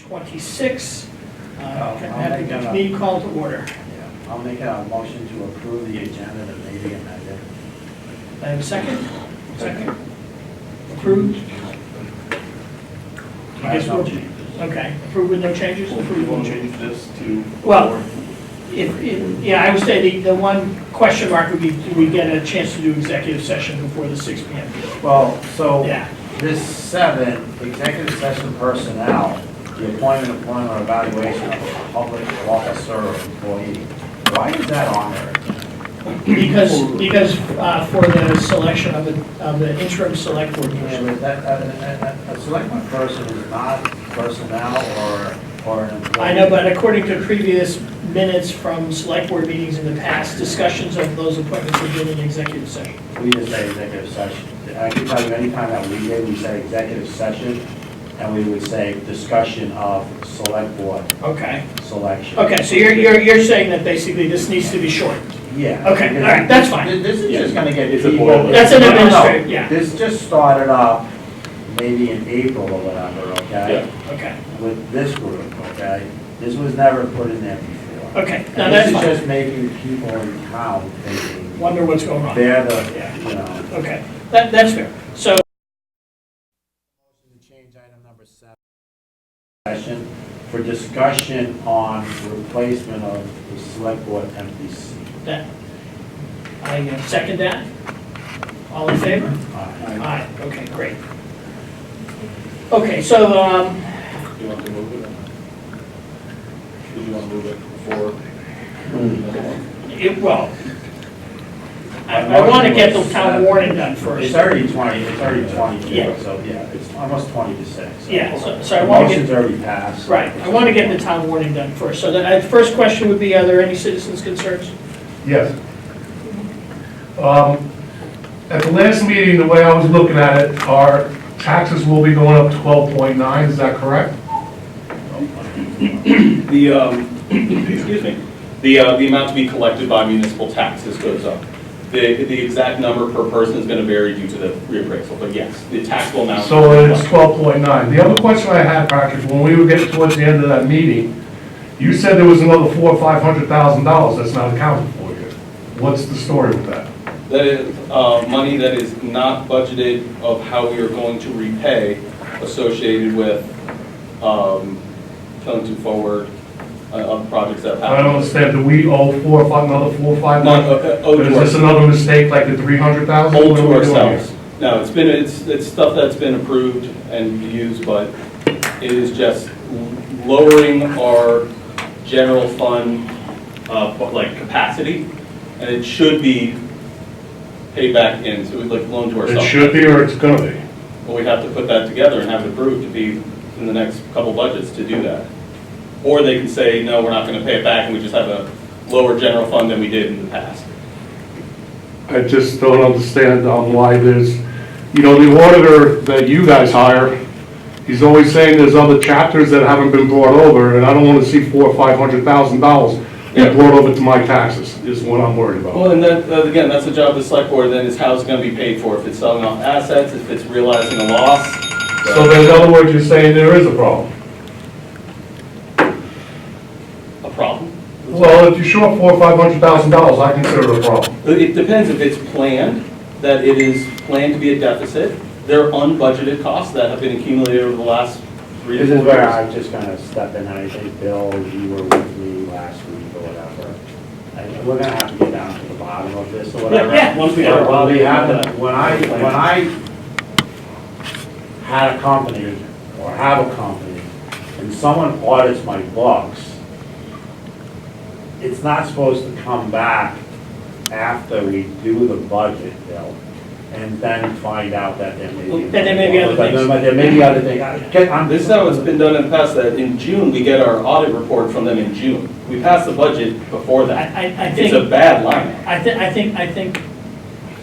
26. I'll Have make the a- meeting call to order. Yeah, I'll make a motion to approve the agenda that may be amended. I have a second? Second. Approved? I guess No we'll, changes. okay, approved with no changes? Well, do Approved you with want no to changes. move this to? Well, yeah, I would say the one question mark would be, do we get a chance to do executive session before the 6 PM? Well, so Yeah. this 7, executive session personnel, the appointment, employment, or evaluation of a public officer or employee. Why is that on there? Because for the selection of the interim select board Yeah, person. but a selectman person is not personnel or an employee. I know, but according to previous minutes from select board meetings in the past, discussions of those appointments have been in executive session. We just say executive session. I can tell you anytime that we did, we said executive session, and we would say discussion of select board Okay. selection. Okay, so you're saying that basically this needs to be shortened? Yeah. Okay, all right, that's fine. This is just gonna get It's a people. boilerplate. That's an No, no, no. administrative, yeah. This just started up maybe in April or whatever, okay? Okay, With this group, okay? This was never put in there before. okay, now And that's this is fine. just making people in town thinking Wonder what's going on. they're the, Yeah. you know. Okay, that's fair. So, Motion to change item number 7. Session for discussion on replacement of the select board empty seat. that, I second that. All in favor? Aye. Aye, okay, great. Okay, so, Do you want to move it? Did you want to move it before? well, I want to get the town warning done It's first. already 22, Yeah. so yeah, it's almost 20 to 6. Yeah, so I The want to get, motion's already passed. right, I want to get the town warning done first. So the first question would be, are there any citizens' concerns? Yes. At the last meeting, the way I was looking at it, our taxes will be going up 12.9, is that correct? Excuse me, the amount to be collected by municipal taxes goes up. The exact number per person is going to vary due to the reappraisal, but yes, the taxable amount. So it's 12.9. The other question I had, Patrick, when we were getting towards the end of that meeting, you said there was another $400,000 or $500,000 that's not accounted for yet. What's the story with that? That is money that is not budgeted of how we are going to repay associated with Killington Forward, of projects that have I happened. don't understand, do we owe another 4 or 5 Not, million? owed Is to this another mistake like the 300,000? owed What are to we doing here? ourselves. No, it's stuff that's been approved and used, but it is just lowering our general fund, like capacity, and it should be paid back in, so we'd like loan to It ourselves. should be or it's gonna be? Well, we have to put that together and have it approved to be in the next couple budgets to do that. Or they can say, no, we're not gonna pay it back, and we just have a lower general fund than we did in the past. I just don't understand why there's, you know, the auditor that you guys hire, he's always saying there's other chapters that haven't been brought over, and I don't want to see $400,000 or $500,000 Yeah. be brought over to my taxes, is what I'm worried about. Well, and then, again, that's the job of the select board, then, is how it's gonna be paid for, if it's selling off assets, if it's realizing a loss. So then, in other words, you're saying there is a problem? A problem. Well, if you're short $400,000 or $500,000, I consider it a problem. It depends if it's planned, that it is planned to be a deficit. There are unbudgeted costs that have been accumulated over the last 3 to This 4 is where years. I'm just gonna step in, I think, Bill, you were with me last week or whatever. We're gonna have to get down to the bottom of this or whatever. Yeah, once we Well, have- well, we have to, when I had a company, or have a company, and someone audits my books, it's not supposed to come back after we do the budget, Bill, and then find out that there may be. Then there may be other things. There may be other things. This is how it's been done in the past, that in June, we get our audit report from them in June. We pass the budget before that. I It's a think, bad line. I think,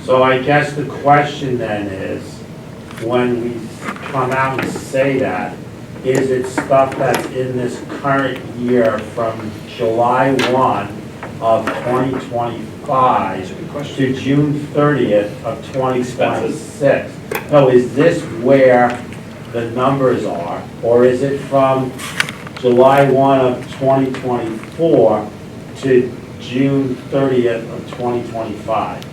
So I guess the question then is, when we come out and say that, is it stuff that's in this current year from July 1 of 2025 that's a good question. to June 30th of 2026? No, is this where the numbers are, or is it from July 1 of 2024 to June 30th of 2025.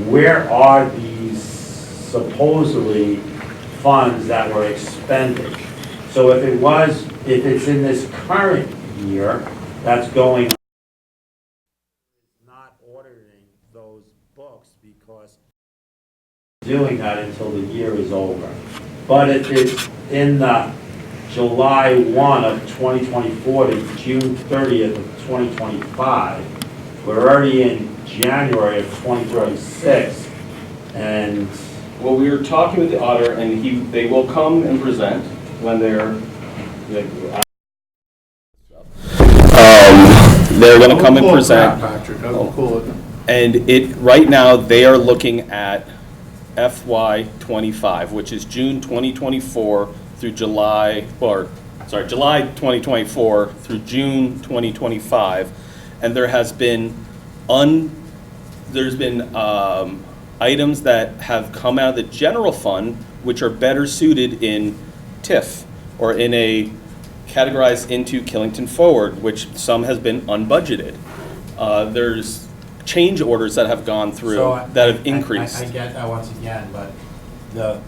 Where are these supposedly funds that were expended? So if it's in this current year, that's going, not ordering those books because doing that until the year is over. But if it's in the July 1 of 2024 to June 30th of 2025, we're already in January of 2026, and Well, we were talking with the auditor, and they will come and present when they're going to come and present. Patrick, I'll pull it. And right now, they are looking at FY '25, which is June 2024 through July 2024 through June 2025. And there has been items that have come out of the general fund, which are better suited in TIF, or in a categorized into Killington Forward, which some has been unbudgeted. There's change orders that have gone through that have increased. I get that once again, but the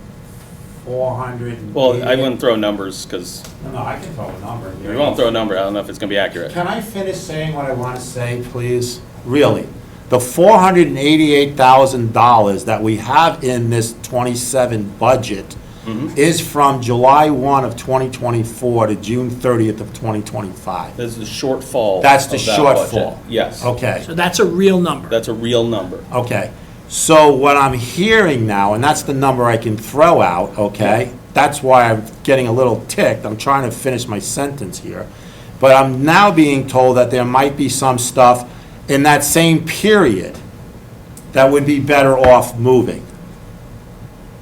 400. Well, I wouldn't throw numbers, because No, I can throw a number. if you won't throw a number, I don't know if it's going to be accurate. Can I finish saying what I want to say, please? Really? The $488,000 that we have in this 27 budget is from July 1 of 2024 to June 30th of 2025. There's the shortfall. That's the of that budget. shortfall. Yes. Okay, So that's a real number. That's a real number. okay. So what I'm hearing now, and that's the number I can throw out, okay? That's why I'm getting a little ticked. I'm trying to finish my sentence here. But I'm now being told that there might be some stuff in that same period that would be better off moving.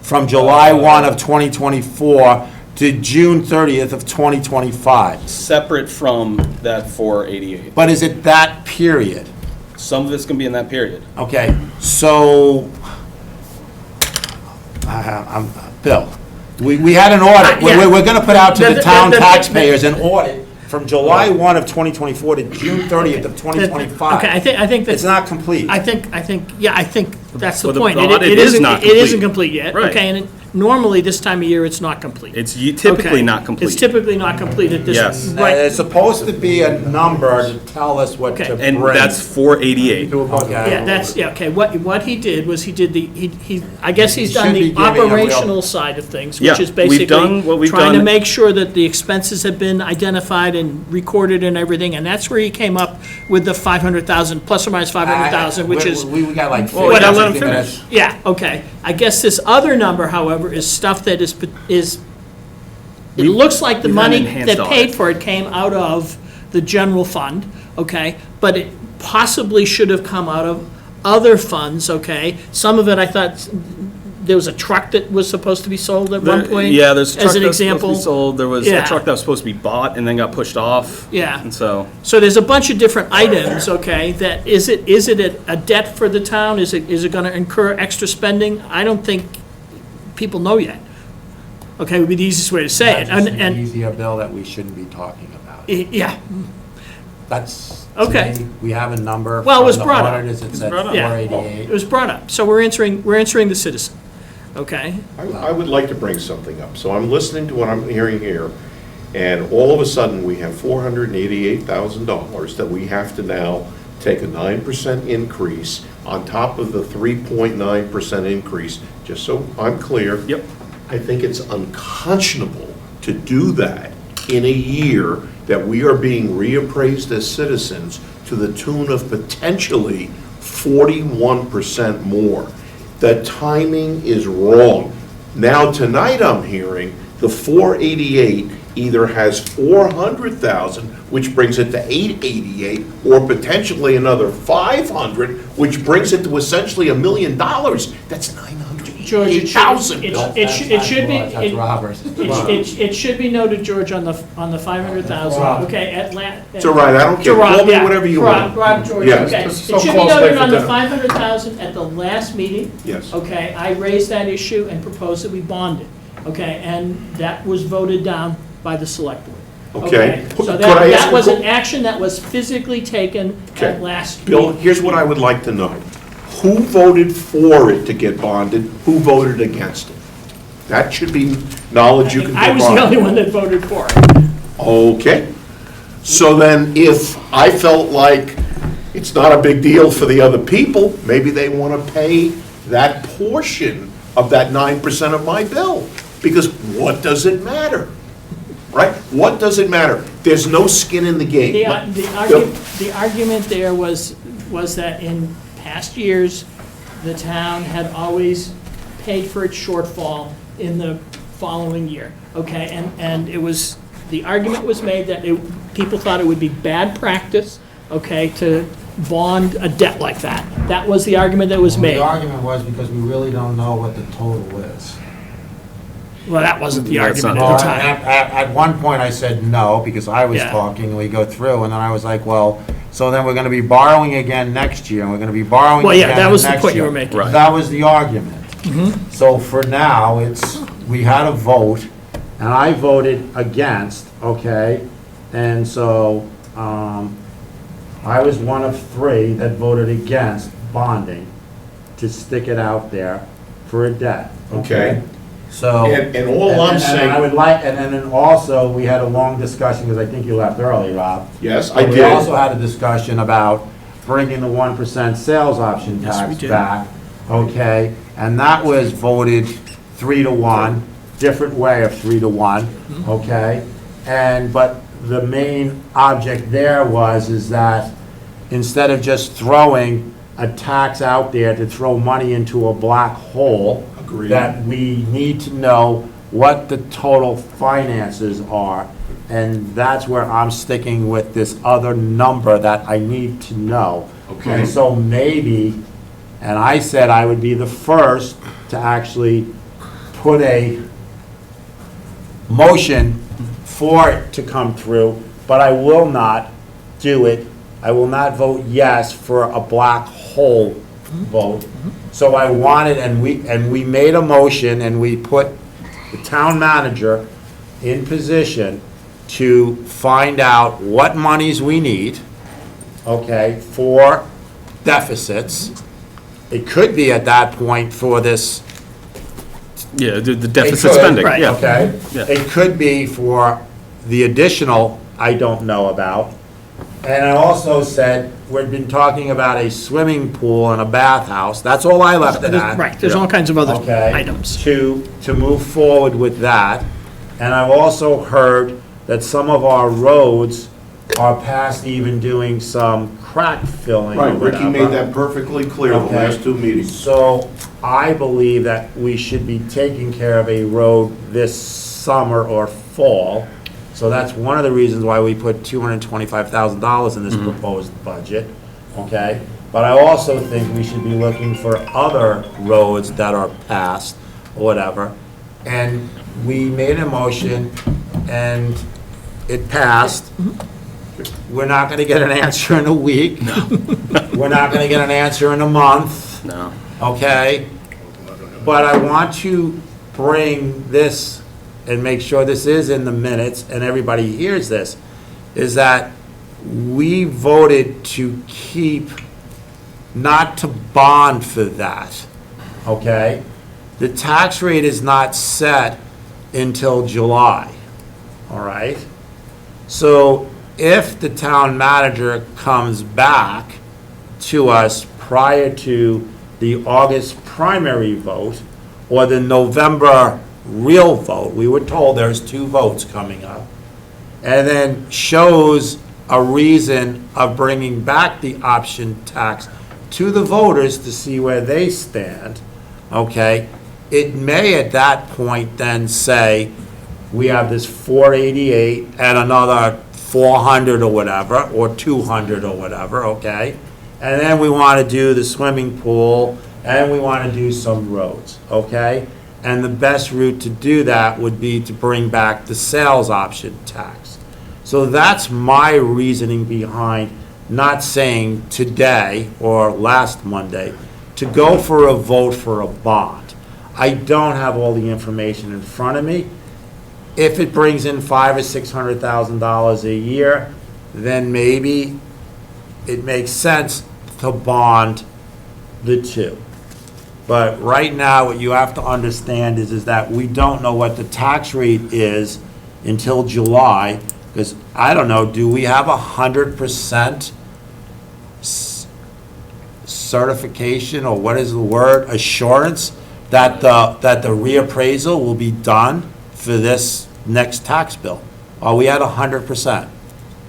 From July 1 of 2024 to June 30th of 2025. Separate from that 488. But is it that period? Some of it's going to be in that period. Okay, so, Bill, we had an audit. Yeah. We're going to put out to the town The- taxpayers an audit from July 1 of 2024 to June 30th of 2025. Okay, I think It's that's, not complete. I think that's the Well, the point. audit It is isn't, not it isn't complete. complete yet. Right. Okay, and normally this time of year, it's not complete. It's typically Okay. not complete. It's typically not complete at this. Yes. And Right. it's supposed to be a number to tell us what to Okay. bring. And that's 488. Okay. Yeah, that's, yeah, okay, what he did was he I guess he's He done should be the giving a real- operational side of things, Yeah, which is we've basically done what we've trying to done. make sure that the expenses have been identified and recorded and everything, and that's where he came up with the 500,000, plus or minus 500,000, which is, We got like. Well, we gotta let him 50 minutes. finish. yeah, okay. I guess this other number, however, is stuff that is, it looks like the we've had money enhanced that paid audit. for it came out of the general fund, okay? But it possibly should have come out of other funds, okay? Some of it, I thought, there was a truck that was supposed to be sold at one point. Yeah, there's a truck as an that was supposed to example. be sold. There was a Yeah. truck that was supposed to be bought and then got pushed off. Yeah. And so, So there's a bunch of different items, okay, that, is it a debt for the town? Is it gonna incur extra spending? I don't think people know yet. Okay, would be the easiest way to say it. That's just And, an easier bill that we shouldn't be talking about. yeah, That's, Okay. to me, we have a number. Well, it was from brought the up. auditors, it's at brought up. Yeah. 488. it was brought up. So we're answering the citizen, okay? I would like to bring something up. So I'm listening to what I'm hearing here, and all of a sudden, we have $488,000 that we have to now take a 9% increase on top of the 3.9% increase, just so I'm clear. Yep. I think it's unconscionable to do that in a year that we are being reappraised as citizens to the tune of potentially 41% more. The timing is wrong. Now, tonight I'm hearing the 488 either has 400,000, which brings it to 888, or potentially another 500, which brings it to essentially $1 million. That's George, it should, 908,000. it Bill. should be, That's Robert. it should be noted, George, on the 500,000, Rob. okay, It's all right, I don't care. To Rob, Call me yeah. whatever you Rob, want. Rob, George, Yes. okay. Just It so should be close, noted stay on for the dinner. 500,000 at the last meeting. Yes. Okay, I raised that issue and proposed that we bond it, okay, and that was voted down by the select board. Okay. So Could I ask that a was an que- action that was physically taken Okay. at last. Bill, here's what I would like to know. Who voted for it to get bonded? Who voted against it? That should be knowledge you can provide. I was the only one that voted for it. Okay. So then, if I felt like it's not a big deal for the other people, maybe they want to pay that portion of that 9% of my bill. Because what does it matter? Right? What does it matter? There's no skin in the game. The argument there was that in past years, the town had always paid for its shortfall in the following year, okay? And it was, the argument was made that people thought it would be bad practice, okay, to bond a debt like that. That was the argument that was Well, made. the argument was because we really don't know what the total is. Well, that wasn't the That's argument not at the Well, time. at one point, I said no, because I was Yeah. talking, and we go through, and then I was like, well, so then we're gonna be borrowing again next year, and we're gonna be borrowing Well, again yeah, next year. that was the point you were making. Right. That was the argument. So for now, we had a vote, and I voted against, okay? And so, I was one of three that voted against bonding to stick it out there for a debt, Okay. So. And all I'm And I saying, would like, and then also, we had a long discussion, because I think you left early, Rob. yes, I But did. We also had a discussion about bringing the 1% sales option Yes, we tax did. back, okay? And that was voted 3-1, different way of 3-1, Mm-hmm. okay? But the main object there is that instead of just throwing a tax out there to throw money into a black hole, Agreed. that we need to know what the total finances are. And that's where I'm sticking with this other number that I need to know. Okay. And so maybe, and I said I would be the first to actually put a motion for it to come through, but I will not do it. I will not vote yes for a black hole vote. So I wanted, and we made a motion, and we put the town manager in position to find out what monies we need, okay, for deficits. It could be at that point for this. Yeah, the It deficit could, spending, Right. yeah. Okay? Yeah. It could be for the additional I don't know about. And I also said, we've been talking about a swimming pool and a bathhouse. That's all I left it at. Right, there's all kinds of other Okay? items. To move forward with that. And I've also heard that some of our roads are past even doing some crack filling or Right, Ricky made whatever. that perfectly clear the Okay. last two meetings. So I believe that we should be taking care of a road this summer or fall. So that's one of the reasons why we put $225,000 in this proposed budget, okay? But I also think we should be looking for other roads that are passed, or whatever. And we made a motion, and it passed. We're not gonna get an answer in a week. We're not gonna get an answer in a month, No. okay? But I want to bring this and make sure this is in the minutes and everybody hears this, is that we voted to keep, not to bond for that, okay? The tax rate is not set until July, all right? So if the town manager comes back to us prior to the August primary vote or the November real vote, we were told there's 2 votes coming up, and then shows a reason of bringing back the option tax to the voters to see where they stand, okay? It may at that point then say, we have this 488 and another 400 or whatever, or 200 or whatever, okay? And then we want to do the swimming pool, and we want to do some roads, okay? And the best route to do that would be to bring back the sales option tax. So that's my reasoning behind not saying today or last Monday to go for a vote for a bond. I don't have all the information in front of me. if it brings in $500,000 or $600,000 a year, then maybe it makes sense to bond the two. But right now, what you have to understand is that we don't know what the tax rate is until July, because I don't know, do we have 100% certification, or what is the word, assurance, that the reappraisal will be done for this next tax bill? Are we at 100%?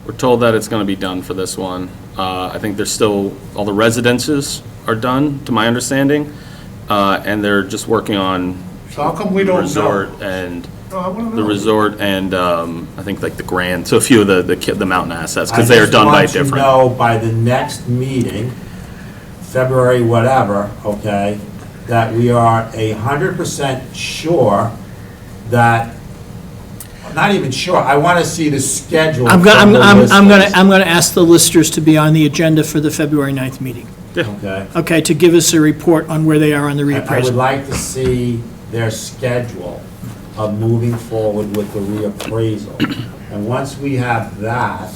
We're told that it's gonna be done for this one. I think there's still, all the residences are done, to my understanding, and they're just working on So how come we the don't resort know? and, No, I wanna the know. resort and, I think like the Grand, so a few of the mountain assets, because they are done by I just different. want to know by the next meeting, February whatever, okay, that we are 100% sure that, not even sure, I want to see the schedule. I'm from the listers. gonna ask the listers to be on the agenda for the February 9th meeting, Okay. okay, to give us a report on where they are on the I would reappraisal. like to see their schedule of moving forward with the reappraisal. And once we have that,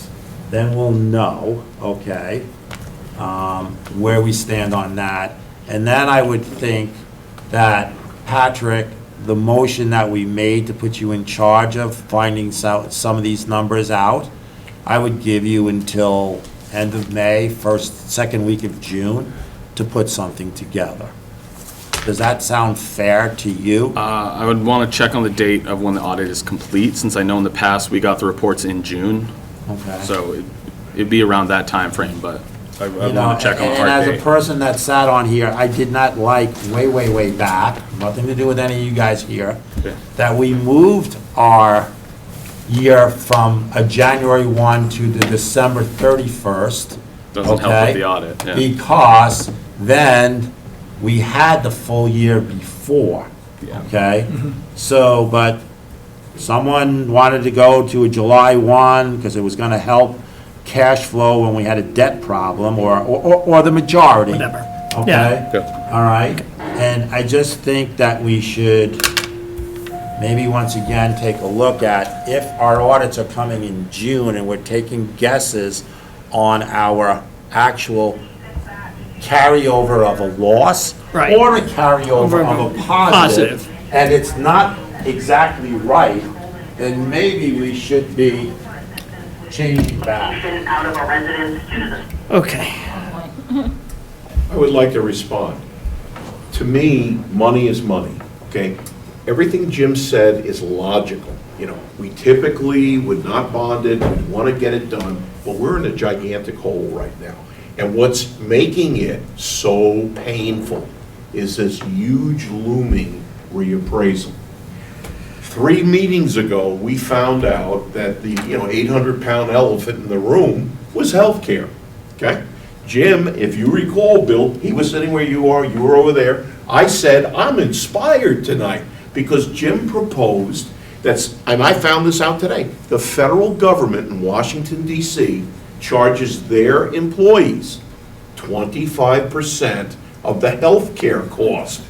then we'll know, okay, where we stand on that. And then I would think that, Patrick, the motion that we made to put you in charge of finding some of these numbers out, I would give you until end of May, second week of June, to put something together. Does that sound fair to you? I would want to check on the date of when the audit is complete, since I know in the past we got the reports in June, Okay. so it'd be around that time frame. But I You want know, to check on the and hard as a date. person that sat on here, I did not like way back, nothing to do with any of you guys here, Yeah. that we moved our year from a January 1 to the December 31st. Doesn't help okay? with the audit, yeah. Because then we had the full year before, Yeah. okay? So, but someone wanted to go to a July 1 because it was going to help cash flow when we had a debt problem, or the majority. Whatever. Okay? Good. All right? And I just think that we should maybe once again take a look at, if our audits are coming in June and we're taking guesses on our actual carryover of a loss, Right. or a carryover of a positive, Positive. and it's not exactly right, then maybe we should be changing back. Out of a residence to the Okay, I would like to respond. To me, money is money, okay? Everything Jim said is logical. You know, we typically would not bond it, we want to get it done, but we're in a gigantic hole right now. And what's making it so painful is this huge looming reappraisal. 3 meetings ago, we found out that the, 800-pound elephant in the room was healthcare, okay? Jim, if you recall, Bill, he was sitting where you were over there. I said, I'm inspired tonight because Jim proposed, and I found this out today, the federal government in Washington, D.C. charges their employees 25% of the healthcare cost.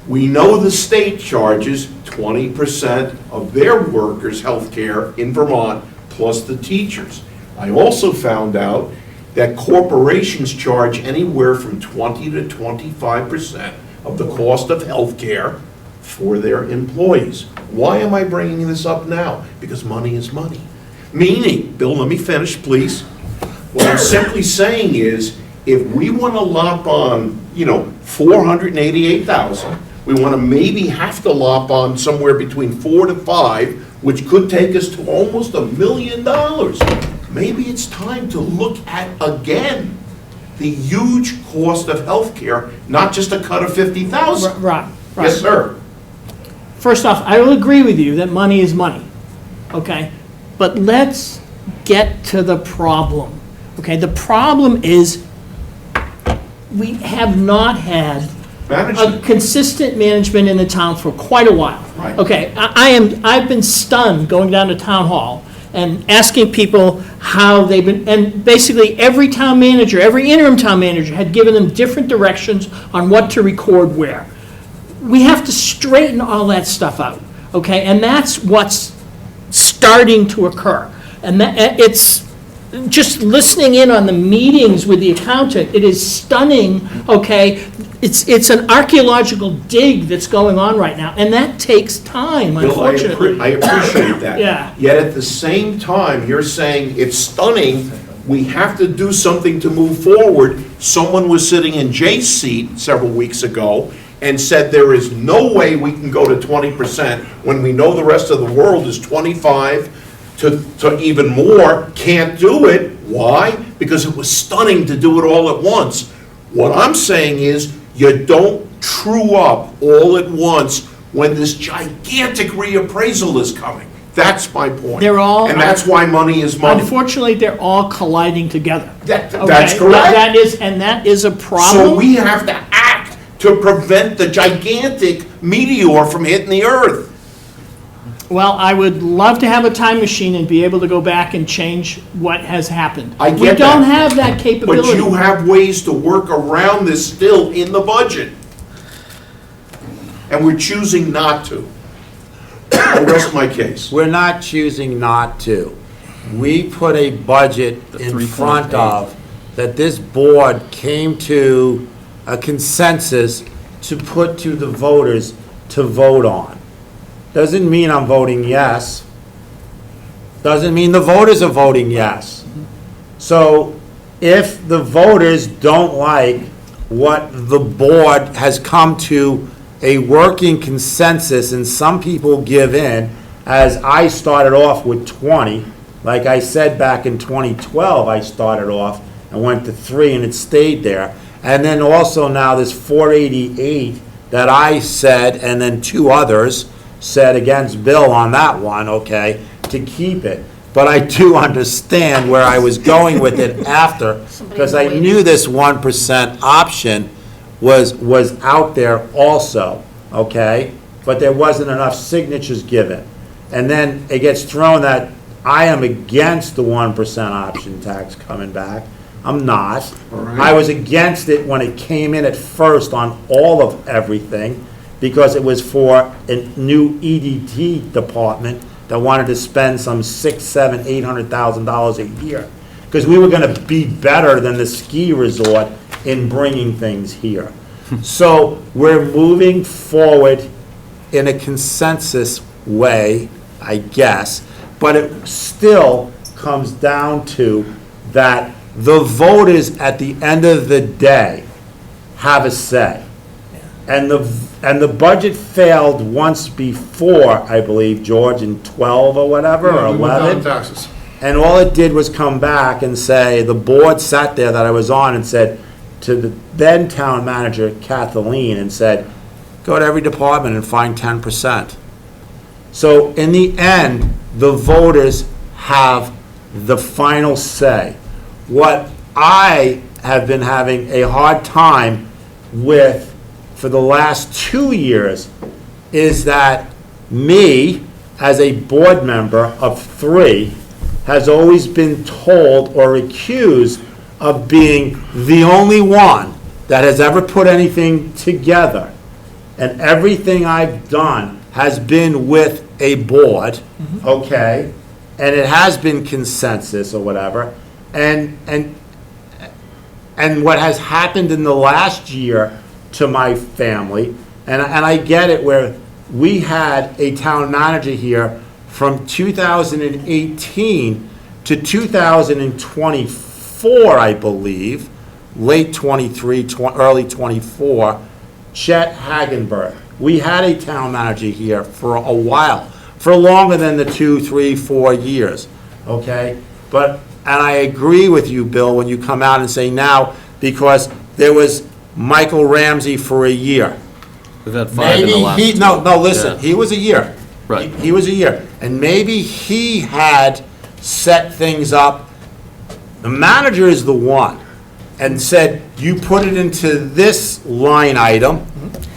We know the state charges 20% of their workers' health care in Vermont, plus the teachers. I also found out that corporations charge anywhere from 20 to 25% of the cost of health care for their employees. Why am I bringing this up now? Because money is money. Meaning, Bill, let me finish, please. What I'm simply saying is, if we want to lop on, $488,000, we want to maybe have to lop on somewhere between 4 to 5, which could take us to almost $1 million. Maybe it's time to look at, again, the huge cost of healthcare, not just a cut of $50,000. Rob, Yes, sir. first off, I will agree with you that money is money, okay? But let's get to the problem, okay? The problem is we have not had a Management. consistent management in the town for quite a while. Right. Okay, I've been stunned going down to town hall and asking people how they've been, and basically every town manager, every interim town manager had given them different directions on what to record where. We have to straighten all that stuff out, okay? And that's what's starting to occur. And that, it's, just listening in on the meetings with the accountant, it is stunning, okay? It's an archaeological dig that's going on right now, and that takes time, Bill, I unfortunately. appreciate that. Yeah. Yet at the same time, you're saying it's stunning, we have to do something to move forward. Someone was sitting in Jay's seat several weeks ago and said there is no way we can go to 20% when we know the rest of the world is 25 to even more, can't do it. Why? Because it was stunning to do it all at once. What I'm saying is, you don't true up all at once when this gigantic reappraisal is coming. That's my point. They're all- And that's why money is money. Unfortunately, they're all colliding together. That's Okay? correct. That is a problem. So we have to act to prevent the gigantic meteor from hitting the earth. Well, I would love to have a time machine and be able to go back and change what has happened. I get We don't that. have that But capability. you have ways to work around this still in the budget. And we're choosing not to. I'll rest my case. We're not choosing not to. We put a budget in front of, that this board came to a consensus to put to the voters to vote on. Doesn't mean I'm voting yes. Doesn't mean the voters are voting yes. So if the voters don't like what the board has come to a working consensus, and some people give in, as I started off with 20, like I said back in 2012, I started off and went to 3 and it stayed there. And then also now this 488 that I said, and then 2 others said against Bill on that one, okay, to keep it. But I do understand where I was going with it after, because I knew this 1% option was out there also, okay? But there wasn't enough signatures given. And then it gets thrown that I am against the 1% option tax coming back. I'm not. I was against it when it came in at first on all of everything, because it was for a new EDT department that wanted to spend some $600,000, $700,000, $800,000 a year. Because we were gonna be better than the ski resort in bringing things here. So we're moving forward in a consensus way, I guess, but it still comes down to that the voters at the end of the day have a say. And the budget failed once before, I believe, George, in 12 or whatever, or 11. Taxes. And all it did was come back and say, the board sat there that I was on and said to the then town manager, Kathleen, and said, go to every department and find 10%. So in the end, the voters have the final say. What I have been having a hard time with for the last 2 years is that me, as a board member of 3, has always been told or accused of being the only one that has ever put anything together. And everything I've done has been with a board, okay? And it has been consensus or whatever. And what has happened in the last year to my family, and I get it, where we had a town manager here from 2018 to 2024, I believe, late 23, early 24, Chet Hagenberg. We had a town manager here for a while, for longer than the 2, 3, 4 years, okay? And I agree with you, Bill, when you come out and say now, because there was Michael Ramsey for a year. We've had 5 in the last. Listen, Yeah. he was a year. Right. He was a year. And maybe he had set things up. The manager is the one, and said, you put it into this line item,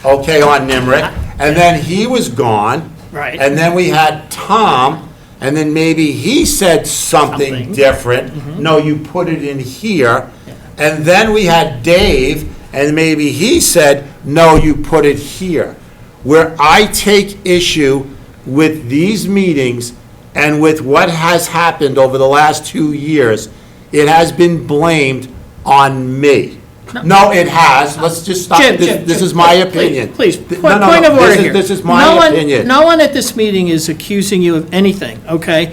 okay, on NIMRIC, and then he was gone. Right. And then we had Tom, and then maybe he said something different. No, you put it in here. And then we had Dave, and maybe he said, no, you put it here. Where I take issue with these meetings and with what has happened over the last 2 years, it has been blamed on me. No, it has. Let's just stop. Jim, This Jim, is my please, opinion. Please, No, point no, no, of order this is- here. This is my No one- opinion. No one at this meeting is accusing you of anything, okay?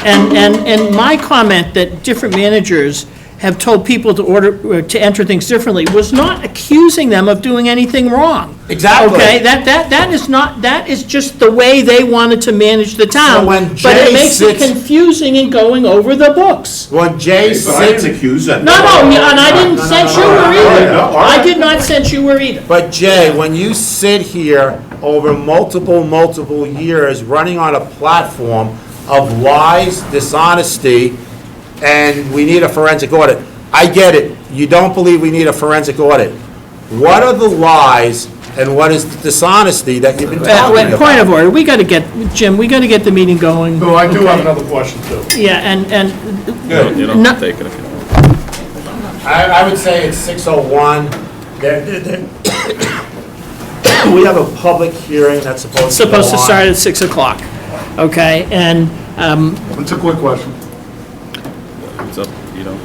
And my comment that different managers have told people to enter things differently was not accusing them of doing anything wrong. Exactly. Okay, that is just the way they wanted to manage the town. So when But Jay it makes it sits- confusing in going over the books. When Jay But I sits, didn't accuse them. No, yeah, and I didn't sense you were all right, either. all right. I did not sense you were either. but Jay, when you sit here over multiple years running on a platform of lies, dishonesty, and we need a forensic audit. I get it. You don't believe we need a forensic audit. What are the lies and what is the dishonesty that you've been talking Wait, about? point of order, Jim, we gotta get the meeting going. No, I do okay? have another question too. Yeah, and, You don't No- have to take it if you don't want. I would say it's 6:01. We have a public hearing that's supposed to go supposed to on. start at 6 o'clock, okay? And, It's a quick question. It's up, you know.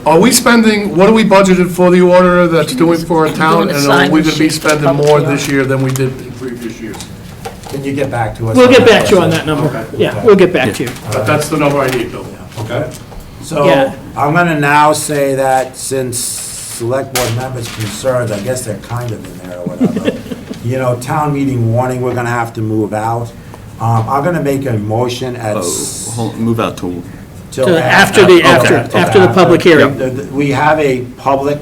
Are we spending, what are we budgeted for the auditor that's doing for our town? doing a And sign are we gonna be sheet for spending public more hearing. this year than we did in previous years? Can you get back to us? we'll on get that back to you on question? that number. Okay. Yeah, we'll get back to you. But that's the number I need, Bill. Okay? So, Yeah. I'm gonna now say that since select board members concerned, I guess they're kind of in there or whatever. You know, town meeting warning, we're gonna have to move out. I'm gonna make a motion at. Move out to, till After till after the public hearing. We have a public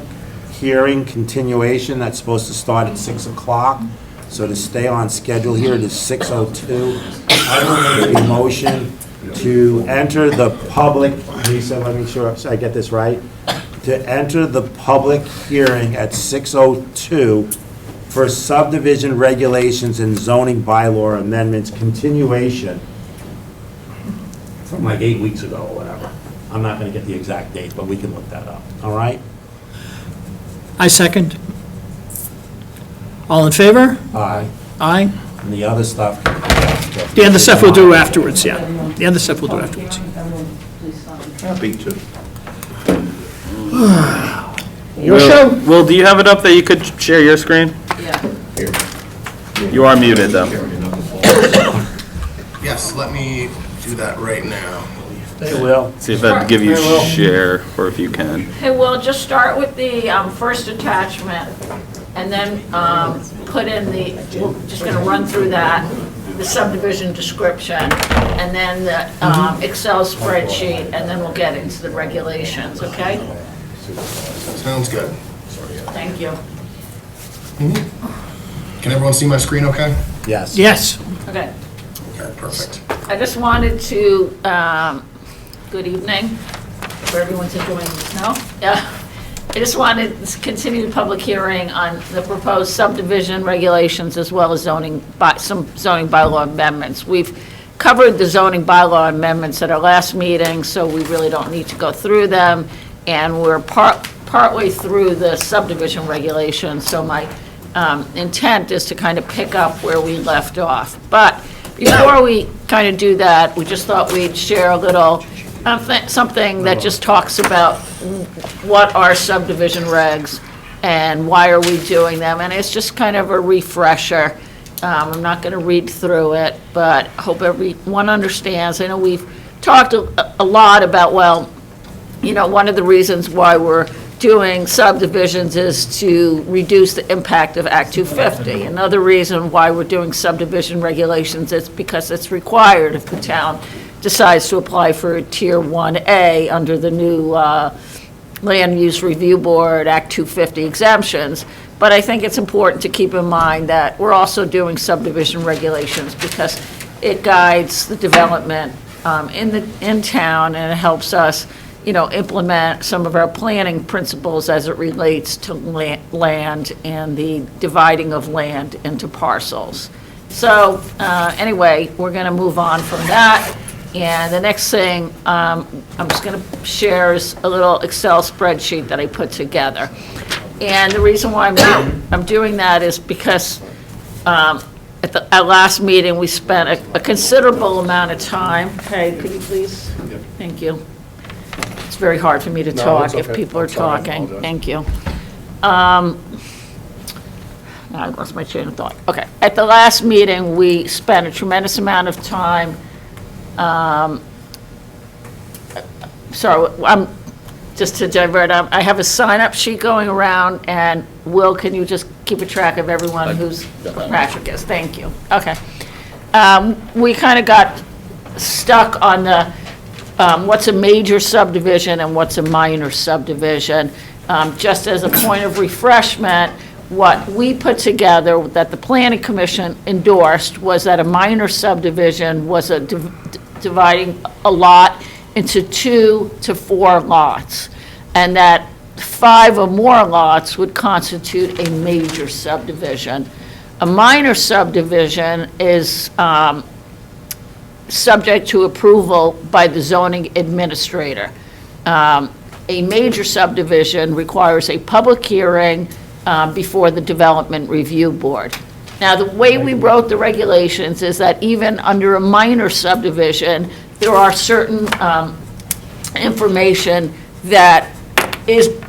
hearing continuation that's supposed to start at 6 o'clock. So to stay on schedule here, it is 6:02. I will make a motion to enter the public, Lisa, let me sure I get this right, to enter the public hearing at 6:02 for subdivision regulations and zoning bylaw amendments continuation from like 8 weeks ago or whatever. I'm not gonna get the exact date, but we can look that up, all right? I second. All in favor? Aye. Aye. And the other stuff. The other stuff we'll do afterwards, yeah. The other stuff we'll do afterwards. Happy to. Your show. Will, do you have it up that you could share your screen? Yeah. You are muted, though. Yes, let me do that right now. They will. See if that'd give you share, or if you can. Okay, well, just start with the first attachment, and then put in we're just gonna run through that, the subdivision description, and then the Excel spreadsheet, and then we'll get into the regulations, okay? Sounds good. Thank you. Can everyone see my screen okay? Yes. Yes. Okay. Okay, perfect. I just wanted to, good evening, for everyone's enjoying the snow. Yeah. I just wanted to continue the public hearing on the proposed subdivision regulations as well as some zoning bylaw amendments. We've covered the zoning bylaw amendments at our last meeting, so we really don't need to go through them. And we're partway through the subdivision regulations, so my intent is to kind of pick up where we left off. But before we kind of do that, we just thought we'd share a little, something that just talks about what are subdivision regs and why are we doing them, and it's just kind of a refresher. I'm not going to read through it, but hope everyone understands. I know we've talked a lot about, well, you know, one of the reasons why we're doing subdivisions is to reduce the impact of Act 250. Another reason why we're doing subdivision regulations is because it's required if the town decides to apply for a Tier 1A under the new Land Use Review Board Act 250 exemptions. But I think it's important to keep in mind that we're also doing subdivision regulations because it guides the development in town, and it helps us, you know, implement some of our planning principles as it relates to land and the dividing of land into parcels. So anyway, we're going to move on from that. And the next thing I'm just going to share is a little Excel spreadsheet that I put together. And the reason why I'm doing that is because at last meeting, we spent a considerable amount of time. Hey, could you please? Thank you. It's very hard for me to talk if people are talking. Thank you. I lost my train of thought. Okay. At the last meeting, we spent a tremendous amount of time. Sorry, just to divert, I have a sign-up sheet going around, and Will, can you just keep a track of everyone who's Patrick is? Thank you. Okay. We kind of got stuck on the, what's a major subdivision and what's a minor subdivision. Just as a point of refreshment, what we put together that the Planning Commission endorsed was that a minor subdivision was a dividing a lot into 2 to 4 lots, and that 5 or more lots would constitute a major subdivision. A minor subdivision is subject to approval by the zoning administrator. A major subdivision requires a public hearing before the Development Review Board. Now, the way we wrote the regulations is that even under a minor subdivision, there are certain information that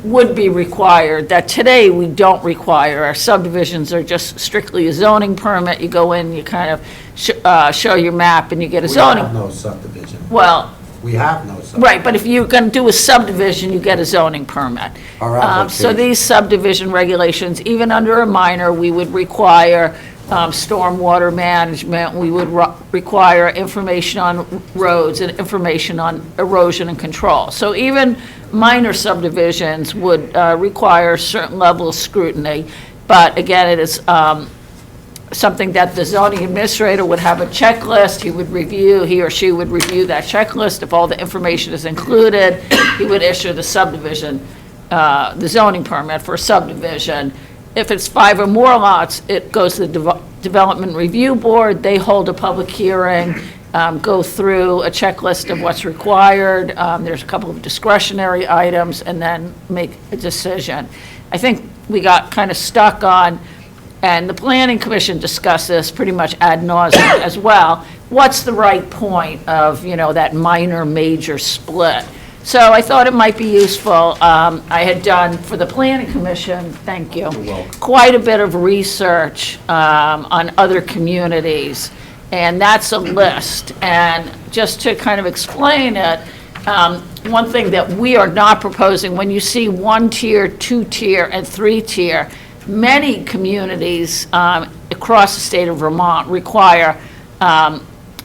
would be required, that today we don't require. Our subdivisions are just strictly a zoning permit. You go in, you kind of show your map, and you get a zoning. We have no subdivision. Well, We have no subdivision. right, but if you're going to do a subdivision, you get a zoning permit. Our application. So these subdivision regulations, even under a minor, we would require stormwater management, we would require information on roads and information on erosion and control. So even minor subdivisions would require a certain level of scrutiny, but again, it is something that the zoning administrator would have a checklist, he or she would review that checklist. If all the information is included, he would issue the subdivision, the zoning permit for a subdivision. If it's 5 or more lots, it goes to the Development Review Board. They hold a public hearing, go through a checklist of what's required. There's a couple of discretionary items, and then make a decision. I think we got kind of stuck on, and the Planning Commission discussed this pretty much ad nauseum as well, what's the right point of, that minor-major split? So I thought it might be useful. I had done, for the Planning Commission, thank you, quite a bit of research on other communities, and that's a list. And just to kind of explain it, one thing that we are not proposing, when you see 1-tier, 2-tier, and 3-tier, many communities across the state of Vermont require a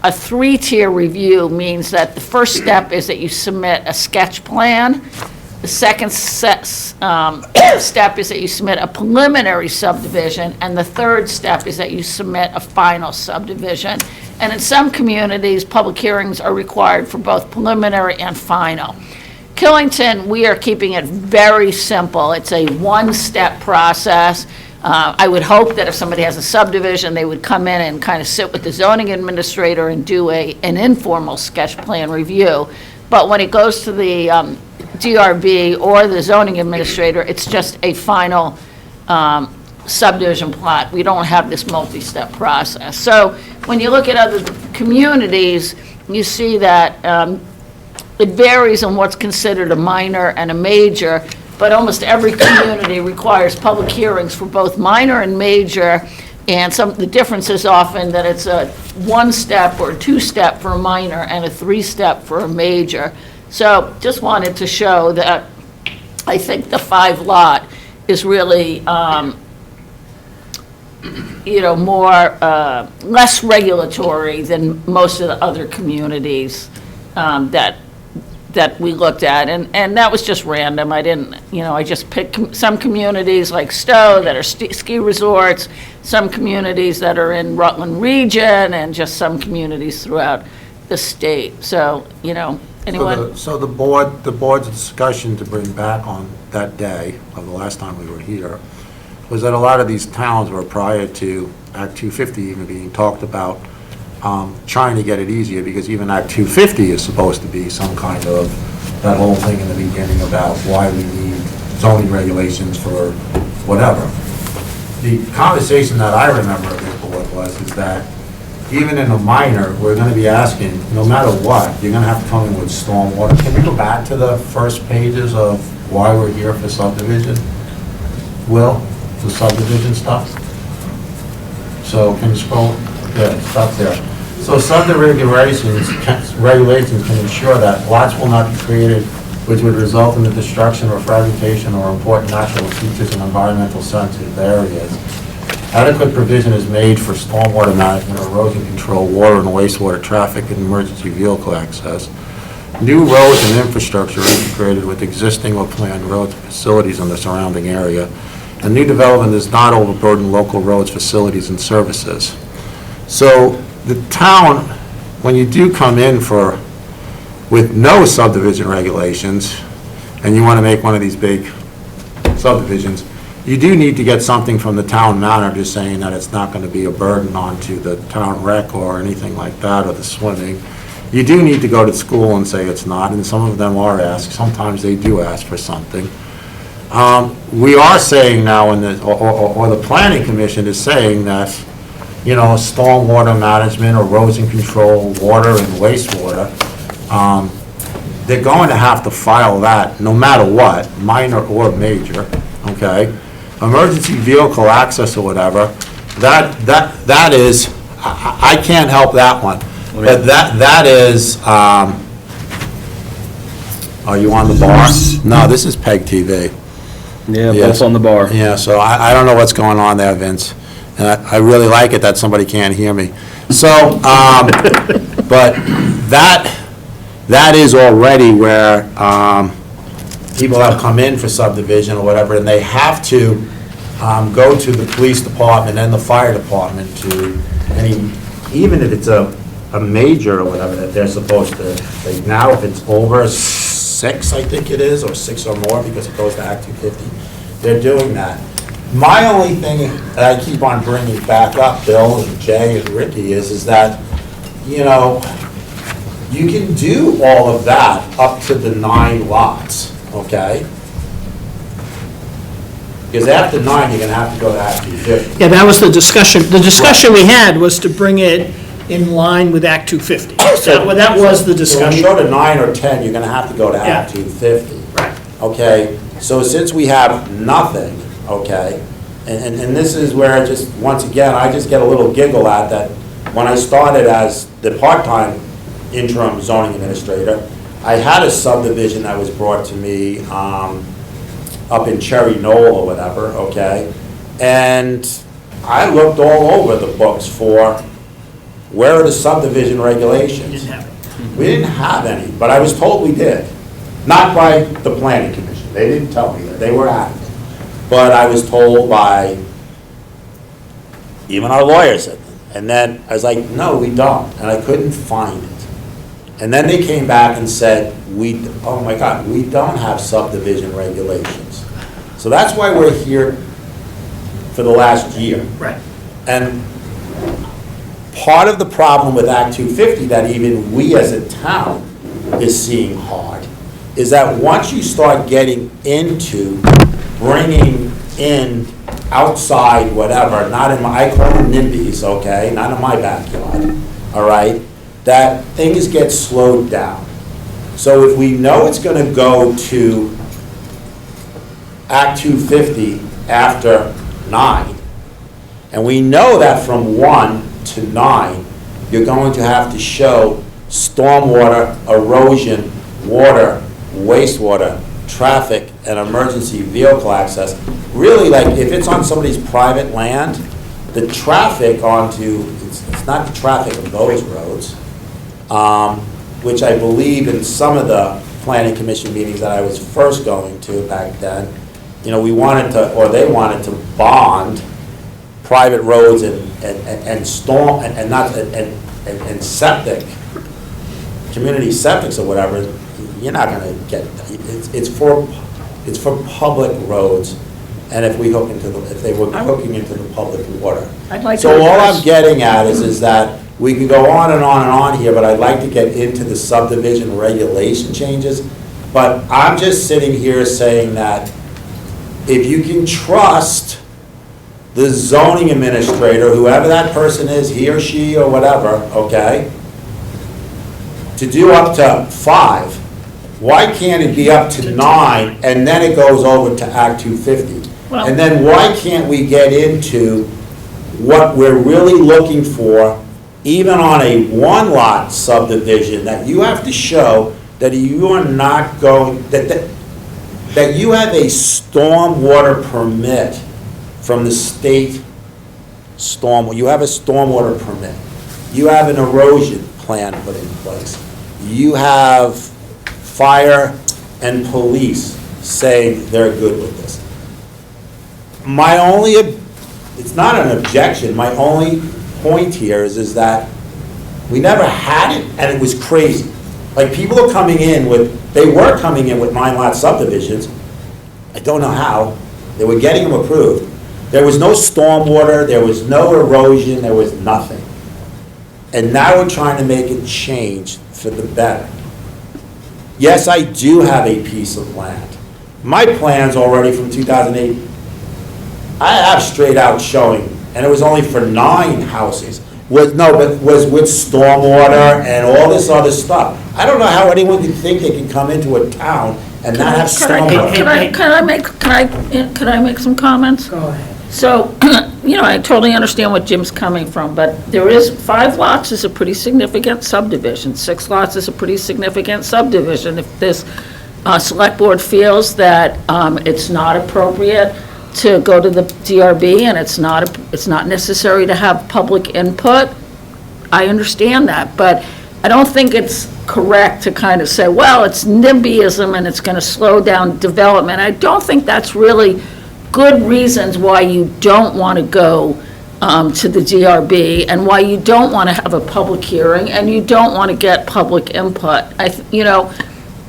3-tier review. Means that the first step is that you submit a sketch plan. The second step is that you submit a preliminary subdivision, and the third step is that you submit a final subdivision. And in some communities, public hearings are required for both preliminary and final. Killington, we are keeping it very simple. It's a one-step process. I would hope that if somebody has a subdivision, they would come in and kind of sit with the zoning administrator and do an informal sketch plan review. But when it goes to the DRB or the zoning administrator, it's just a final subdivision plot. We don't have this multi-step process. So when you look at other communities, you see that it varies on what's considered a minor and a major, but almost every community requires public hearings for both minor and major, and the difference is often that it's a 1-step or a 2-step for a minor and a 3-step for a major. So just wanted to show that I think the 5-lot is really, less regulatory than most of the other communities that we looked at, and that was just random. I didn't, I just picked some communities like Stowe that are ski resorts, some communities that are in Rutland region, and just some communities throughout the state. So, anyone? So the board's discussion to bring back on that day of the last time we were here was that a lot of these towns were prior to Act 250 even being talked about, trying to get it easier, because even Act 250 is supposed to be some kind of, that whole thing in the beginning about why we need zoning regulations for whatever. the conversation that I remember at the board is that even in a minor, we're gonna be asking, no matter what, you're gonna have to come in with stormwater. Can we go back to the first pages of why we're here for subdivision? Will, the subdivision stuff? So can you scroll? Yeah, stop there. So subdivision regulations can ensure that lots will not be created which would result in the destruction or fragmentation or important natural features in environmental sensitive areas. Adequate provision is made for stormwater management, erosion control, water and wastewater traffic, and emergency vehicle access. New roads and infrastructure are integrated with existing or planned roads and facilities in the surrounding area. And new development does not overburden local roads, facilities, and services. So the town, when you do come in with no subdivision regulations, and you want to make one of these big subdivisions, you do need to get something from the town manager saying that it's not going to be a burden onto the town rec or anything like that, or the swimming. You do need to go to school and say it's not, and some of them are asked. Sometimes they do ask for something. We are saying now, or the planning commission is saying that, stormwater management, erosion control, water and wastewater, they're going to have to file that no matter what, minor or major, okay? Emergency vehicle access or whatever, that is, I can't help that one. But that is, are you on the bar? No, this is PEG TV. Yeah, Yes. both on the bar. Yeah, so I don't know what's going on there, Vince. And I really like it that somebody can't hear me. So, but that is already where people have come in for subdivision or whatever, and they have to go to the police department and the fire department even if it's a major or whatever that they're supposed to, like now if it's over 6, I think it is, or 6 or more, because it goes to Act 250, they're doing that. My only thing that I keep on bringing back up, Bill and Jay and Ricky, is that, you can do all of that up to the 9 lots, okay? Because after 9, you're gonna have to go to Act 250. Yeah, that was the discussion. The discussion we had was to bring it in line with Act 250. That was the So when discussion. you go to 9 or 10, you're gonna have to go to Act 250. Right. Okay, so since we have nothing, okay, and this is where I just, once again, I just get a little giggle at that. When I started as the part-time interim zoning administrator, I had a subdivision that was brought to me up in Cherry Knoll or whatever, okay? And I looked all over the books for where are the subdivision regulations? Didn't have it. We didn't have any, but I was told we did. Not by the planning commission. They didn't tell me that. They were adamant. But I was told by even our lawyers. And then I was like, no, we don't. And I couldn't find it. And then they came back and said, oh my God, we don't have subdivision regulations. So that's why we're here for the last year. Right. And part of the problem with Act 250 that even we as a town is seeing hard is that once you start getting into bringing in outside whatever, not in my, I call them NIMBYs, okay, not in my backyard, all right, that things get slowed down. So if we know it's going to go to Act 250 after 9, and we know that from 1 to 9, you're going to have to show stormwater, erosion, water, wastewater, traffic, and emergency vehicle access. Really, like, if it's on somebody's private land, the traffic onto, it's not the traffic of those roads, which I believe in some of the planning commission meetings that I was first going to back then, we wanted to, or they wanted to bond private roads and storm, and not, and septic, community septics or whatever. You're not gonna get, it's for public roads, and if we hook into if they were hooking into the public water. I'd like to So all address- I'm getting at is that we can go on and on and on here, but I'd like to get into the subdivision regulation changes. But I'm just sitting here saying that if you can trust the zoning administrator, whoever that person is, he or she or whatever, okay, to do up to 5, why can't it be up to 9, and then it goes over to Act 250? Well- And then why can't we get into what we're really looking for, even on a one-lot subdivision, that you have to show that you are not going, that you have a stormwater permit from the state you have a stormwater permit. You have an erosion plan put in place. You have fire and police saying they're good with this. My only, it's not an objection, my only point here is that we never had it, and it was crazy. Like, people are coming in with, they were coming in with 9-lot subdivisions. I don't know how. They were getting them approved. There was no stormwater, there was no erosion, there was nothing. And now we're trying to make it change for the better. Yes, I do have a piece of land. My plan's already from 2008. I have straight out showing, and it was only for 9 houses. Was with stormwater and all this other stuff. I don't know how anyone can think they can come into a town and not have stormwater. Can I make some comments? Go ahead. So, I totally understand what Jim's coming from, but there is, 5 lots is a pretty significant subdivision. 6 lots is a pretty significant subdivision. If this select board feels that it's not appropriate to go to the DRB and it's not necessary to have public input, I understand that, but I don't think it's correct to kind of say, well, it's NIMBYism and it's going to slow down development. I don't think that's really good reasons why you don't want to go to the DRB and why you don't want to have a public hearing and you don't want to get public input.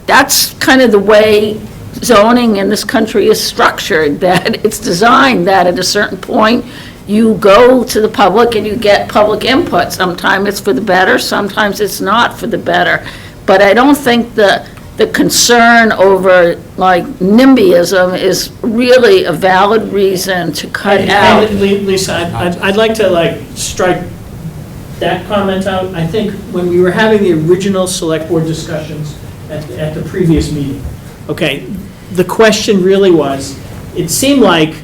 That's kind of the way zoning in this country is structured, that it's designed that at a certain point, you go to the public and you get public input. Sometimes it's for the better, sometimes it's not for the better. But I don't think the concern over like NIMBYism is really a valid reason to cut out. Lisa, I'd like to strike that comment out. I think when we were having the original select board discussions at the previous meeting, okay, the question really was, it seemed like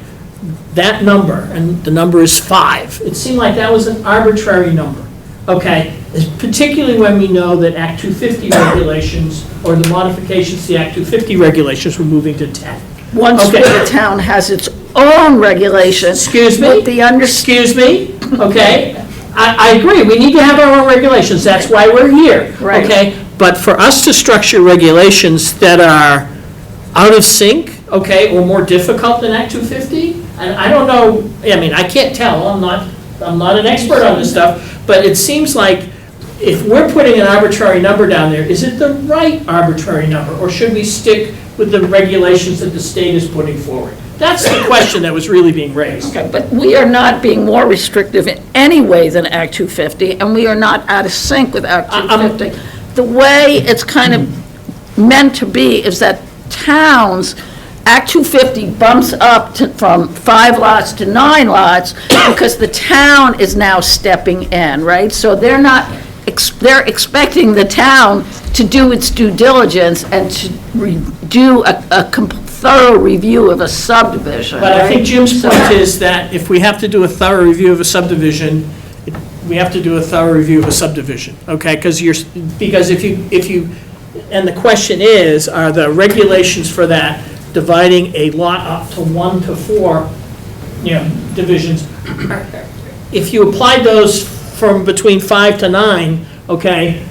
that number, and the number is 5, it seemed like that was an arbitrary number, okay? Particularly when we know that Act 250 regulations, or the modifications to the Act 250 regulations were moving to 10. Once Okay. the town has its own regulations. Excuse me? With the Excuse me? Okay? I agree, we need to have our own regulations, that's why we're here. Right. Okay? But for us to structure regulations that are out of sync, okay, or more difficult than Act 250, and I don't know, I can't tell, I'm not an expert on this stuff, but it seems like if we're putting an arbitrary number down there, is it the right arbitrary number, or should we stick with the regulations that the state is putting forward? That's the question that was really being raised. Okay, but we are not being more restrictive in any way than Act 250, and we are not out of sync with Act 250. The way it's kind of meant to be is that towns, Act 250 bumps up from 5 lots to 9 lots because the town is now stepping in, right? So they're they're expecting the town to do its due diligence and to do a thorough review of a subdivision. But I think right? Jim's point is that if we have to do a thorough review of a subdivision, we have to do a thorough review of a subdivision, okay? Because if you, and the question is, are the regulations for that dividing a lot up to 1 to 4, divisions, if you applied those from between 5 to 9, okay,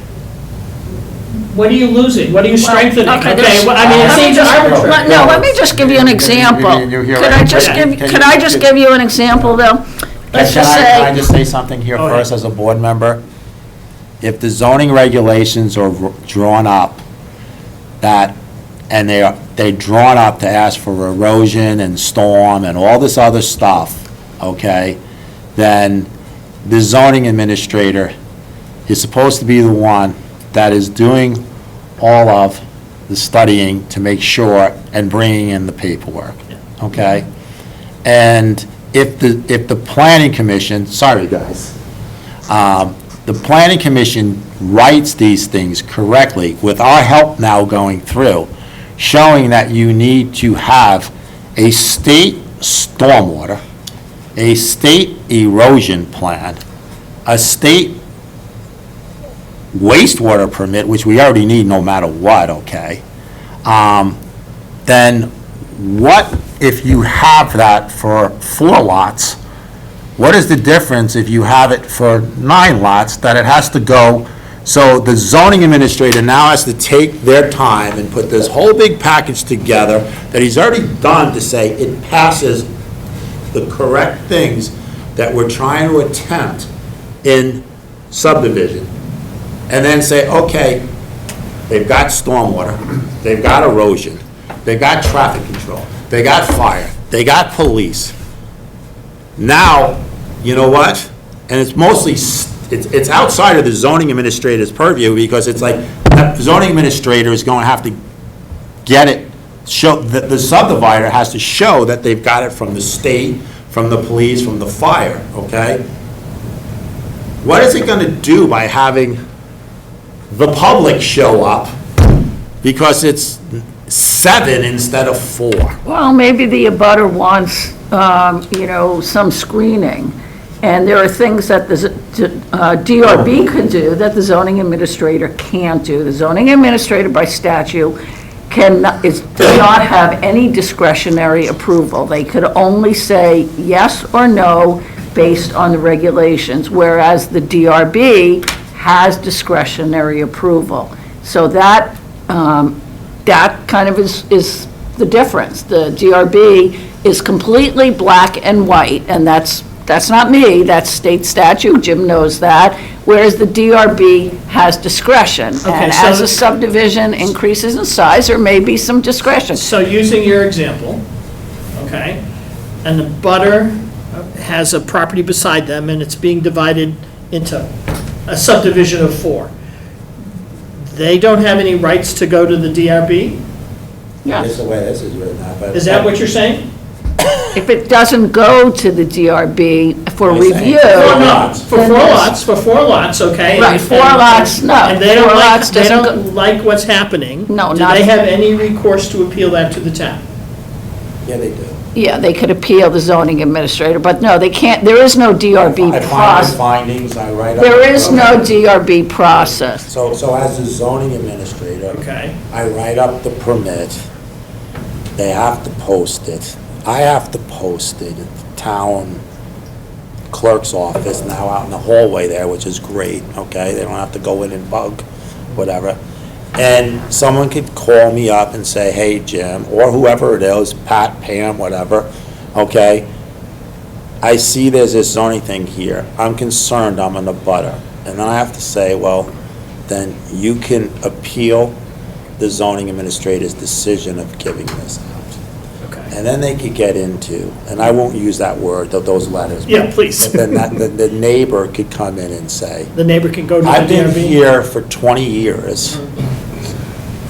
what are you losing? What are you strengthening? okay, Okay, there's- well, it seems arbitrary. Let me just give you an example. Could I just give you an example, though? Let's just Can I say, just say something here Go ahead. first as a board member? If the zoning regulations are drawn up and they're drawn up to ask for erosion and storm and all this other stuff, okay, then the zoning administrator is supposed to be the one that is doing all of the studying to make sure and bringing in the paperwork, okay? And if the planning commission, sorry, guys, the planning commission writes these things correctly, with our help now going through, showing that you need to have a state stormwater, a state erosion plan, a state wastewater permit, which we already need no matter what, okay? Then what if you have that for 4 lots? What is the difference if you have it for 9 lots, that it has to go? So the zoning administrator now has to take their time and put this whole big package together that he's already done to say it passes the correct things that we're trying to attempt in subdivision. And then say, okay, they've got stormwater, they've got erosion, they've got traffic control, they got fire, they got police. Now, you know what? And it's mostly, it's outside of the zoning administrator's purview, because it's like, that zoning administrator is going to have to get it, show, the subdivider has to show that they've got it from the state, from the police, from the fire, okay? What is it going to do by having the public show up, because it's 7 instead of 4? Well, maybe the abutter wants, some screening. And there are things that the DRB can do that the zoning administrator can't do. The zoning administrator by statute does not have any discretionary approval. They could only say yes or no based on the regulations, whereas the DRB has discretionary approval. So that kind of is the difference. The DRB is completely black and white, and that's not me, that's state statute, Jim knows that, whereas the DRB has discretion. Okay, And so- as a subdivision increases in size, there may be some discretion. So using your example, okay, and the butter has a property beside them, and it's being divided into a subdivision of 4. They don't have any rights to go to the DRB? That's the way this is written out. but- Is that what you're saying? If it doesn't go to the DRB for I see. review. No, lots. for 4 lots, okay? Right, 4 lots, no. And they don't 4 like, lots they doesn't don't like what's happening? No, Do not- they have any recourse to appeal that to the town? Yeah, they do. Yeah, they could appeal the zoning administrator, but no, they can't, there is no DRB I find the process. findings, I write up. There is no DRB process. So as the zoning administrator, Okay. I write up the permit, they have to post it, I have to post it at the town clerk's office, now out in the hallway there, which is great, okay? They don't have to go in and bug, whatever. And someone could call me up and say, hey, Jim, or whoever it is, Pat, Pam, whatever, okay? I see there's this zoning thing here, I'm concerned, I'm in a butter. And then I have to say, well, then you can appeal the zoning administrator's decision of giving this out. Okay. And then they could get into, and I won't use that word, those letters. but- Yeah, please. But then the neighbor could come in and say, The neighbor can go to the I've been DRB? here for 20 years,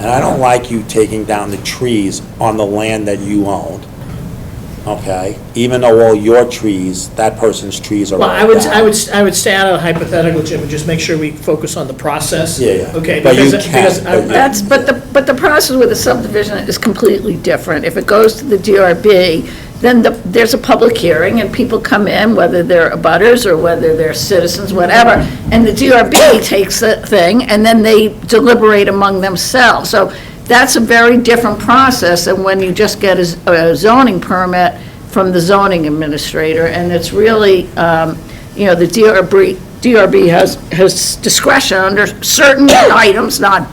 and I don't like you taking down the trees on the land that you own, okay? Even though all your trees, that person's trees are Well, all I would stay out of the hypothetical, Jim, and just make sure we focus on the process. Yeah, yeah. Okay, But you because, can, because I- but you- But the process with a subdivision is completely different. If it goes to the DRB, then there's a public hearing, and people come in, whether they're abutters or whether they're citizens, whatever, and the DRB takes the thing, and then they deliberate among themselves. So that's a very different process than when you just get a zoning permit from the zoning administrator, and it's really, the DRB has discretion under certain items, not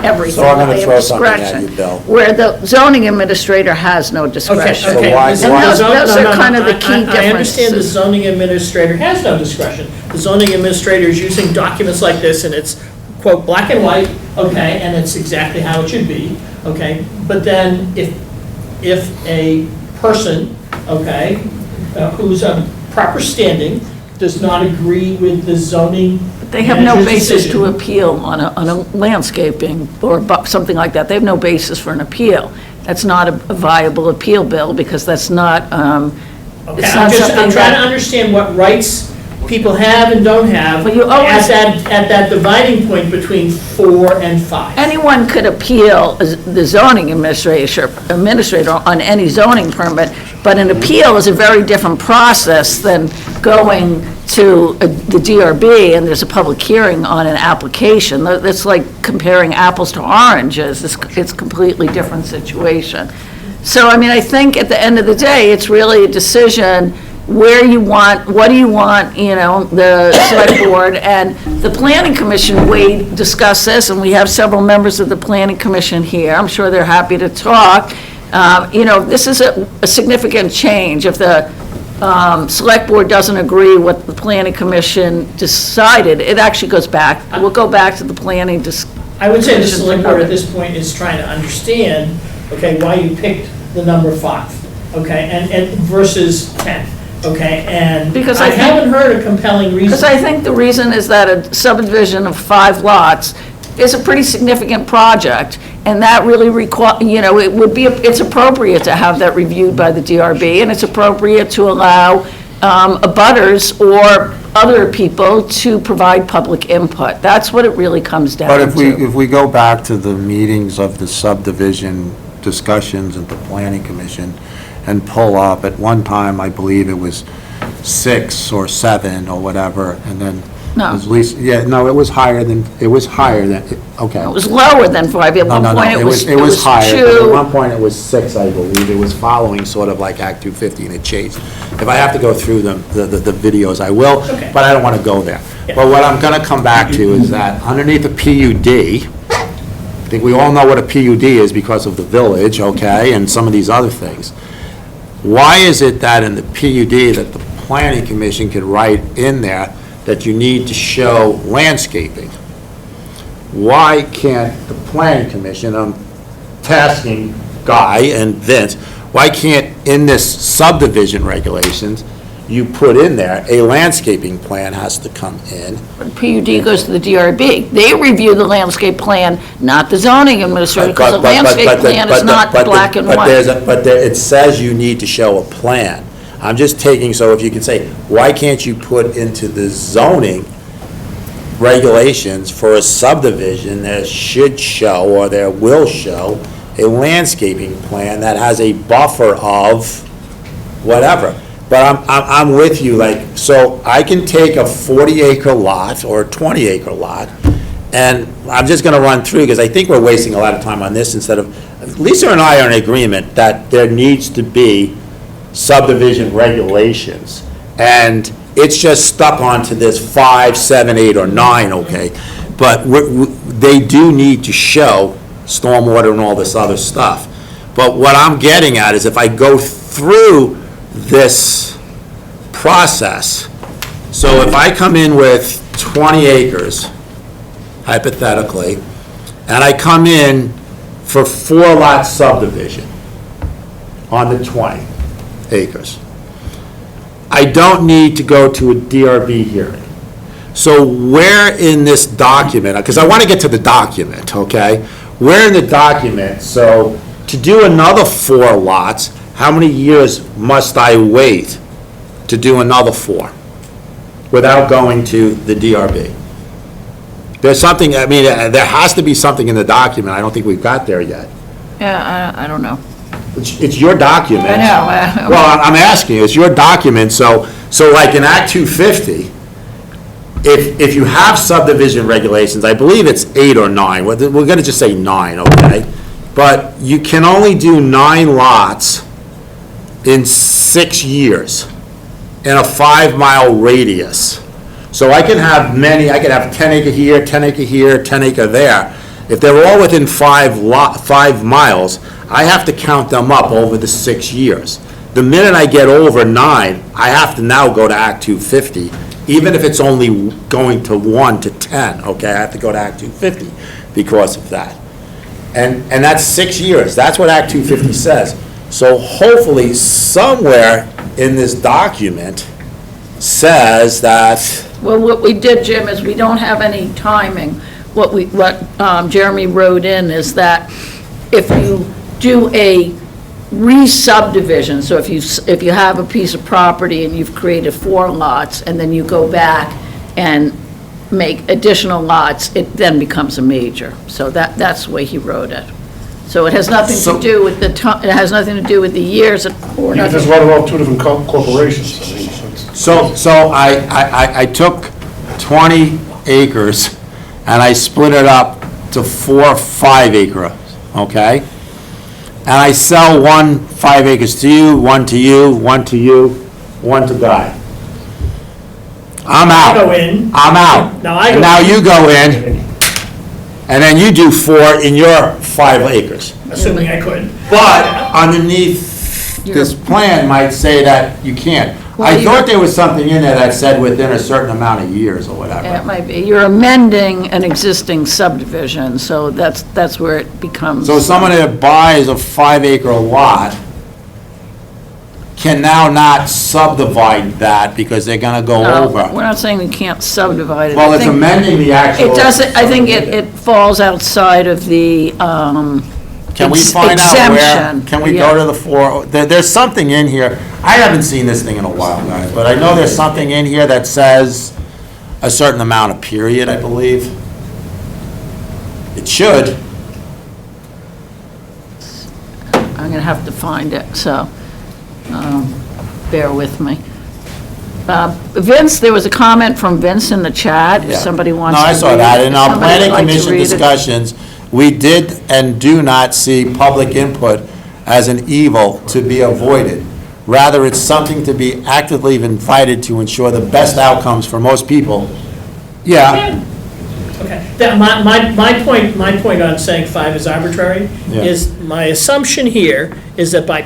everything. So I'm gonna They have throw something at discretion, you, Bill. where the zoning administrator has no Okay, discretion. okay. why- The why- And those zone- no, are no, no, kind of the key I understand the differences. zoning administrator has no discretion. The zoning administrator is using documents like this, and it's, quote, black and white, okay, and it's exactly how it should be, okay? But then if a person, okay, who's of proper standing, does not agree with the zoning They have no manager's basis decision. to appeal on a landscaping or something like that. They have no basis for an appeal. That's not a viable appeal, Bill, because that's not Okay, It's I'm not something trying to that- understand what rights people have and don't have Well, you always- at that dividing point between 4 and 5. Anyone could appeal the zoning administrator on any zoning permit, but an appeal is a very different process than going to the DRB and there's a public hearing on an application. That's like comparing apples to oranges. It's a completely different situation. So, I mean, I think at the end of the day, it's really a decision where you want, what do you want, the select board and the planning commission, we discuss this, and we have several members of the planning commission here. I'm sure they're happy to talk. This is a significant change. If the select board doesn't agree with the planning commission decided, it actually goes back, we'll go back to the planning. I would say the select board at this point is trying to understand, okay, why you picked the number 5, okay, and versus 10, okay, and Because I I think- haven't heard a compelling reason. Because I think the reason is that a subdivision of 5 lots is a pretty significant project, and that really it's appropriate to have that reviewed by the DRB, and it's appropriate to allow abutters or other people to provide public input. That's what it really comes down But to. if we go back to the meetings of the subdivision discussions at the planning commission and pull up, at one time, I believe it was 6 or 7 or whatever, and then No. at least, it was higher than, okay. It was lower than 5. At No, one no, no, point, it was higher, but at 2. one point it was 6, I believe. It was following sort of like Act 250, and it changed. If I have to go through the videos, I will, Okay. but I don't want to go there. But what I'm going to come back to is that underneath the PUD, I think we all know what a PUD is because of the village, okay, and some of these other things. Why is it that in the PUD that the planning commission could write in there that you need to show landscaping? Why can't the planning commission, I'm tasking Guy and Vince, why can't, in this subdivision regulations, you put in there, a landscaping plan has to come in? PUD goes to the DRB. They review the landscape plan, not the zoning administrator, because the landscape plan is not black and white. It says you need to show a plan. I'm just taking, so if you can say, why can't you put into the zoning regulations for a subdivision that should show, or there will show, a landscaping plan that has a buffer of whatever? But I'm with you, so I can take a 40-acre lot or a 20-acre lot, and I'm just gonna run through, because I think we're wasting a lot of time on this instead of, Lisa and I are in agreement that there needs to be subdivision regulations, and it's just stuck onto this 5, 7, 8, or 9, okay? But they do need to show stormwater and all this other stuff. But what I'm getting at is if I go through this process, so if I come in with 20 acres, hypothetically, and I come in for 4-lot subdivision on the 20 acres, I don't need to go to a DRB hearing. So where in this document, because I want to get to the document, okay? Where in the document, so to do another 4 lots, how many years must I wait to do another 4 without going to the DRB? There's something, there has to be something in the document. I don't think we've got there yet. Yeah, I don't know. It's your document. I know. Well, I'm asking you, it's your document, so like in Act 250, if you have subdivision regulations, I believe it's 8 or 9, we're gonna just say 9, okay? But you can only do 9 lots in 6 years in a 5-mile radius. So I can have I can have 10 acre here, 10 acre here, 10 acre there. If they're all within 5 miles, I have to count them up over the 6 years. The minute I get over 9, I have to now go to Act 250, even if it's only going to 1 to 10, okay? I have to go to Act 250 because of that. And that's 6 years. That's what Act 250 says. So hopefully, somewhere in this document says that. Well, what we did, Jim, is we don't have any timing. What Jeremy wrote in is that if you do a re-subdivision, so if you have a piece of property and you've created 4 lots, and then you go back and make additional lots, it then becomes a major. So that's the way he wrote it. So it has nothing to do with the, it has nothing to do with the years or You nothing. just run around 2 different corporations. I mean, so it's- So I took 20 acres and I split it up to 4 5-acre, okay? And I sell 1 5 acres to you, 1 to you, 1 to you, 1 to Guy. I'm out. Go in. I'm out. Now I And go now in. you go in, and then you do 4 in your 5 acres. Assuming I could. But underneath this plan might say that you can't. Well, I you- thought there was something in there that said within a certain amount of years or whatever. It might be, you're amending an existing subdivision, so that's where it becomes. So someone that buys a 5-acre lot can now not subdivide that because they're gonna go No, over. We're not saying you can't subdivide it. Well, I it's think amending the actual. It doesn't, I think it falls outside of the, Can we find out where, exemption. can we Yeah. go to the 4, there's something in here, I haven't seen this thing in a while, guys, but I know there's something in here that says a certain amount of period, I believe. It should. I'm gonna have to find it, so, bear with me. Vince, there was a comment from Vince in the chat, if Yeah. somebody wants No, to I saw read that. it. In If our somebody would planning like to commission read it. discussions, we did and do not see public input as an evil to be avoided. Rather, it's something to be actively invited to ensure the best outcomes for most people. Yeah, Okay, my point on saying 5 is arbitrary Yeah. is, my assumption here is that by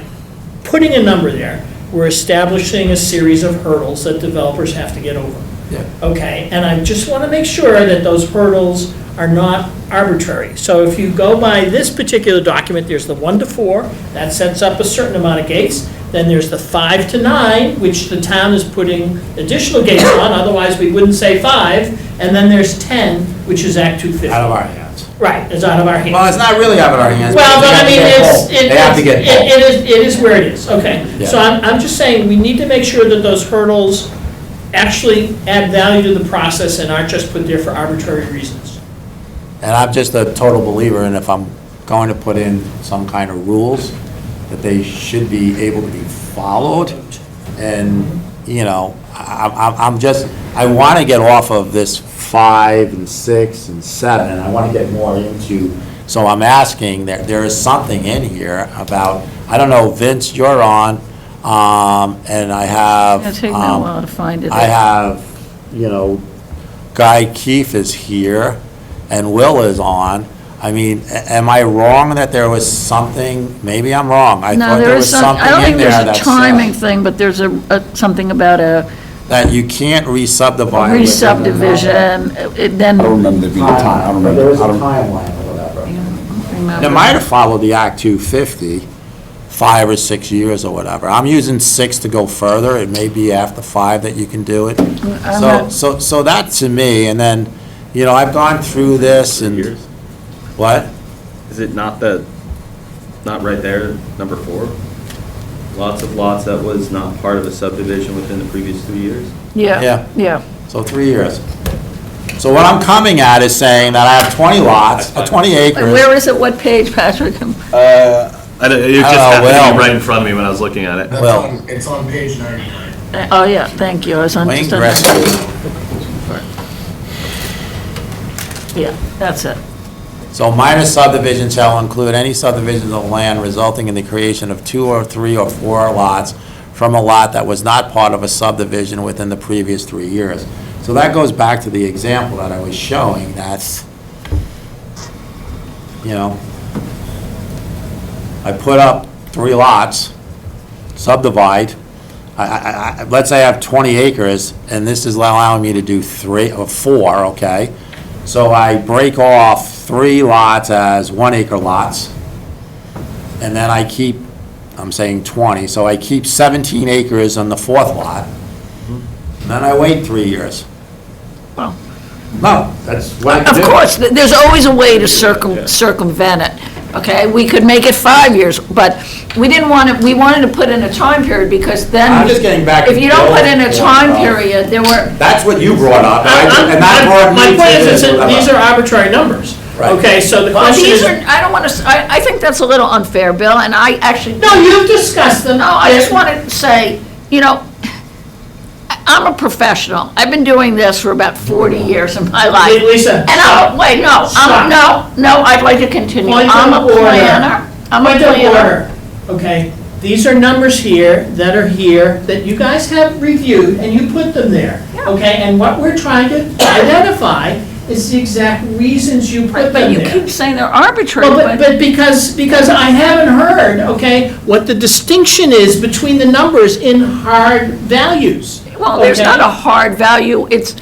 putting a number there, we're establishing a series of hurdles that developers have to get over. Yeah. Okay, and I just want to make sure that those hurdles are not arbitrary. So if you go by this particular document, there's the 1 to 4, that sets up a certain amount of gates. Then there's the 5 to 9, which the town is putting additional gates on, otherwise we wouldn't say 5. And then there's 10, which is Act 250. out of our hands. Right, it's out of our hands. Well, it's not really out of our hands. Well, because but I they mean, have to get it's, pulled. They have to get pulled. it is where it is, okay. So Yeah. I'm just saying, we need to make sure that those hurdles actually add value to the process and aren't just put there for arbitrary reasons. And I'm just a total believer in if I'm going to put in some kind of rules, that they should be able to be followed. And, you know, I'm just, I want to get off of this 5 and 6 and 7. I want to get more into, so I'm asking, there is something in here about, I don't know, Vince, you're on, and I have. It'll take me a while to find it. I have, you know, Guy Keefe is here, and Will is on. I mean, am I wrong that there was something, maybe I'm wrong. I No, thought there there is was some, something I don't in think there there's that a timing said thing, but there's something about a that you can't re-subdivide. within the- re-subdivision, it then. I don't remember there being a time, I don't remember. There was a I don't- timeline or whatever. remember. It might have followed the Act 250, 5 or 6 years or whatever. I'm using 6 to go further. It may be after 5 that you can do it. I'm So, not- so that to me, and then, you know, I've gone through this and. Years? What? Is it not not right there, number 4? Lots of lots that was not part of a subdivision within the previous 3 years? Yeah, yeah. So 3 years. So what I'm coming at is saying that I have 20 lots, 20 acres. Where is it, what page, Patrick? It just happened to well. be right in front of me when I was looking at it. That's Well- on, it's on page 99. Oh, yeah, thank you, I was on. Wayne just on- Gretzky. Yeah, that's it. So minor subdivision shall include any subdivisions of land resulting in the creation of 2 or 3 or 4 lots from a lot that was not part of a subdivision within the previous 3 years. So that goes back to the example that I was showing, that's, you know, I put up 3 lots, subdivide, let's say I have 20 acres, and this is allowing me to do 3 or 4, okay? So I break off 3 lots as 1 acre lots, and then I keep, I'm saying 20, so I keep 17 acres on the 4th lot, and then I wait 3 years. Well, No, that's what I of do. course, there's always a way to circumvent it, okay? We could make it 5 years, but we didn't want to, we wanted to put in a time period, because then. I'm just getting back to If you don't put in a Bill's time point, though. period, there were, That's what you brought up, and that brought My me to point is, this. that these are arbitrary numbers. Right. Okay, so the well, question these is, are, I don't want to, I think that's a little unfair, Bill, and I actually. no, you've discussed them. No, I just wanted to say, you know, I'm a professional. I've been doing this for about 40 years of my life. Lisa, And I'm, wait, no, Stop. no, I'd like to continue. Point I'm a of order. planner. I'm a Point of planner. order, okay? These are numbers here that are here that you guys have reviewed and you put them there, Yeah. okay? And what we're trying to identify is the exact reasons you put But them you there. keep saying they're arbitrary, Well, but. but because I haven't heard, okay, what the distinction is between the numbers in hard values. Well, there's okay? not a hard value. It's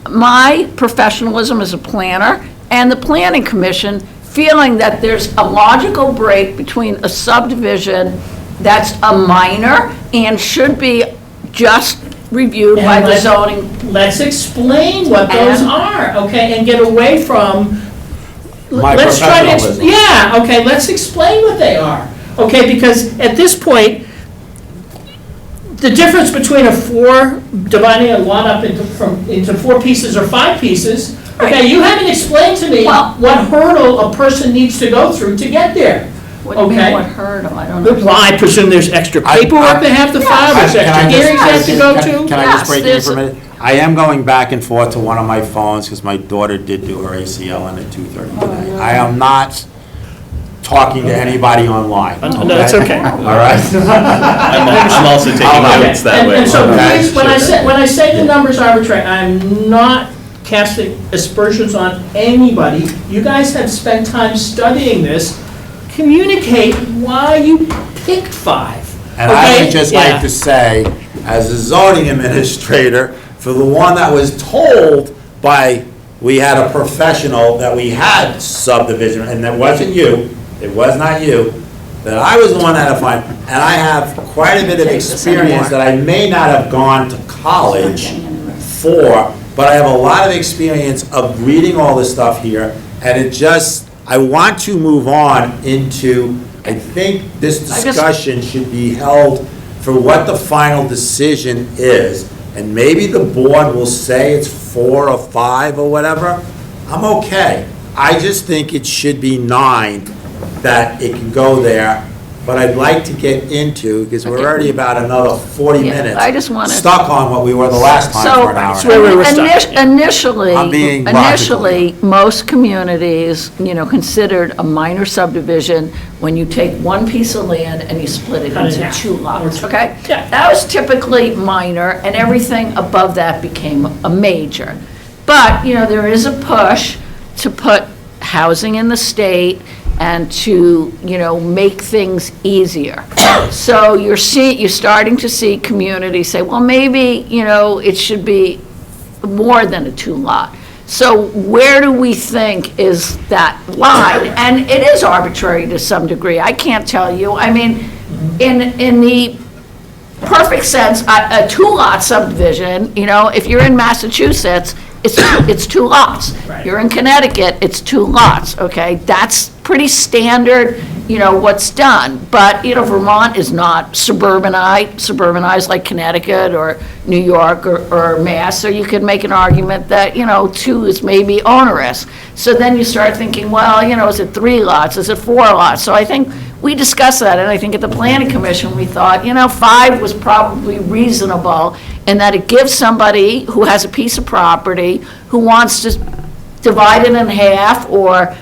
my professionalism as a planner and the planning commission feeling that there's a logical break between a subdivision that's a minor and should be just reviewed by And the zoning. Let's explain what those And- are, okay, and get away from. My let's try to professionalism. Yeah, okay, let's explain what they are, okay, because at this point, the difference between dividing a lot up into 4 pieces or 5 pieces, okay, you haven't explained to me Well- what hurdle a person needs to go through to get there. What do you mean, Okay. what hurdle? I don't know. Well, I presume there's extra paperwork they have to file, there's Can I extra just- hearings they have to go to. Can I Yes, just break in there's for a a- minute? I am going back and forth to one of my phones, because my daughter did do her ACL in at 2:30 today. I am not talking to anybody online. No, that's okay. All right? I'm also taking Okay, notes that and- way. And so Okay. please, when I say the number's arbitrary, I'm not casting aspersions on anybody. You guys have spent time studying this. Communicate why you picked 5. And I okay? would just Yeah. like to say, as a zoning administrator, for the one that was told by, we had a professional that we had subdivision, and that wasn't you, it was not you, that I was the one that had to find, and I have quite a bit of experience that I may not have gone to college for, but I have a lot of experience of reading all this stuff here, and it just, I want to move on into, I think this discussion should be held for what the final decision is, and maybe the board will say it's 4 or 5 or whatever, I'm okay. I just think it should be 9, that it can go there, but I'd like to get into, because we're Okay. already about another 40 Yeah, minutes. I just wanna- Stuck on what we were the last time for an hour. That's where we were stuck. Initially, I'm being logical. initially, most communities, considered a minor subdivision when you take one piece of land and you split it Cut it in into half. 2 lots, Or- okay? Yeah. That was typically minor, and everything above that became a major. But, there is a push to put housing in the state and to, make things easier. So you're starting to see communities say, well, maybe, it should be more than a 2-lot. So where do we think is that line? And it is arbitrary to some degree. I can't tell you. I mean, in the perfect sense, a 2-lot subdivision, if you're in Massachusetts, it's 2 lots. Right. You're in Connecticut, it's 2 lots, okay? That's pretty standard, what's done. But, Vermont is not suburbanized like Connecticut or New York or Mass, so you could make an argument that, 2 is maybe onerous. So then you start thinking, well, is it 3 lots, is it 4 lots? So I think we discussed that, and I think at the planning commission, we thought, 5 was probably reasonable, and that it gives somebody who has a piece of property, who wants to divide it in half, or,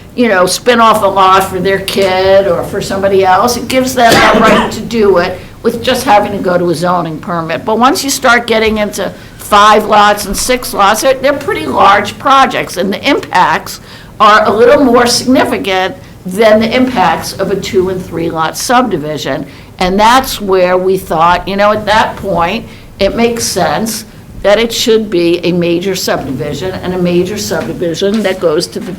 spin off a lot for their kid or for somebody else, it gives them that right to do it with just having to go to a zoning permit. But once you start getting into 5 lots and 6 lots, they're pretty large projects, and the impacts are a little more significant than the impacts of a 2 and 3 lot subdivision. And that's where we thought, at that point, it makes sense that it should be a major subdivision, and a major subdivision that goes to the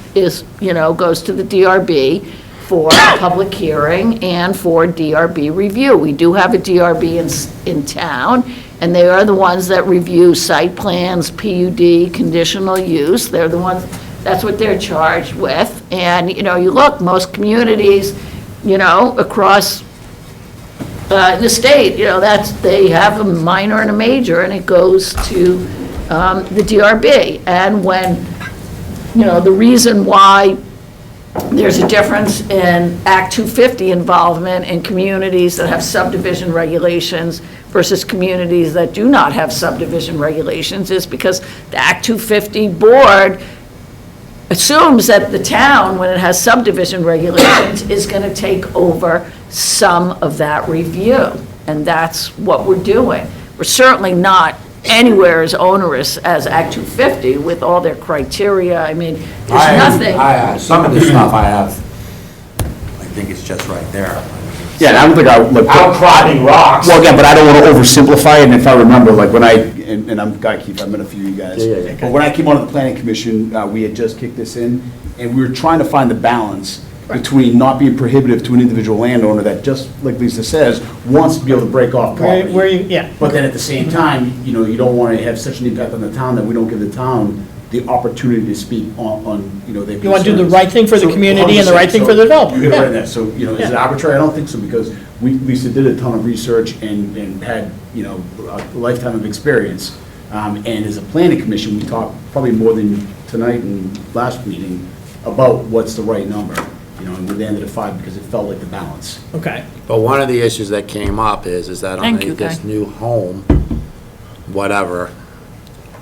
DRB for a public hearing and for DRB review. We do have a DRB in town, and they are the ones that review site plans, PUD, conditional use. They're the ones That's what they're charged with. And, you know, you look, most communities, you know, across the state, you know, they have a minor and a major, and it goes to the DRB. And when, you know, the reason why there's a difference in Act 250 involvement in communities that have subdivision regulations versus communities that do not have subdivision regulations is because the Act 250 board assumes that the town, when it has subdivision regulations, is going to take over some of that review. And that's what we're doing. We're certainly not anywhere as onerous as Act 250 with all their criteria. I mean, there's nothing. Some of this stuff I have, I think it's just right there. Yeah, and I don't think I, look. Outcropping rocks. Well, again, but I don't want to oversimplify it, and if I remember, like, when and I'm, gotta keep, I've met a few of you guys. Yeah. But when I came onto the planning commission, we had just kicked this in, and we were trying to find the balance between not being prohibitive to an individual landowner that, just like Lisa says, wants to be able to break off property. Yeah. But then at the same time, you know, you don't want to have such an impact on the town that we don't give the town the opportunity to speak on, you know, their concerns. You want to do the right thing for the community and the right thing for the developer. You hit it right Yeah. there. So, you know, is it Yeah. arbitrary? I don't think so, because Lisa did a ton of research and had, you know, a lifetime of experience. And as a planning commission, we talked probably more than tonight and last meeting about what's the right number, you know, and we landed at 5 because it felt like the balance. Okay. But one of the issues that came up is that on Thank you, this Guy. new home, whatever,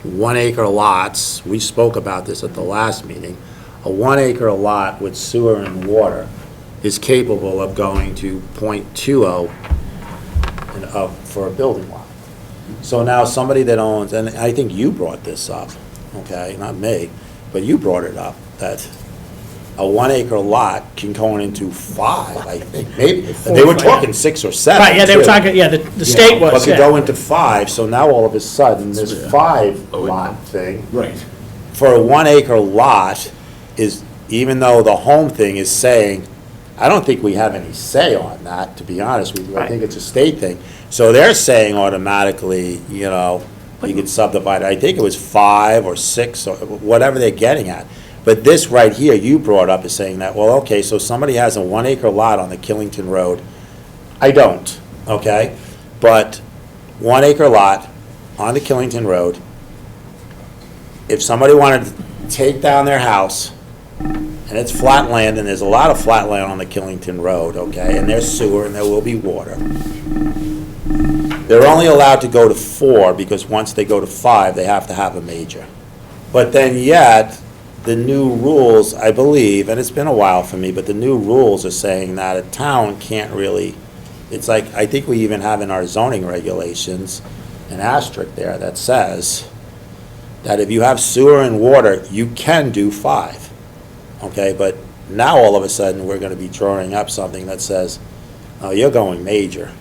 1 acre lots, we spoke about this at the last meeting, a 1 acre lot with sewer and water is capable of going to .20 and up for a building lot. So now somebody that owns, and I think you brought this up, okay, not me, but you brought it up, that a 1 acre lot can go into 5, I think, maybe. They were talking 6 or 7. Right, yeah, they were too. talking, yeah, the state But was, to yeah. go into 5, so now all of a sudden, this 5 lot thing, Right. for a 1 acre lot is, even though the home thing is saying, I don't think we have any say on that, to be honest with you. I think it's a state thing. So they're saying automatically, you know, you could subdivide it. I think it was 5 or 6 or whatever they're getting at. But this right here, you brought up, is saying that, well, okay, so somebody has a 1 acre lot on the Killington Road. I don't, okay? But 1 acre lot on the Killington Road, if somebody wanted to take down their house, and it's flat land, and there's a lot of flat land on the Killington Road, okay, and there's sewer and there will be water. They're only allowed to go to 4, because once they go to 5, they have to have a major. But then yet, the new rules, I believe, and it's been a while for me, but the new rules are saying that a town can't really, it's like, I think we even have in our zoning regulations an asterisk there that says that if you have sewer and water, you can do 5. Okay, but now all of a sudden, we're gonna be drawing up something that says, oh, you're going major.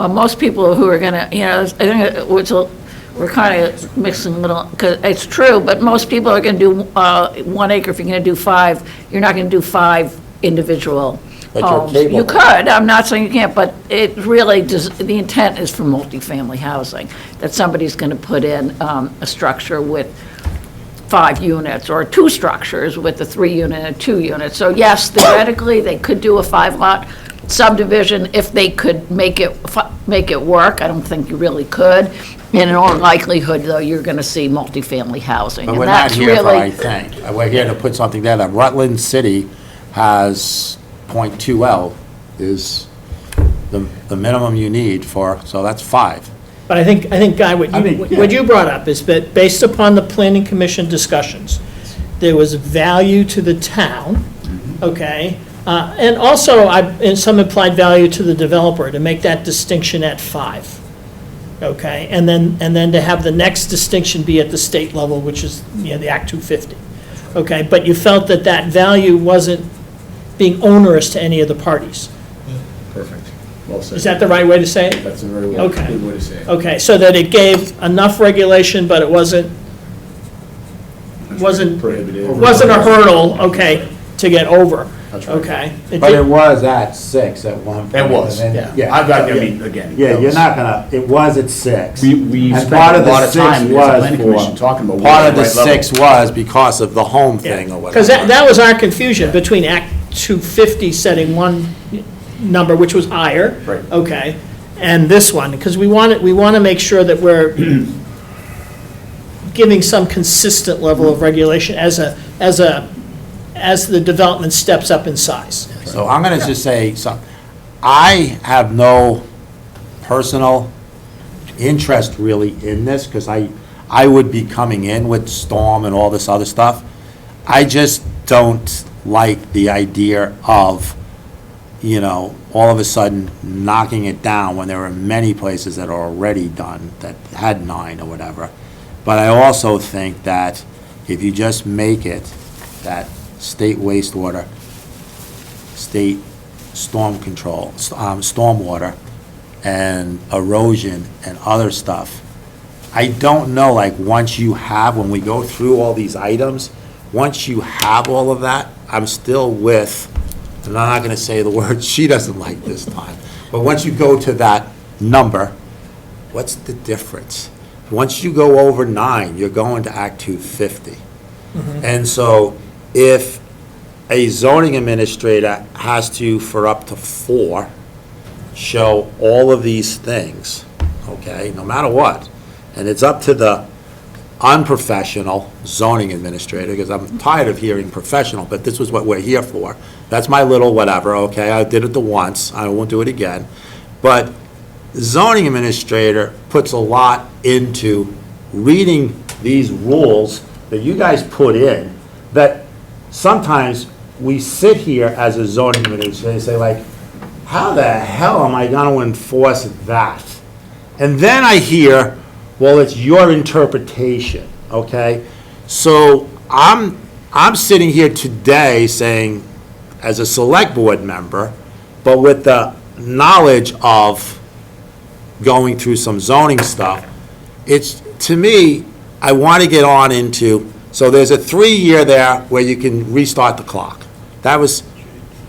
Well, most people who are gonna, you know, I think we're kind of mixing a little, because it's true, but most people are gonna do 1 acre. If you're gonna do 5, you're not gonna do 5 individual But you're homes. capable. You could, I'm not saying you can't, but it really does, the intent is for multifamily housing, that somebody's gonna put in a structure with 5 units, or 2 structures with a 3 unit and 2 units. So yes, theoretically, they could do a 5-lot subdivision if they could make it work. I don't think you really could. And in all likelihood, though, you're going to see multifamily housing. But And we're not that's here for, really- I think, we're here to put something there, that Rutland City has .20 is the minimum you need for, so that's 5. But I think, Guy, what you brought up is that based upon the planning commission discussions, there was value to the town, okay? And also, and some implied value to the developer to make that distinction at 5, okay? And then to have the next distinction be at the state level, which is, you know, the Act 250, okay? But you felt that that value wasn't being onerous to any of the parties. Perfect. Well said. Is that the right way to say it? That's a very well, Okay. good way to say it. Okay, so that it gave enough regulation, but it wasn't Prohibitive. a hurdle, okay, to get over. That's right. okay? But it was at 6 at one point. It was, and then- yeah. I've got, I mean, again. Yeah, that you're was- not gonna, it was at 6. We And spent part a of the lot of 6 time as a was planning commission talking about. Part of the what's right level. 6 was because of the home thing or whatever. Because that was our confusion between Act 250 setting one number, which was higher. Right. Okay, and this one, because we want to make sure that we're giving some consistent level of regulation as the development steps up in size. So I'm gonna just say something. I have no personal interest really in this, because I would be coming in with storm and all this other stuff. I just don't like the idea of, all of a sudden knocking it down when there are many places that are already done that had 9 or whatever. But I also think that if you just make it that state wastewater, state storm control, stormwater, and erosion and other stuff, I don't know, like, when we go through all these items, once you have all of that, I'm still with, and I'm not gonna say the word she doesn't like this time, but once you go to that number, what's the difference? Once you go over 9, you're going to Act 250. And so if a zoning administrator has to, for up to 4, show all of these things, okay, no matter what, and it's up to the unprofessional zoning administrator, because I'm tired of hearing professional, but this was what we're here for. That's my little whatever, okay, I did it the once, I won't do it again. But the zoning administrator puts a lot into reading these rules that you guys put in, that sometimes we sit here as a zoning administrator and say, like, how the hell am I going to enforce that? And then I hear, well, it's your interpretation, okay? So I'm sitting here today saying, as a select board member, but with the knowledge of going through some zoning stuff, it's, to me, I want to get on into, so there's a 3-year there where you can restart the clock. That was,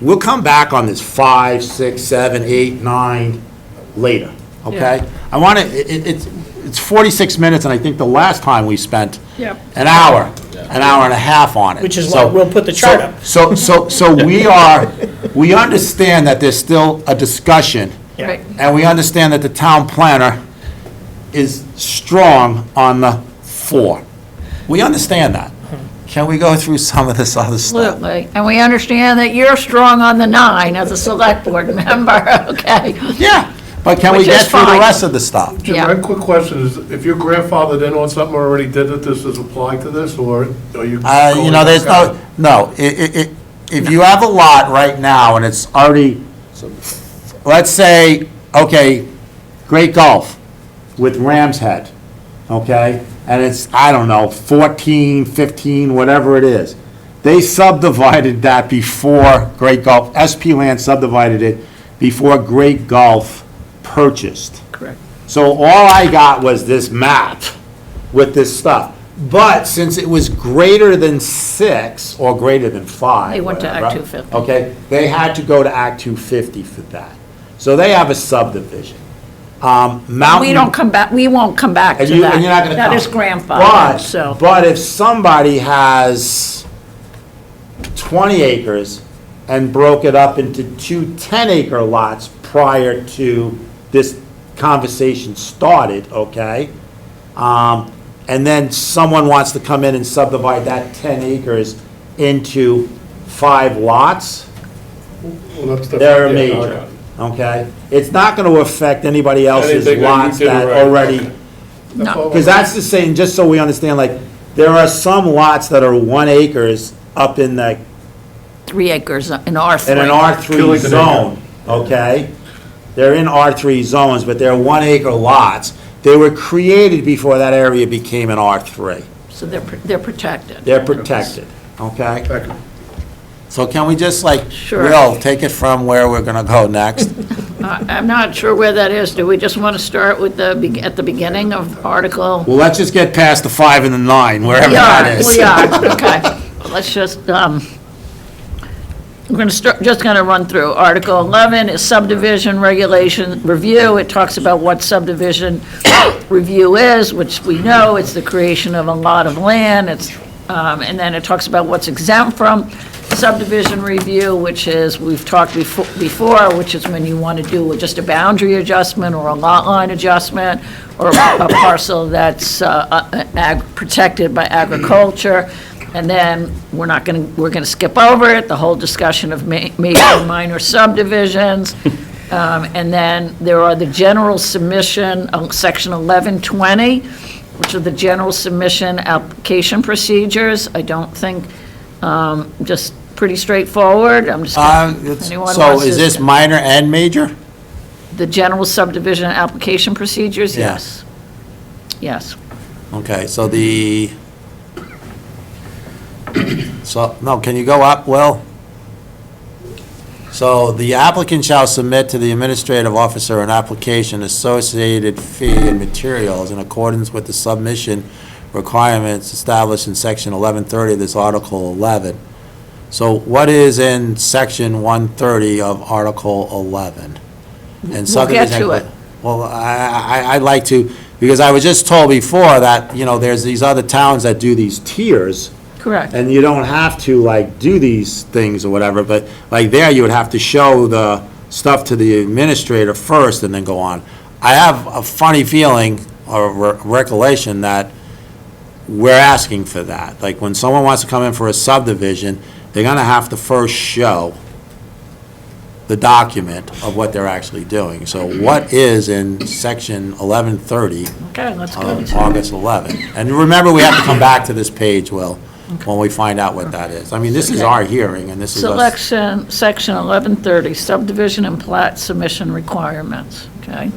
we'll come back on this 5, 6, 7, 8, 9 later, okay? Yeah. I want to, it's 46 minutes, and I think the last time we spent Yep. an hour and a half on it. Which is So- why we'll put the chart up. So we understand that there's still a discussion, Yeah. Right. and we understand that the town planner is strong on the 4. We understand that. Can we go through some of this other stuff? Absolutely. And we understand that you're strong on the 9 as a select board member, okay? Yeah, but can we Which is get through the fine. rest of the stuff? Jim, Yeah. my quick question is, if your grandfather then on something already did it, this is applied to this, or are you? There's if you have a lot right now and it's already, let's say, okay, Great Gulf with Ram's Head, okay? And it's, I don't know, 14, 15, whatever it is. They subdivided that before Great Gulf, SP Land subdivided it before Great Gulf purchased. Correct. So all I got was this map with this stuff. But since it was greater than 6 or greater than 5. They went to Act whatever, 250. Okay, they had to go to Act 250 for that. So they have a subdivision. Mountain. We won't come back to And you're not that. gonna That come. is grandfathered, But- so. But if somebody has 20 acres and broke it up into 2 10-acre lots prior to this conversation started, okay? And then someone wants to come in and subdivide that 10 acres into 5 lots, Well, that's different. they're a Yeah, major, okay? It's not going to affect anybody else's Anything that you lots did that already. already, That's all. because that's the same, just so we understand, like, there are some lots that are 1 acres up in the 3 acres in R3. in an R3 Killington zone, okay? They're in R3 zones, but they're 1 acre lots. They were created before that area became an R3. So they're protected. They're protected, okay? Thank you. So can we just, like, Sure. Will, take it from where we're gonna go next? I'm not sure where that is. Do we just want to start with at the beginning of Article? Well, let's just get past the 5 and the 9, wherever that is. We are, okay. Let's just, we're going to start, just going to run through. Article 11 is subdivision regulation review. It talks about what subdivision review is, which we know, it's the creation of a lot of land. And then it talks about what's exempt from subdivision review, which is, we've talked before, which is when you want to do just a boundary adjustment or a lot line adjustment, or a parcel that's protected by agriculture. And then we're going to skip over it, the whole discussion of major and minor subdivisions. And then there are the general submission, section 1120, which are the general submission application procedures. I don't think, just pretty straightforward. I'm just, if anyone So wants is to- this minor and major? The general subdivision application procedures, Yeah. yes. Yes. Okay, so no, can you go up, Will? So the applicant shall submit to the administrative officer an application, associated fee, and materials in accordance with the submission requirements established in section 1130 of this Article 11. So what is in section 130 of Article 11? And We'll get to it. Well, I'd like to, because I was just told before that, there's these other towns that do these tiers, Correct. and you don't have to, like, do these things or whatever, but, like, there, you would have to show the stuff to the administrator first and then go on. I have a funny feeling or recollection that we're asking for that. Like, when someone wants to come in for a subdivision, they're gonna have to first show the document of what they're actually doing. So what is in section 1130 Okay, let's go of to August 11? And remember, we have to come back to this page, Will, when we find out what that is. I mean, this is our hearing, and this is us. section 1130, subdivision and plat submission requirements, okay?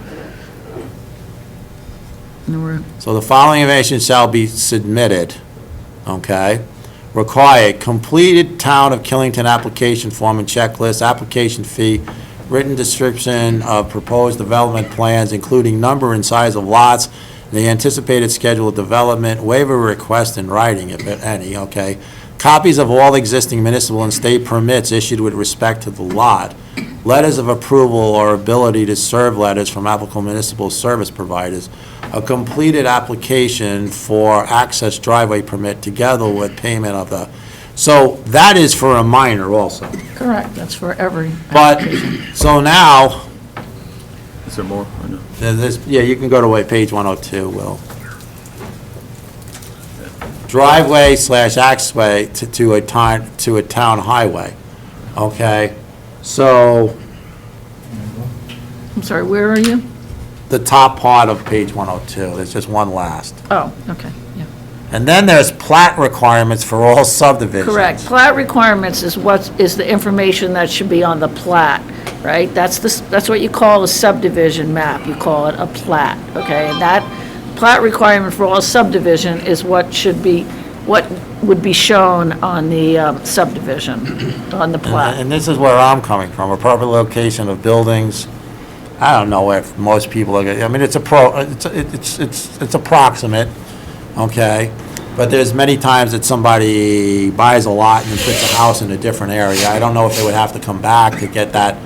And we're- So the following information shall be submitted, okay? Required, completed town of Killington application form and checklist, application fee, written description of proposed development plans, including number and size of lots, the anticipated schedule of development, waiver request in writing, if any, okay? Copies of all existing municipal and state permits issued with respect to the lot, letters of approval or ability to serve letters from applicable municipal service providers, a completed application for access driveway permit together with payment of the, so that is for a minor also. Correct, that's for every. But, so now, Is there more? Or no? yeah, you can go to page 102, Will. Driveway / accessway to a town highway, okay? So, I'm sorry, where are you? the top part of page 102, there's just one last. Oh, okay, yeah. And then there's plat requirements for all subdivisions. Correct. Plat requirements is the information that should be on the plat, right? That's what you call a subdivision map. You call it a plat, okay? And that plat requirement for all subdivision is what would be shown on the subdivision, on the plat. And this is where I'm coming from, a proper location of buildings. I don't know if most people are, I mean, it's approximate, okay? But there's many times that somebody buys a lot and then puts a house in a different area. I don't know if they would have to come back to get that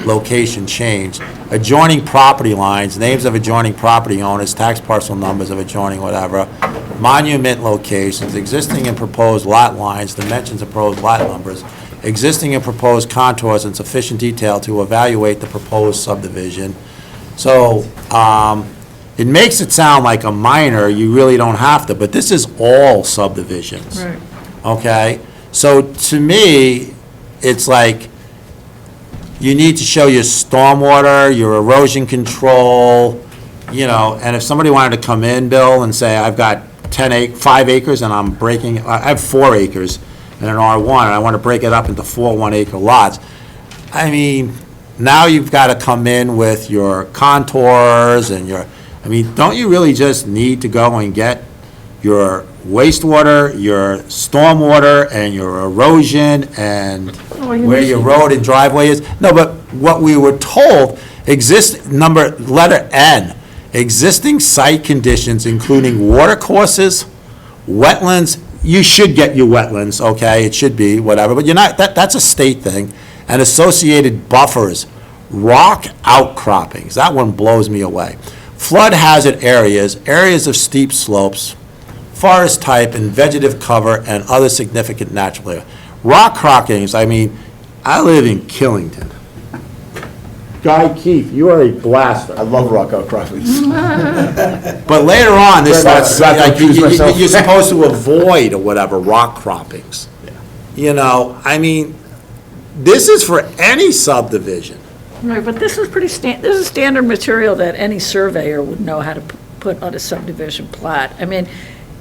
location changed. Adjoining property lines, names of adjoining property owners, tax parcel numbers of adjoining whatever, monument locations, existing and proposed lot lines, dimensions of proposed lot numbers, existing and proposed contours in sufficient detail to evaluate the proposed subdivision. So, it makes it sound like a minor, you really don't have to, but this is all subdivisions. Right. Okay? So to me, it's like, you need to show your stormwater, your erosion control, and if somebody wanted to come in, Bill, and say, I've got 5 acres and I have 4 acres in an R1, and I want to break it up into 4 1-acre lots, I mean, now you've got to come in with your contours and don't you really just need to go and get your wastewater, your stormwater, and your erosion, and where your road and driveway is? No, but what we were told, letter N, existing site conditions including water courses, wetlands, you should get your wetlands, okay, it should be, whatever, but you're not, that's a state thing. And associated buffers, rock outcroppings, that one blows me away. Flood hazard areas, areas of steep slopes, forest type and vegetative cover and other significant natural area. Rock croppings, I mean, I live in Killington. Guy Keith, you are a blaster. I love rock outcroppings. But later on, this starts, Not to like, accuse myself. you're supposed to avoid or whatever, rock croppings. You know, I mean, this is for any subdivision. Right, but this is this is standard material that any surveyor would know how to put on a subdivision plat. I mean,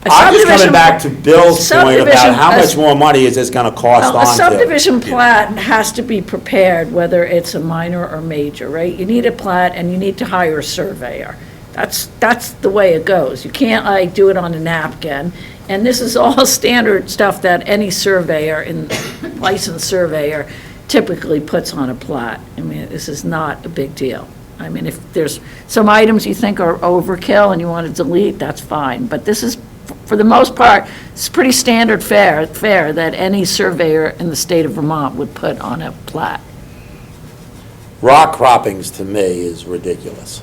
a I'm just coming subdivision- back to Bill's point about subdivision- how much more money is this gonna cost Well, a on subdivision plat has to be prepared, whether it's a minor or major, right? You need a plat and you need to hire a surveyor. That's the way it goes. You can't like do it on a napkin. And this is all standard stuff that any surveyor, licensed surveyor, typically puts on a plat. I mean, this is not a big deal. I mean, if there's some items you think are overkill and you want to delete, that's fine. But this is, for the most part, it's pretty standard fare that any surveyor in the state of Vermont would put on a plat. Rock croppings, to me, is ridiculous.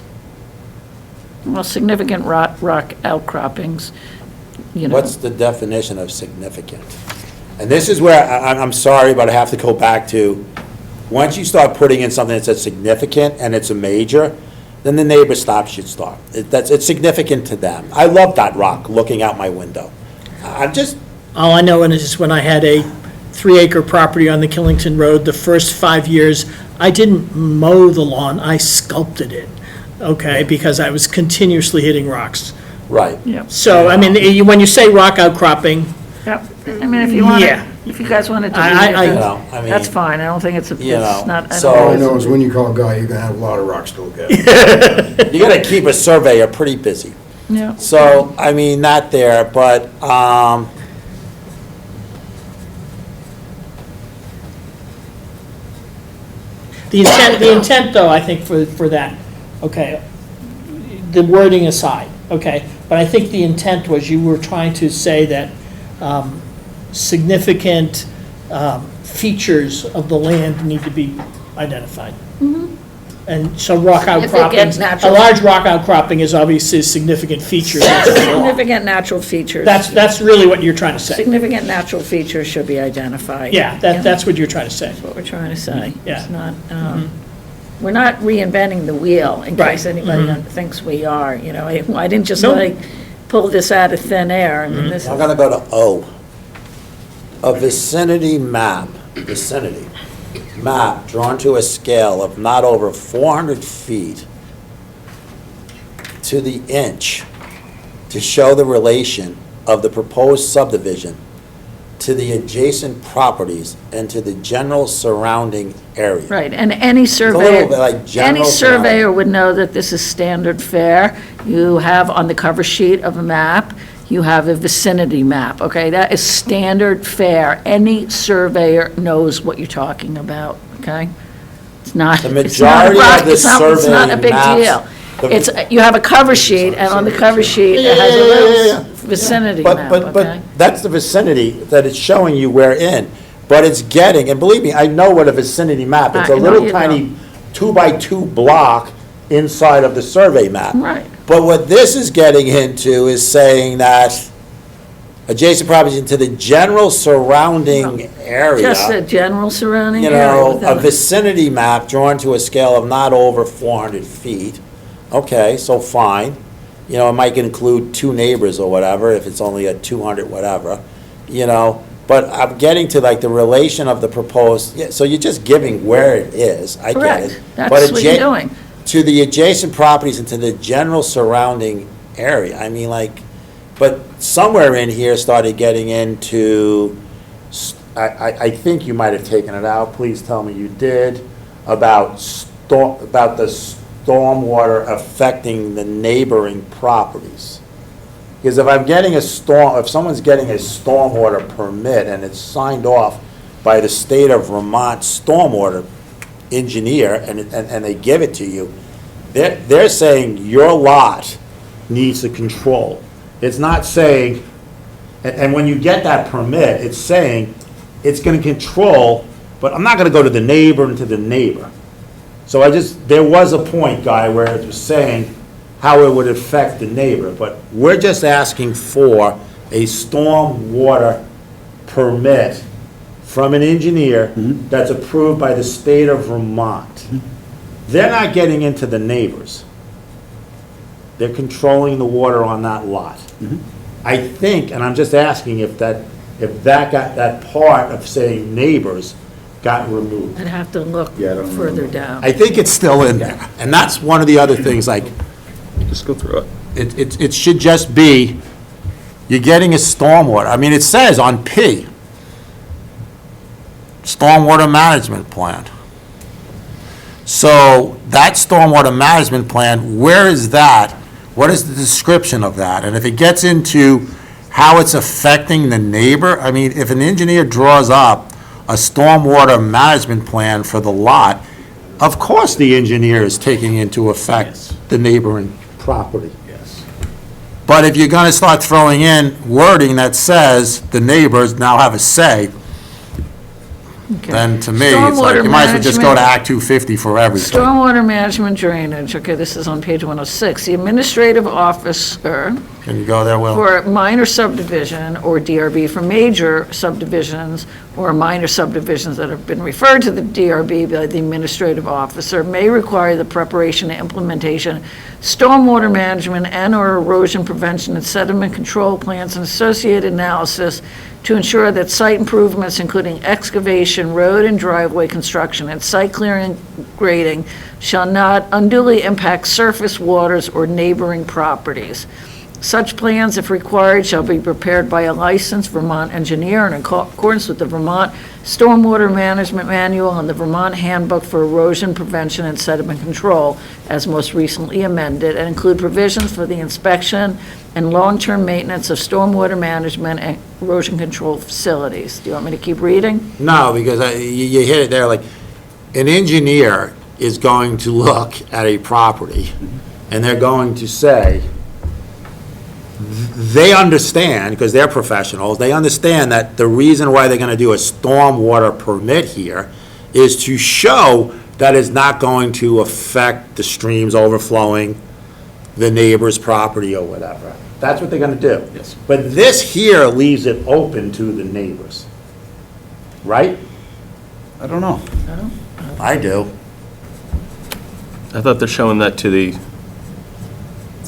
Well, significant rock outcroppings, you know. What's the definition of significant? And this is where, I'm sorry, but I have to go back to, once you start putting in something that says significant and it's a major, then the neighbor stops should stop. It's significant to them. I love that rock looking out my window. I'm just, All I know is when I had a 3-acre property on the Killington Road, the first 5 years, I didn't mow the lawn, I sculpted it, okay, because I was continuously hitting rocks. right. Yep. So, I mean, when you say rock outcropping, Yep. I mean, if you want Yeah. to, if you guys want to delete I- it, You know, I mean, that's fine. I don't think it's you know, it's not. I so- don't All I know. know is when you call Guy, you're gonna have a lot of rocks to look at. you gotta keep a surveyor pretty busy. Yeah. So, I mean, not there, but, the intent, though, I think, for that, okay, the wording aside, okay, but I think the intent was you were trying to say that significant features of the land need to be identified. And so rock Significant outcroppings, a natural- large rock outcropping is obviously a significant feature. Significant natural features. That's really what you're trying to say. Significant natural features should be identified. Yeah, that's what you're trying to say. That's what we're trying to say. Yeah. It's not, we're not reinventing the wheel in case Right. anybody thinks we are, you know. I didn't just No. like pull this out of thin air. I mean, this I'm is, gonna go to O. A vicinity map drawn to a scale of not over 400 feet to the inch to show the relation of the proposed subdivision to the adjacent properties and to the general surrounding area. right, and any little surveyor, bit like any general surveyor would know that this is standard fare. You have on the cover sheet of a map, you have a vicinity map, okay? That is standard fare. Any surveyor knows what you're talking about, okay? It's not, The it's not a majority rock- of the it's not a surveying big maps- deal. the- It's, you have a cover sheet, and on the cover sheet, it has a little vicinity map, But okay? that's the vicinity that it's showing you we're in. But it's getting, and believe me, I know what a vicinity map, it's a I know little you tiny 2x2 block inside of the survey map. Right. But what this is getting into is saying that adjacent properties into the general surrounding area. Just the general surrounding You area. know, within a it. vicinity map drawn to a scale of not over 400 feet. Okay, so fine. You know, it might include 2 neighbors or whatever, if it's only a 200 whatever, you know. But I'm getting to like the relation of the proposed, yeah, so you're just giving where it is, I get Correct. it. That's But what you're doing. To the adjacent properties and to the general surrounding area, I mean, like, but somewhere in here started getting into, I think you might have taken it out, please tell me you did, about the stormwater affecting the neighboring properties. Because if I'm getting if someone's getting a stormwater permit and it's signed off by the state of Vermont stormwater engineer and they give it to you, they're saying your lot needs the control. It's not saying And when you get that permit, it's saying it's gonna control, but I'm not gonna go to the neighbor and to the neighbor. So there was a point, Guy, where it was saying how it would affect the neighbor, but we're just asking for a stormwater permit from an engineer that's approved by the state of Vermont. They're not getting into the neighbors. They're controlling the water on that lot. I think, and I'm just asking if that part of saying neighbors got removed. I'd have to look Yeah, I don't further down. I think it's still in there, and that's one of the other things, like, Just go through it. it should just be, you're getting a stormwater, I mean, it says on P, stormwater management plan. So that stormwater management plan, where is that? What is the description of that? And if it gets into how it's affecting the neighbor, I mean, if an engineer draws up a stormwater management plan for the lot, of course the engineer is taking into effect the neighboring property. Yes. But if you're gonna start throwing in wording that says the neighbors now have a say, then to me, it's like, you might as well just go to Act 250 for everything. Stormwater management drainage, okay, this is on page 106. The administrative officer Can you go there, Will? for minor subdivision or DRB for major subdivisions or minor subdivisions that have been referred to the DRB by the administrative officer may require the preparation and implementation, stormwater management and/or erosion prevention and sediment control plans and associated analysis to ensure that site improvements, including excavation, road and driveway construction, and site clearing and grading, shall not unduly impact surface waters or neighboring properties. Such plans, if required, shall be prepared by a licensed Vermont engineer in accordance with the Vermont Stormwater Management Manual and the Vermont Handbook for Erosion Prevention and Sediment Control, as most recently amended, and include provisions for the inspection and long-term maintenance of stormwater management and erosion control facilities. Do you want me to keep reading? No, because you hit it there, like, an engineer is going to look at a property, and they're going to say, they understand, because they're professionals, they understand that the reason why they're gonna do a stormwater permit here is to show that it's not going to affect the streams overflowing, the neighbor's property or whatever. That's what they're gonna do. Yes. But this here leaves it open to the neighbors, right? I don't know. I do. I thought they're showing that to the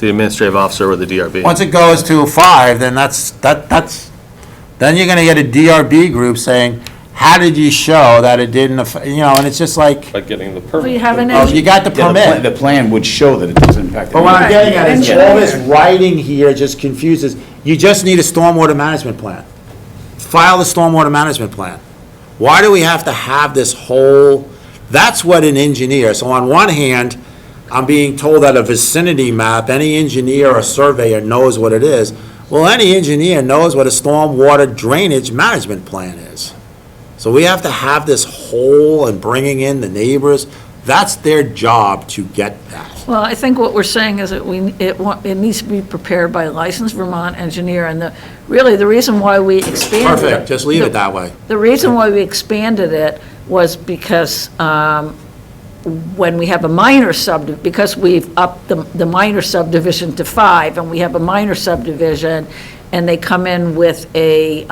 administrative officer or the DRB. Once it goes to 5, then then you're gonna get a DRB group saying, how did you show that it didn't affect, and it's just like, By getting the Well, you permit. have an oh, you got the Yeah, permit. the plan would show that it doesn't impact. the But what I'm neighbor. getting at is, all this writing here just confuses, you just need a stormwater management plan. File the stormwater management plan. Why do we have to have this whole, that's what an engineer, so on one hand, I'm being told that a vicinity map, any engineer or surveyor knows what it is. Well, any engineer knows what a stormwater drainage management plan is. So we have to have this whole and bringing in the neighbors, that's their job to get that. Well, I think what we're saying is that it needs to be prepared by a licensed Vermont engineer, and really, the reason why we expanded it. Perfect, just leave it that way. The reason why we expanded it was because when we have a minor because we've upped the minor subdivision to 5, and we have a minor subdivision, and they come in with a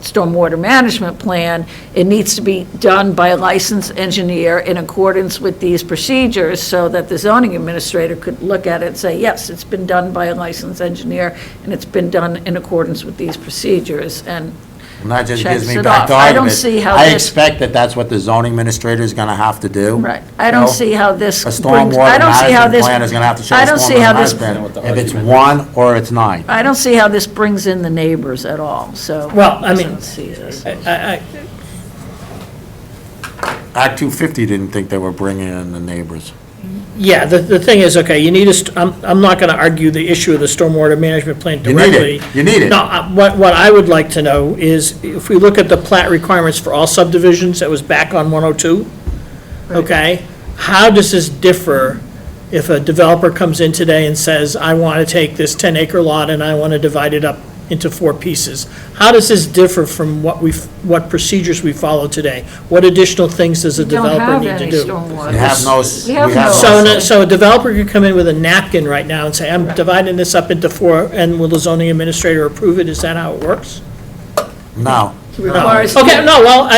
stormwater management plan, it needs to be done by a licensed engineer in accordance with these procedures, so that the zoning administrator could look at it and say, yes, it's been done by a licensed engineer, and it's been done in accordance with these procedures, and And that just checks gives me it back off. to I don't argument. see how I this- expect that that's what the zoning administrator is gonna have to do. right. I don't see how this A brings, stormwater I don't see how management this. plan is gonna have to show I don't see how stormwater this, management plan, if it's 1 or it's 9. I don't see how this brings in the neighbors at all, so. Well, I mean, don't see this. Act 250 didn't think they were bringing in the neighbors. Yeah, the thing is, okay, you need I'm not gonna argue the issue of the stormwater management plan You need it. directly. You need it. No, what I would like to know is, if we look at the plat requirements for all subdivisions that was back on 102, okay, how does this differ if a developer comes in today and says, I wanna take this 10-acre lot and I wanna divide it up into 4 pieces. How does this differ from what procedures we follow today? What additional things does a developer need to do? We have no. We have no- So a developer could come in with a napkin right now and say, I'm dividing this up into 4, and will the zoning administrator approve it? Is that how it works? No. Requires- Okay, no, well,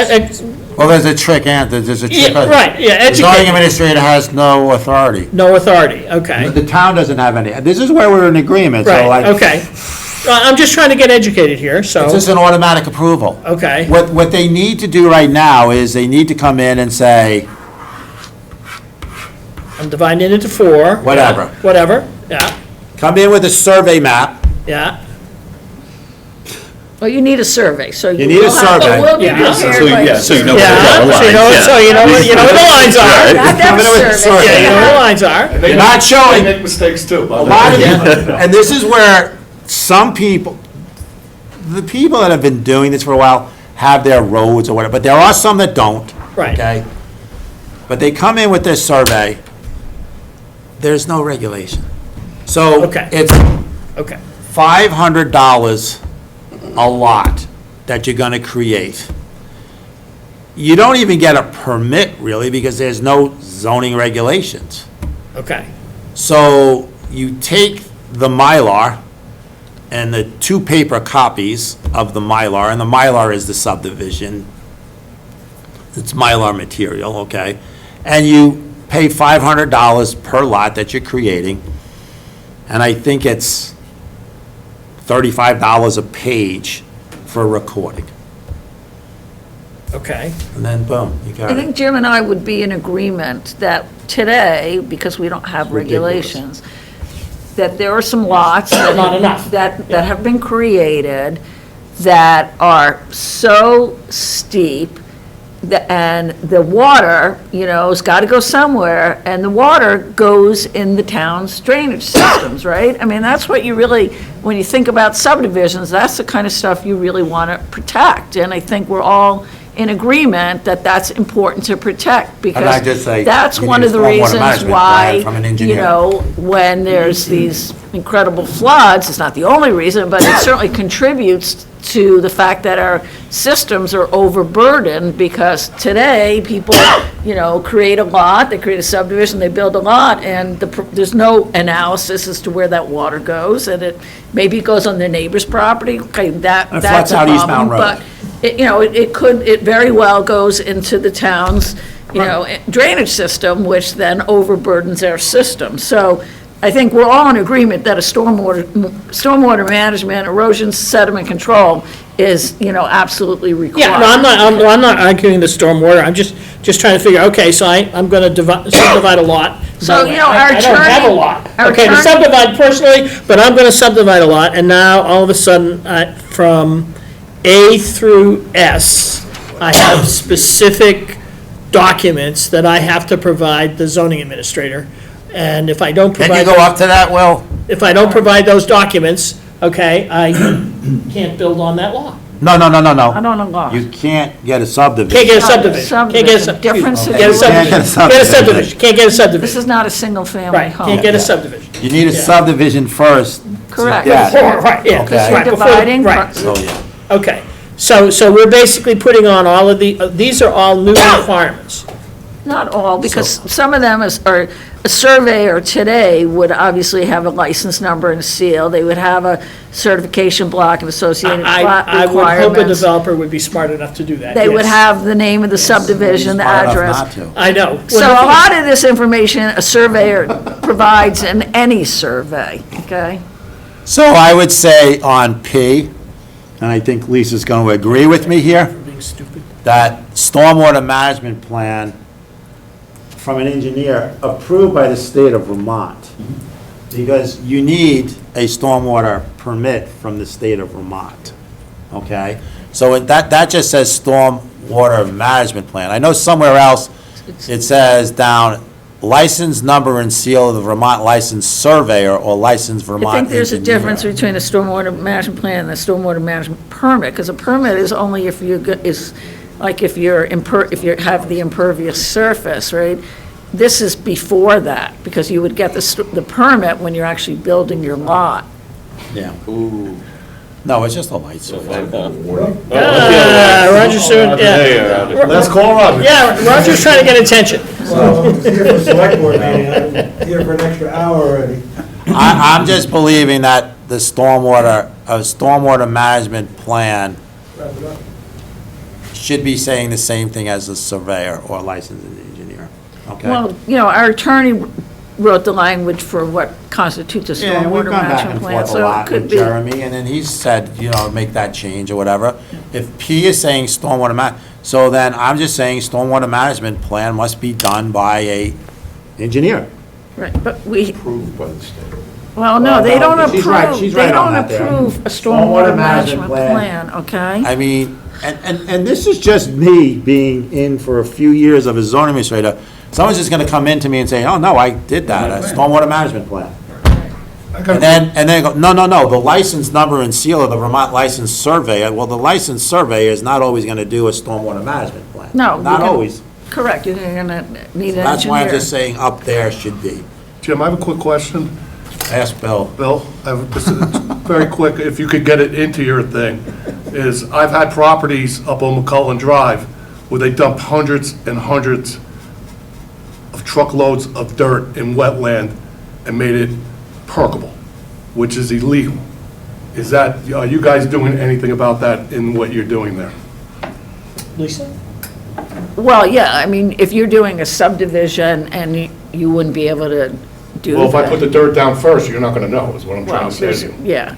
Well, there's a trick, there's a trick. yeah, right, yeah, The zoning educate, administrator has no authority. no authority, okay, The town doesn't have any. This is where we're in agreement, so right, like. okay. I'm just trying to get educated here, so, It's just an automatic approval. okay, What they need to do right now is they need to come in and say, I'm dividing it into 4. Whatever. Whatever, yeah, come in with a survey map. yeah, Well, you need a survey, so. You need a we'll have- survey. We'll be Yeah. prepared So, by- yeah, so you know. yeah, so you know, you know where the lines are. Have to have Coming in with a a survey. Yeah, you know where the lines are. You're not showing. They make mistakes too. A lot of, and this is where some people, the people that have been doing this for a while have their roads or whatever, but there are some that don't. Right. Okay? But they come in with this survey, there's no regulation. So Okay. it's Okay, $500 a lot that you're gonna create. You don't even get a permit really because there's no zoning regulations. okay, So you take the Mylar and the 2 paper copies of the Mylar, and the Mylar is the subdivision. It's Mylar material, okay? And you pay $500 per lot that you're creating, and I think it's $35 a page for recording. okay, And then boom, you got I it. think Jim and I would be in agreement that today, because we don't have regulations, that there are some lots that. Not enough. That have been created that are so steep, and the water, has got to go somewhere, and the water goes in the town's drainage systems, right? I mean, that's what you really, when you think about subdivisions, that's the kind of stuff you really want to protect, and I think we're all in agreement that that's important to protect, I because just say, that's you one need of the a stormwater reasons management why, plan from an engineer. when there's these incredible floods, it's not the only reason, but it certainly contributes to the fact that our systems are overburdened, because today, people, create a lot, they create a subdivision, they build a lot, and there's no analysis as to where that water goes, and maybe it goes on their neighbor's property, okay, that's a floods out problem. Eastbound Road. But, it very well goes into the town's, drainage system, which then overburdens their system. So I think we're all in agreement that a stormwater management, erosion sediment control is, absolutely required. yeah, no, I'm not arguing the stormwater, I'm just trying to figure, okay, so I'm gonna subdivide a lot. So, our I don't have a attorney- lot. our Okay, to attorney- subdivide personally, but I'm gonna subdivide a lot, and now, all of a sudden, from A through S, I have specific documents that I have to provide the zoning administrator, and if I don't Can provide. you go up to that, Will? If I don't provide those documents, okay, I can't build on that law. No. I don't know. You can't get a subdivision. Can't get a subdivision. Can't get a sub- Different excuse me. Get a situation. subdivision. Get a subdivision. Can't get a This subdivision. is not a single-family Right, home. can't get a subdivision. You need a Yeah. subdivision first. to Correct. get it. Right, yeah, that's Okay. right. before- Dividing. Right, So, yeah. okay. So we're basically putting on all of these are all new requirements. Not all, because some of them are, a surveyor today would obviously have a license number and a seal. They would have a certification block of associated plot I would hope a requirements. developer would be smart enough to do that. They would yes. have the name of the subdivision, the Smart enough address. not to. I know. So a lot of this information, a surveyor provides in any survey, okay? So I would say on P, and I think Lisa's going to agree with me here, Being stupid. that stormwater management plan from an engineer approved by the state of Vermont. Because you need a stormwater permit from the state of Vermont, okay? So that just says stormwater management plan. I know somewhere else, it says down, license number and seal of the Vermont licensed surveyor or licensed Vermont I engineer. think there's a difference between a stormwater management plan and a stormwater management permit, because a permit is only if you, like if you have the impervious surface, right? This is before that, because you would get the permit when you're actually building your lot. Yeah. No, it's just a light switch. Roger soon, yeah. Let's call Roger. Yeah, Roger's trying to get attention. Well, I'm here for Selectboard meeting, I'm here for an extra hour already. I'm just believing that the stormwater management plan should be saying the same thing as a surveyor or licensed engineer, okay? Well, our attorney wrote the language for what constitutes a Yeah, we've stormwater gone back management and plan, forth a so it lot could with be. Jeremy, and then he's said, make that change or whatever. If he is saying stormwater so then I'm just saying stormwater management plan must be done by a engineer. Right, but we, Approved by the state. well, no, they don't She's right- approve, she's they right on don't that there. approve a stormwater management plan, okay? I mean, and this is just me being in for a few years of a zoning administrator. Someone's just gonna come in to me and say, oh, no, I did that, a stormwater management plan. And then go, no, the license number and seal of the Vermont licensed surveyor, well, the licensed surveyor is not always gonna do a stormwater management plan. No, Not you're gonna- always. Correct, you're gonna need an engineer. That's why I'm just saying up there should be. Jim, I have a quick question. Ask Bill. Bill, this is very quick, if you could get it into your thing, is I've had properties up on McCullen Drive where they dump hundreds and hundreds of truckloads of dirt in wetland and made it permeable, which is illegal. Are you guys doing anything about that in what you're doing there? Lisa? Well, yeah, I mean, if you're doing a subdivision and you wouldn't be able to do that. Well, if I put the dirt down first, you're not gonna know, is what I'm trying to say to you. Yeah,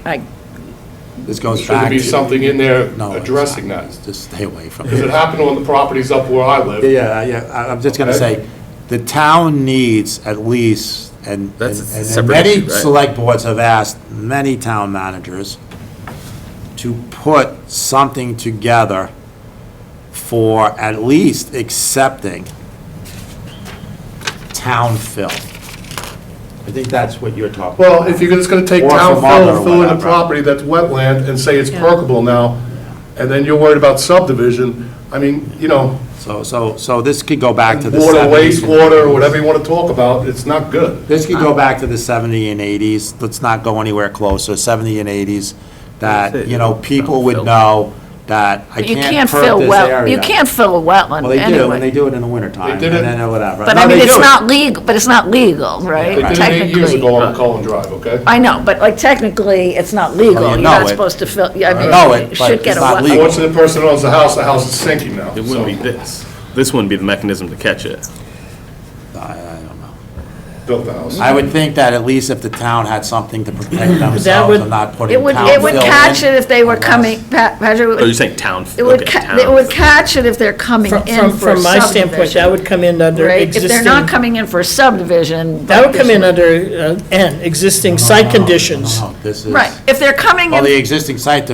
This goes Should there back be to. something in there No, it's addressing not. that? Just stay away from Because it it. happened on the properties up where I live. Yeah, I'm just gonna Okay. say, the town needs at least, and That's a and separate many issue, right? select boards have asked many town managers to put something together for at least accepting town fill. I think that's what you're talking about. Well, if you're just gonna take Or town from fill other and fill in the whatever. property that's wetland and say it's Yeah. permeable now, and then you're worried about subdivision, I mean, So this could go back to the water, 70s. wastewater, or whatever you wanna talk about, it's not good. This could go back to the 70 and 80s, let's not go anywhere closer, 70 and 80s, that, people would know that I you can't can't perk fill this area. you can't fill a wetland Well, they do, and anyway. they do it in the wintertime, They and did it- then whatever. But No, I mean, they it's do it. not legal, but it's not legal, right? They did it 8 years Technically. ago on Cullen Drive, okay? I know, but like technically, it's not legal. Well, you You're know not it. supposed to fill, I I mean, know it, you but should get it's a not wetland. legal. Unfortunately, the person who owns the house is sinking now. It wouldn't be so this. This wouldn't be the mechanism to catch it. I don't know. Built the house. I would think that at least if the town had something to protect would- themselves and not putting It would, town it would fill catch in. it if they were coming, Patrick, Oh, you're saying town? it would, okay, it would town. catch it if they're coming in for a From my standpoint, that would come in under Right? If existing. they're not coming in for a subdivision. That would come in this under N, existing site conditions. No, this is. Right, if they're coming Well, the in, existing site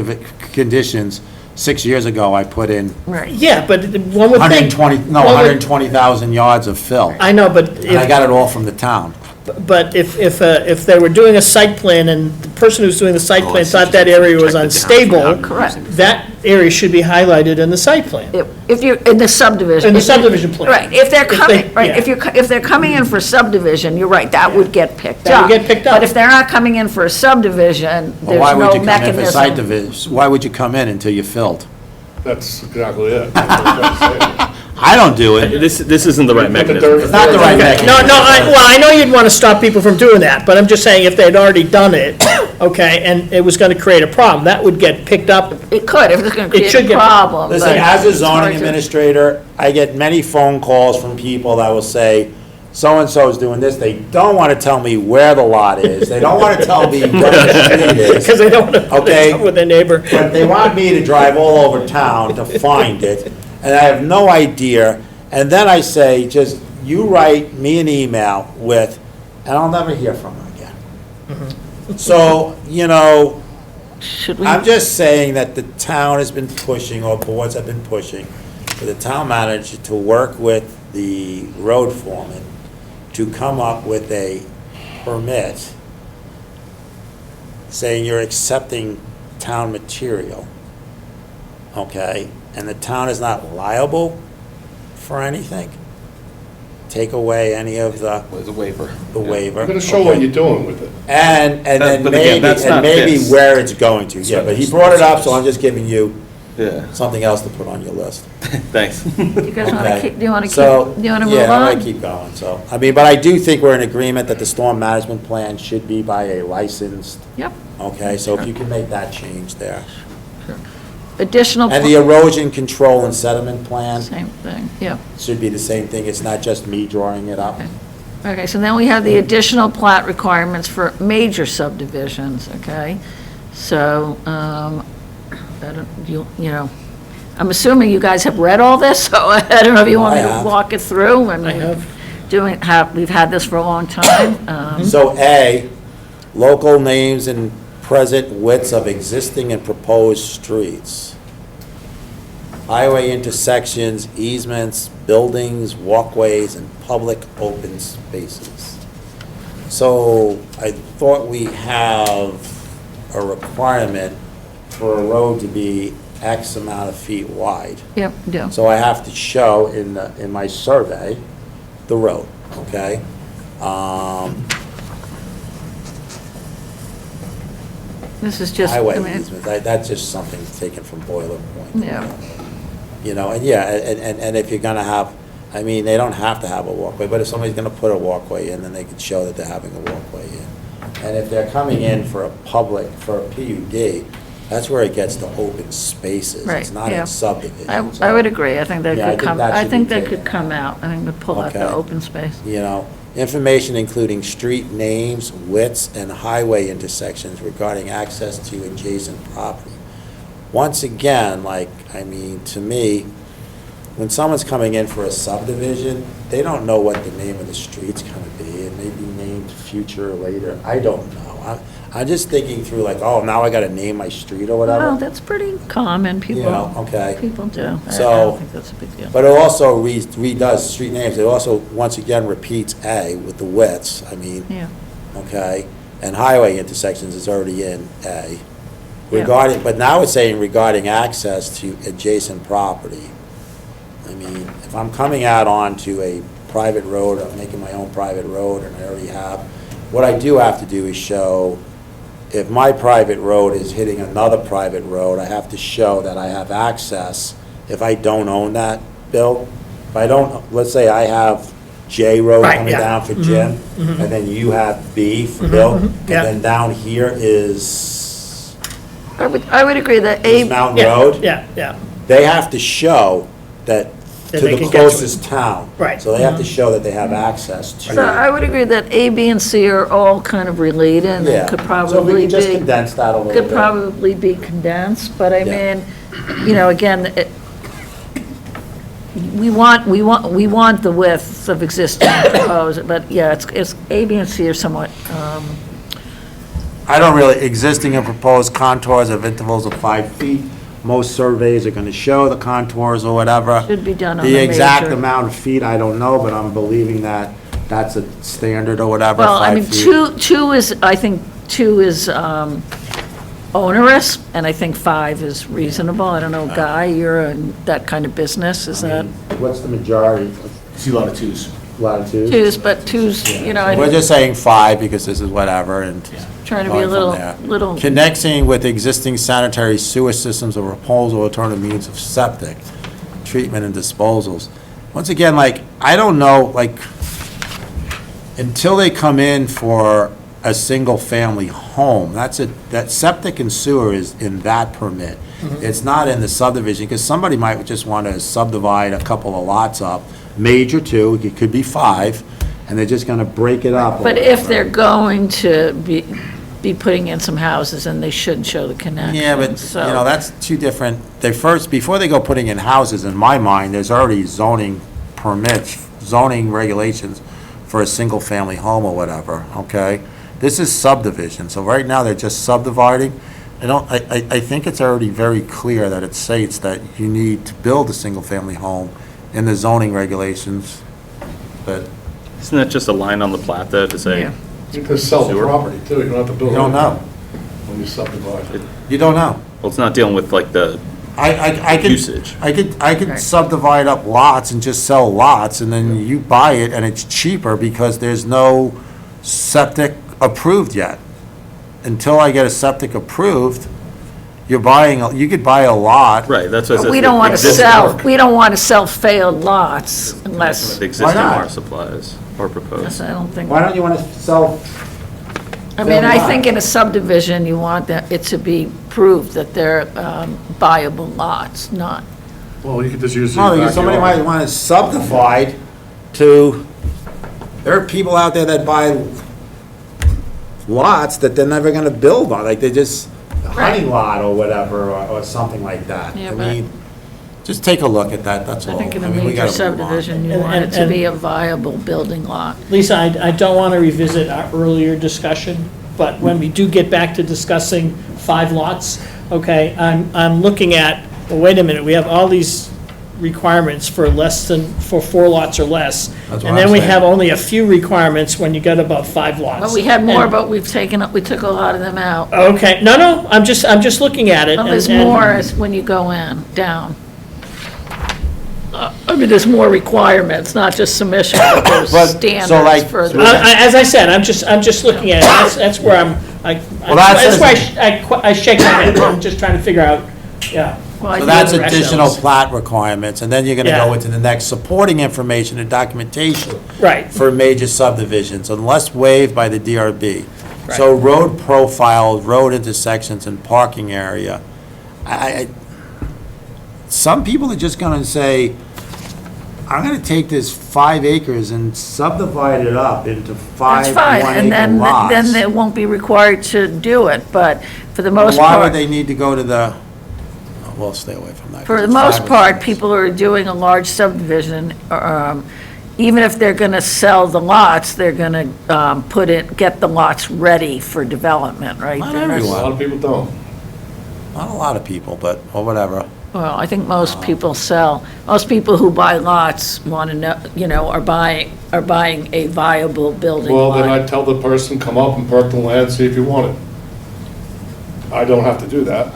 conditions, 6 years ago, I put in right. Yeah, but one would think. 120,000 yards of fill. I know, but And I if, got it all from the town. but if they were doing a site plan and the person who's doing the site Oh, I plan see. thought that area was Check the town unstable, for Correct. that area should be highlighted in the site plan. If you're, in the subdivision. In the if you- subdivision plan. Right, if they're If they- coming, right, yeah. if they're coming in for subdivision, you're right, that would get picked up. That would get picked up. But if they're not coming in for a subdivision, Well, why there's would no you come in for site mechanism. division? Why would you come in until you filled? That's exactly it. That's what I'm trying to say. I don't do it. This isn't the right Put the mechanism. dirt- It's not the right mechanism. Well, I know you'd want to stop people from doing that, but I'm just saying if they'd already done it, okay, and it was going to create a problem, that would get picked up. It could, if it's gonna create should a get- problem. Listen, but as a it's hard zoning to- administrator, I get many phone calls from people that will say, so-and-so is doing this. They don't want to tell me where the lot is. They don't want to tell me what the street is. Because they don't want to Okay. with their neighbor. But they want me to drive all over town to find it, and I have no idea. And then I say, just, you write me an email with, and I'll never hear from them again. So, Should we? I'm just saying that the town has been pushing, or boards have been pushing, for the town manager to work with the road foreman to come up with a permit saying you're accepting town material, okay? And the town is not liable for anything. take away any of the Was a waiver. waiver. I'm gonna show what okay? you're doing with it. And then But again, that's not maybe this. where it's going to, yeah, but he brought it up, so I'm just giving you Yeah, something else to put on your list. thanks. You guys want to Okay. keep, do you want to So, keep, do you want to move Yeah, I'm on? gonna keep going, so, I mean, but I do think we're in agreement that the storm management plan should be by a licensed, Yep. okay, so if you can make that change there. Additional, And the erosion control and sediment plan same thing, yeah. should be the same thing, it's not just me drawing it up. Okay. Okay, so then we have the additional plat requirements for major subdivisions, okay? So, I don't, you know, I'm assuming you guys have read all this, so I don't know if you want me I to have. walk it through. And I have. we've had this for a long time. So A, local names and present widths of existing and proposed streets. Highway intersections, easements, buildings, walkways, and public open spaces. So I thought we have a requirement for a road to be X amount of feet wide. Yep, do. So I have to show in my survey, the road, okay? This is just, I Highway mean, easements, that's just something taken from boiler point. yeah. You know, and yeah, and if you're gonna have, I mean, they don't have to have a walkway, but if somebody's gonna put a walkway in, then they can show that they're having a walkway in. And if they're coming in for a PUD, that's where it gets to open spaces. Right, It's not yeah. in subdivision. I would agree. I think that Yeah, I could think come, that I should think be that taken could come out. I think to pull out the Okay. open space. You know, information including street names, widths, and highway intersections regarding access to adjacent property. Once again, like, I mean, to me, when someone's coming in for a subdivision, they don't know what the name of the street's gonna be. It may be named future or later, I don't know. I'm just thinking through like, oh, now I gotta name my street or Well, whatever. that's pretty common. You know, okay. People do. I So- don't think that's a big deal. But it also redoes street names. It also, once again, repeats A with the widths, I mean, Yeah. okay? And highway intersections is already in A. Yeah. Regarding, but now it's saying regarding access to adjacent property. I mean, if I'm coming out onto a private road, I'm making my own private road, and I already have, what I do have to do is show, if my private road is hitting another private road, I have to show that I have access. If I don't own that, Bill, if I don't, let's say I have J Road Right, coming yeah. down for Jim, and then you have B for Bill, and yeah. then down here is I would agree that East Mountain Yeah, Road. Yeah, yeah. They have to show that to That they the can get to it. closest town. Right. So they have to show that they have access to. So I would agree that A, B, and C are all kind of related, and Yeah. could So if we probably can just be, condense that a little could bit. probably be condensed, but I Yeah. mean, you know, again, we want the width of existing proposed, but yeah, it's, A, B, and C are somewhat, I don't really, existing and proposed contours of intervals of 5 feet. Most surveys are gonna show the contours or whatever. should be done on The the exact major. amount of feet, I don't know, but I'm believing that that's a standard or whatever, Well, I 5 mean, feet. two is, I think, two is onerous, and I think 5 is reasonable. I don't know, Guy, you're in that kind of business, is I that? mean, What's the majority of See a lot of twos. latitude? Twos, but twos, you know, We're I'm just saying 5 because this is whatever, and trying to be a going from there. little, Connecting with existing sanitary sewer systems or proposal alternative means of septic, treatment and disposals. Once again, like, I don't know, like, until they come in for a single-family home, that septic and sewer is in that permit. It's not in the subdivision, because somebody might just want to subdivide a couple of lots up, major two, it could be 5, and they're just gonna break it up. or but if whatever. they're going to be putting in some houses, then they should show the connection. Yeah, but, so- you know, that's two different, they first, before they go putting in houses, in my mind, there's already zoning permits, zoning regulations for a single-family home or whatever, okay? This is subdivision, so right now, they're just subdividing. I think it's already very clear that it states that you need to build a single-family home in the zoning regulations, but Isn't that just a line on the plat there to say? Yeah. You can sell the Sewer. property too, you don't have to build. you don't know. When you subdivide it. You don't know. Well, it's not dealing with like the I could. Usage. I could Right. subdivide up lots and just sell lots, and then you buy it, and it's cheaper because there's no septic approved yet. Until I get a septic approved, you could buy a lot. Right, that's what I said. We don't want to Existing sell, work. we don't want to sell failed lots unless, The existing not? water supplies or proposed. I don't think, Why don't you want to sell? I mean, I failed think lot? in a subdivision, you want it to be proved that they're viable lots, not, Well, you could just use the No, because somebody might want to subdivide to, there are people out there that buy lots that they're never gonna build on, like they just, a hunting lot or whatever, or something like that. Yeah, I but- mean, just take a look at that, that's all. I think in a mean, we major gotta move on. subdivision, you And- want it and- to be a viable building lot. Lisa, I don't want to revisit our earlier discussion, but when we do get back to discussing 5 lots, okay, I'm looking at, well, wait a minute, we have all these requirements for 4 lots or less. That's what And then I'm we saying. have only a few requirements when you get above 5 lots. Well, we had more, And- but we took a lot of them out. Okay, no, I'm just looking at it. Well, there's and- more as when you go in, down. I mean, there's more requirements, not just submission, but there's But, so, standards like, for the. As I said, I'm just looking at it, that's where Well, that's- that's why I shake my head, I'm just trying to figure out, yeah. Well, I So think that's other additional extras. plat requirements, and then you're gonna go Yeah. into the next supporting information and documentation. Right. For major subdivisions, unless waived by the DRB. So road profile, road intersections, and parking area. Some people are just gonna say, I'm gonna take this 5 acres and subdivide it up into 5 That's fine, and 1-acre then lots. they won't be required to do it, but for the most Why would part, they need to go to the, oh, we'll stay away from that. for 'cause the it's most 5 or part, 6. people who are doing a large subdivision, even if they're gonna sell the lots, they're gonna get the lots ready for development, right? Not They're everyone. A lot of people don't. Not a lot of people, but, or whatever. Well, I think most people sell, most people who buy lots want to know, are buying a viable building Well, then lot. I'd tell the person, come up and perk the land, see if you want it. I don't have to do that.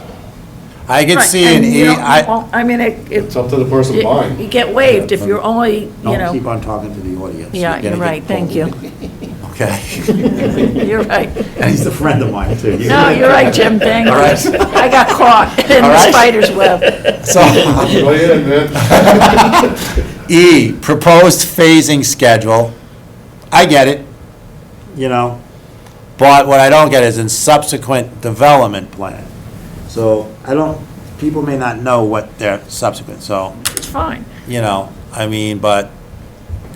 I could Right, see and an you E, don't- well, I mean, It's up to the person you buying. get waived if you're only, you don't know, keep on talking to the audience. yeah, you're gonna get right, thank you. pulled. Okay. You're right. And he's a friend of mine, too. No, you're right, Jim, dang it. All right. I got caught in All the right. spider's web. So, Go ahead, man. E, proposed phasing schedule. I get it, but what I don't get is in subsequent development plan. So people may not know what they're subsequent, so, It's fine.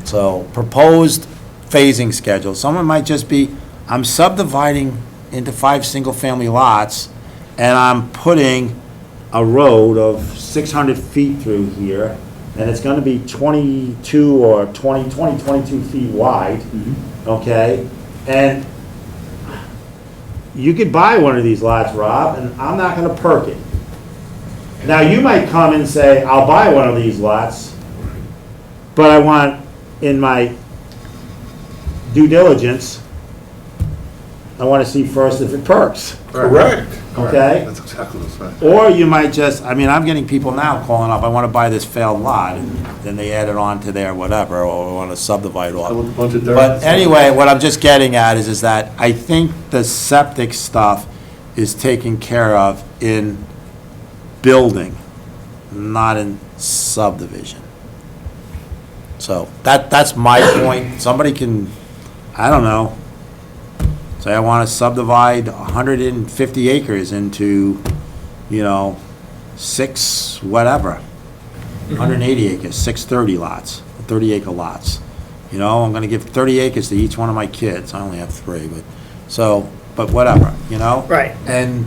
so proposed phasing schedule. Someone might just be, I'm subdividing into 5 single-family lots, and I'm putting a road of 600 feet through here, and it's gonna be 22 or 22 feet wide, okay? And you could buy one of these lots, Rob, and I'm not gonna perk it. Now, you might come and say, I'll buy one of these lots, but I want, in my due diligence, I want to see first if it perks, Correct. okay? That's exactly what's right. Or you might just, I'm getting people now calling up, I want to buy this failed lot, and then they add it on to their whatever, or want to subdivide I off. want a bunch of dirt. But anyway, what I'm just getting at is that I think the septic stuff is taken care of in building, not in subdivision. So that's my point. Somebody can, I don't know, say I want to subdivide 150 acres into, 6 whatever, 180 acres, 630 lots, 30-acre lots. I'm going to give 30 acres to each one of my kids. I only have 3, but whatever, Right. And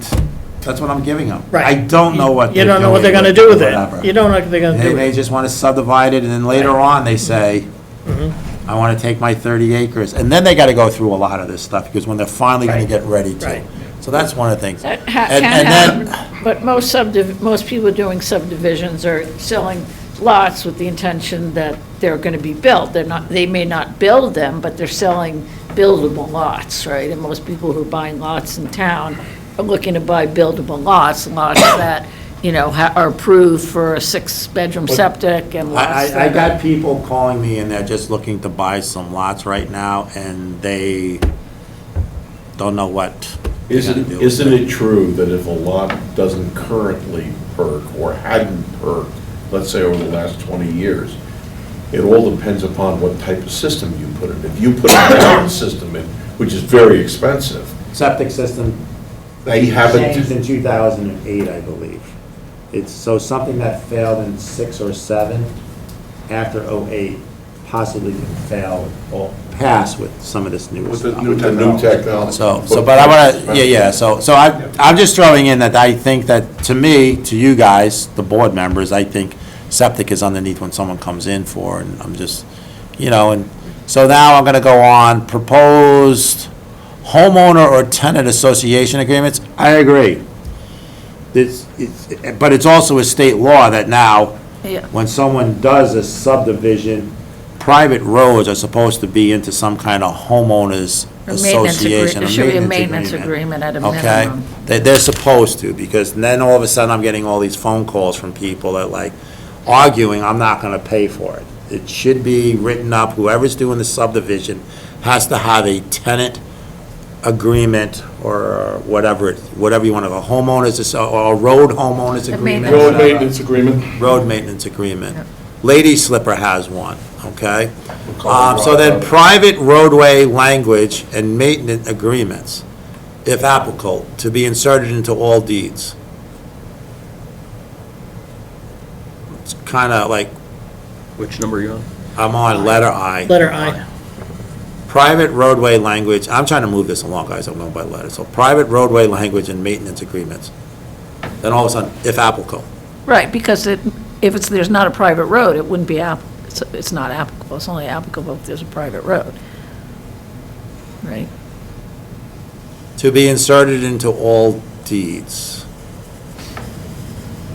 that's what I'm giving them. Right. I don't know what You they're don't know what they're doing gonna do with whatever. it. You don't know what they're gonna They do. may just want to subdivide it, and then later on, they say, Mm-hmm. I want to take my 30 acres. And then they got to go through a lot of this stuff, because when they're finally going to Right. get ready to. Right. So that's one of the things. That And can then- happen, but most people doing subdivisions are selling lots with the intention that they're going to be built. They may not build them, but they're selling buildable lots, right? And most people who are buying lots in town are looking to buy buildable lots that are approved for a 6-bedroom septic and lots I that got people calling me and they're just looking to buy some lots right now, and they don't know what they're gonna do. Isn't it true that if a lot doesn't currently perk or hadn't perked, let's say over the last 20 years, it all depends upon what type of system you put in. If you put a mountain system in, which is very expensive, Septic system they haven't. changed in 2008, I believe. It's, so something that failed in 6 or 7, after '08, possibly can fail or pass with some of this new With the stuff. new With the new technology. technology. But I wanna, yeah, so I'm just throwing in that I think that, to me, to you guys, the board members, I think septic is underneath when someone comes in for, and I'm just, and so now I'm gonna go on, proposed homeowner or tenant association agreements. I agree. But it's also a state law that now, Yeah. when someone does a subdivision, private roads are supposed to be into some kind of homeowners A maintenance association. There should be a maintenance agreement at a Okay? minimum. They're supposed to, because then all of a sudden I'm getting all these phone calls from people that like arguing, I'm not gonna pay for it. It should be written up, whoever's doing the subdivision has to have a tenant agreement or whatever you want to go, homeowners, or road homeowners agreement. maintenance. Road whatever. maintenance agreement. Road maintenance agreement. Lady Slipper has one, okay? call it So then road. private roadway language and maintenance agreements, if applicable, to be inserted into all deeds. It's kind of like, Which number are you on? I'm on letter I. Letter I. Private roadway language, I'm trying to move this along, guys, I'm going by letter. So private roadway language and maintenance agreements. Then all of a sudden, if applicable. Right, because there's not a private road, it wouldn't be it's not applicable. It's only applicable if there's a private road. Right? To be inserted into all deeds.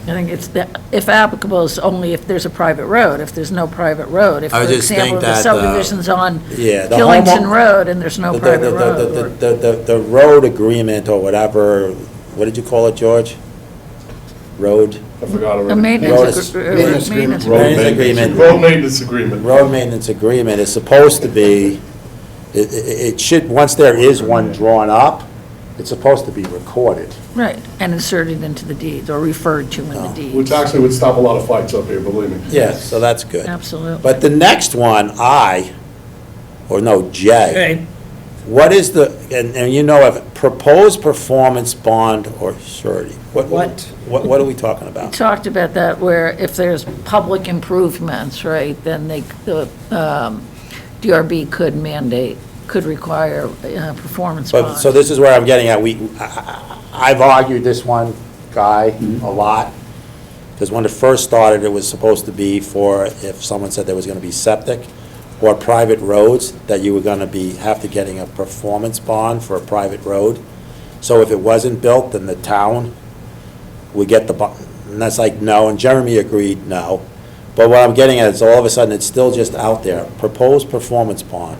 I think if applicable is only if there's a private road. If there's no private road, if, I for just think example, the that, subdivision's on Yeah. the Killington homo- Road and there's no the- private the- road. The road agreement or whatever, what did you call it, George? Road? I forgot A already. maintenance Maintenance agreement. Maintenance agreement. Road maintenance agreement. Road maintenance agreement is supposed to be, it should, once there is one drawn up, it's supposed to be recorded. Right, and inserted into the deeds or referred to in the deeds. Which actually would stop a lot of fights up here, believe me. Yeah, so that's good. Absolutely. But the next one, J, Okay, what is the, and you know, of proposed performance bond or surety? What are we talking We about? talked about that where if there's public improvements, right, then the DRB could require performance But, bonds. so this is where I'm getting at, I've argued this one guy a lot, because when it first started, it was supposed to be for if someone said there was gonna be septic or private roads, that you were gonna have to getting a performance bond for a private road. So if it wasn't built, then the town would get the bond, and that's like, no, and Jeremy agreed, no. But what I'm getting at is all of a sudden, it's still just out there, proposed performance bond.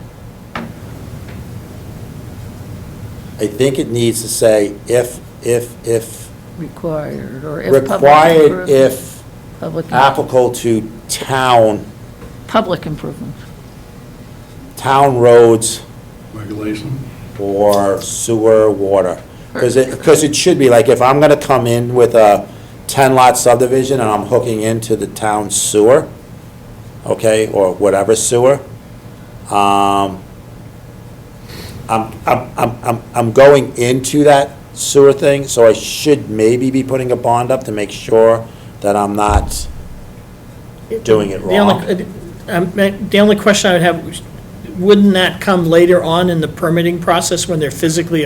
I think it needs to say if Required, or if public required, improvement- if public- applicable to Public improvements. town roads Regulation. or sewer, water. Because it should be, like, if I'm gonna come in with a 10-lot subdivision and I'm hooking into the town sewer, okay, or whatever sewer, I'm going into that sewer thing, so I should maybe be putting a bond up to make sure that I'm not doing it wrong. the only question I would have, wouldn't that come later on in the permitting process when they're physically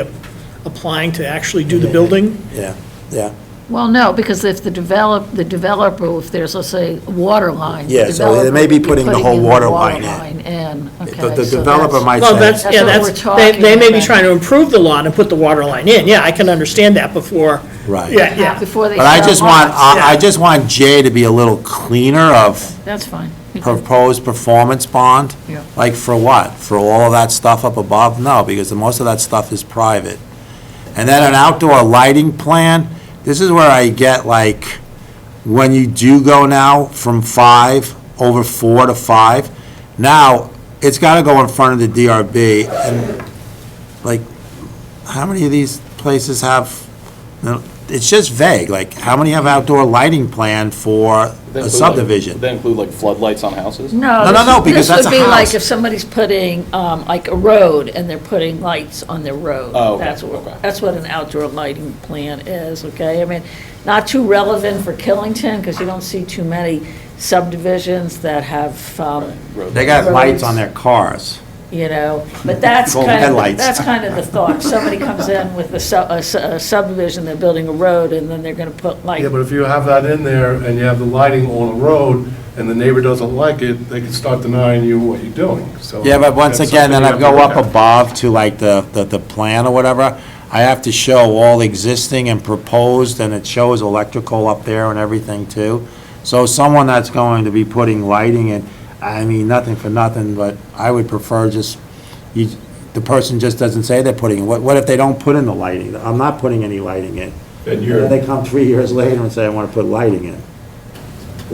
applying to actually do the building? Yeah, yeah. Well, no, because if the developer, if there's, let's say, water line. the Yeah, so they may be developer would putting the whole in water line in. Okay, The so developer that's- might Well, say, that's, That's yeah, what that's, we're they talking may be about. trying to improve the lot and put the water line in, yeah, I can understand that before. Right. Yeah, yeah. Before they but I sell just want, lots. I just want Jay to be a little cleaner of That's fine. We can- proposed performance bond. Yeah. Like for what? For all of that stuff up above? No, because most of that stuff is private. And then an outdoor lighting plan, this is where I get like, when you do go now from 5, over 4 to 5, now, it's gotta go in front of the DRB, and, like, how many of these places have, no, it's just vague, like, how many have outdoor lighting planned for a subdivision? Would that include like floodlights on houses? No, because that's a This would be like house. if somebody's putting, like a road, and they're putting lights on their road. Oh, okay, That's what, okay. that's what an outdoor lighting plan is, okay? I mean, not too relevant for Killington, because you don't see too many subdivisions that have, They got lights on their cars. you know, but that's Golden kind of, headlights. that's kind of the thought. Somebody comes in with a subdivision, they're building a road, and then they're gonna put like, Yeah, but if you have that in there and you have the lighting on a road and the neighbor doesn't like it, they can start denying you what you're doing, so. Yeah, but once that's again, then I something you go have to up look at. above to like the plan or whatever, I have to show all existing and proposed, and it shows electrical up there and everything too. So someone that's going to be putting lighting in, I mean, nothing for nothing, but I would prefer just, the person just doesn't say they're putting, what if they don't put in the lighting? I'm not putting any lighting in. And And then they come 3 years later and say, I want to put lighting in.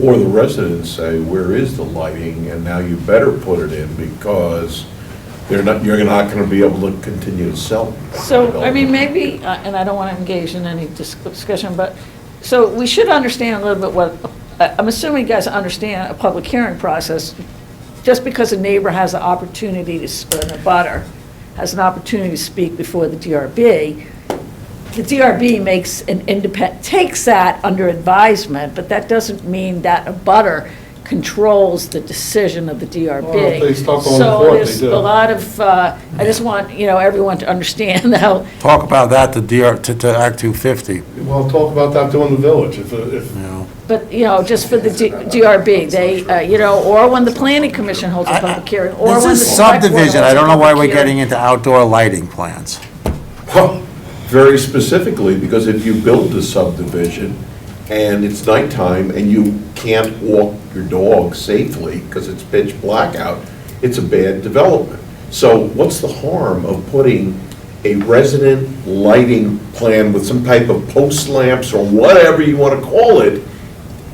Or the residents say, where is the lighting? And now you better put it in because you're not gonna be able to continue to sell. so, I mean, maybe, and I don't want to engage in any discussion, but, so we should understand a little bit what, I'm assuming you guys understand a public hearing process. Just because a neighbor has an opportunity to, or a abutter has an opportunity to speak before the DRB, the DRB makes an takes that under advisement, but that doesn't mean that a abutter controls the decision of the DRB. Well, if they start going to So court, there's they do. a lot of, I just want, everyone to understand how, Talk about that to Act 250, Well, talk about that too in the village, if, you know. but, just for the DRB, they, or when the planning commission holds a public hearing, or This when the is select board subdivision, I holds a don't know why public we're hearing. getting into outdoor lighting plans. Well, very specifically, because if you build a subdivision and it's nighttime and you can't walk your dog safely because it's pitch black out, it's a bad development. So what's the harm of putting a resident lighting plan with some type of post lamps or whatever you want to call it,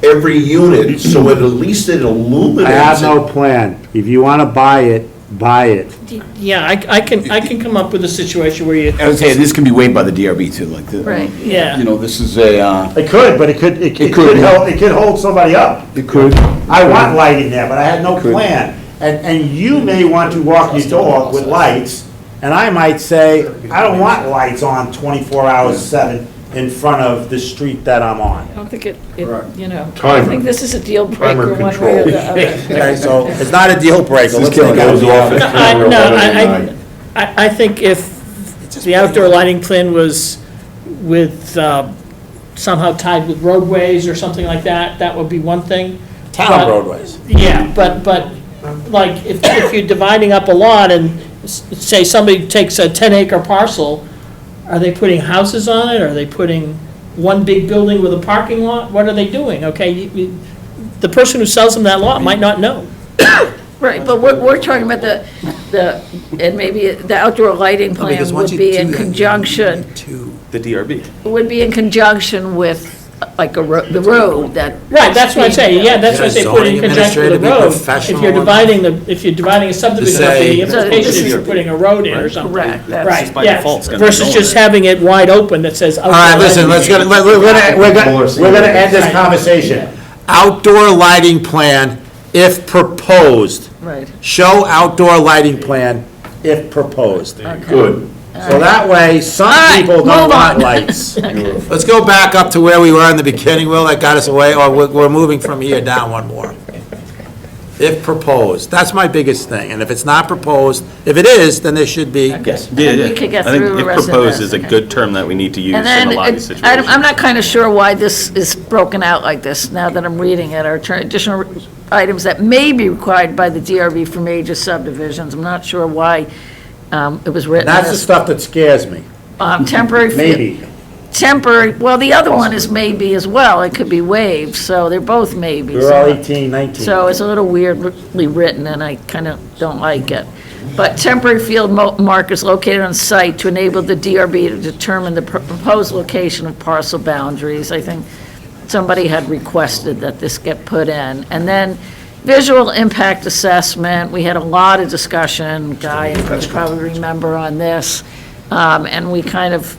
every unit, so at least it illuminates I have no it? plan. If you want to buy it, buy it. Yeah, I can come up with a situation where you, I would say this can be waived by the DRB too, like, Right. yeah. this is a, It could, but it could hold somebody up. it could. I want lighting there, but I had no plan. And you may want to walk your dog with lights, and I might say, I don't want lights on 24 hours 7 in front of the street that I'm on. I don't think I Timer. think this is a deal Timer breaker one way or the other. Okay, so it's not a deal breaker. Let's It make goes it off a at I- 10 or no, 11 I- at I- night. I think if the outdoor lighting plan was with, somehow tied with roadways or something like that, that would be one thing. town roadways. Yeah, but, like, if you're dividing up a lot and say somebody takes a 10-acre parcel, are they putting houses on it? Are they putting one big building with a parking lot? What are they doing? Okay, the person who sells them that lot might not know. Right, but we're talking about and maybe the outdoor lighting plan would be in conjunction, The DRB. would be in conjunction with, like, the road that. Right, that's what I'm saying, yeah, that's what I say, put it in Zoning conjunction with the administrator be road. professional If you're dividing a subdivision up, say- the implication So is you're putting a road in or something. Correct, that's. Right, by yeah, default, it's gonna be versus going just there. having it wide open that says. All right, listen, we're gonna end this conversation. Outdoor lighting plan, if proposed. Right. Show outdoor lighting plan if proposed. Good. So that way, some right, people move don't want on. lights. Let's go back up to where we were in the beginning, Will, that got us away, or we're moving from here down one more. If proposed, that's my biggest thing, and if it's not proposed, if it is, then there should be. Yes. And we could get I think through the if rest of proposed this, is a okay. good term that we need to use And in then, a lot of these I'm situations. not kind of sure why this is broken out like this, now that I'm reading it, are additional items that may be required by the DRB for major subdivisions. I'm not sure why it was written That's the as stuff that scares me, temporary. maybe. Temporary, well, the other one is maybe as well, it could be waived, so they're both maybes. We're all 18, 19. So it's a little weirdly written, and I kind of don't like it. But temporary field markers located on site to enable the DRB to determine the proposed location of parcel boundaries. I think somebody had requested that this get put in. And then visual impact assessment, we had a lot of discussion, Guy, you probably remember on this, and we kind of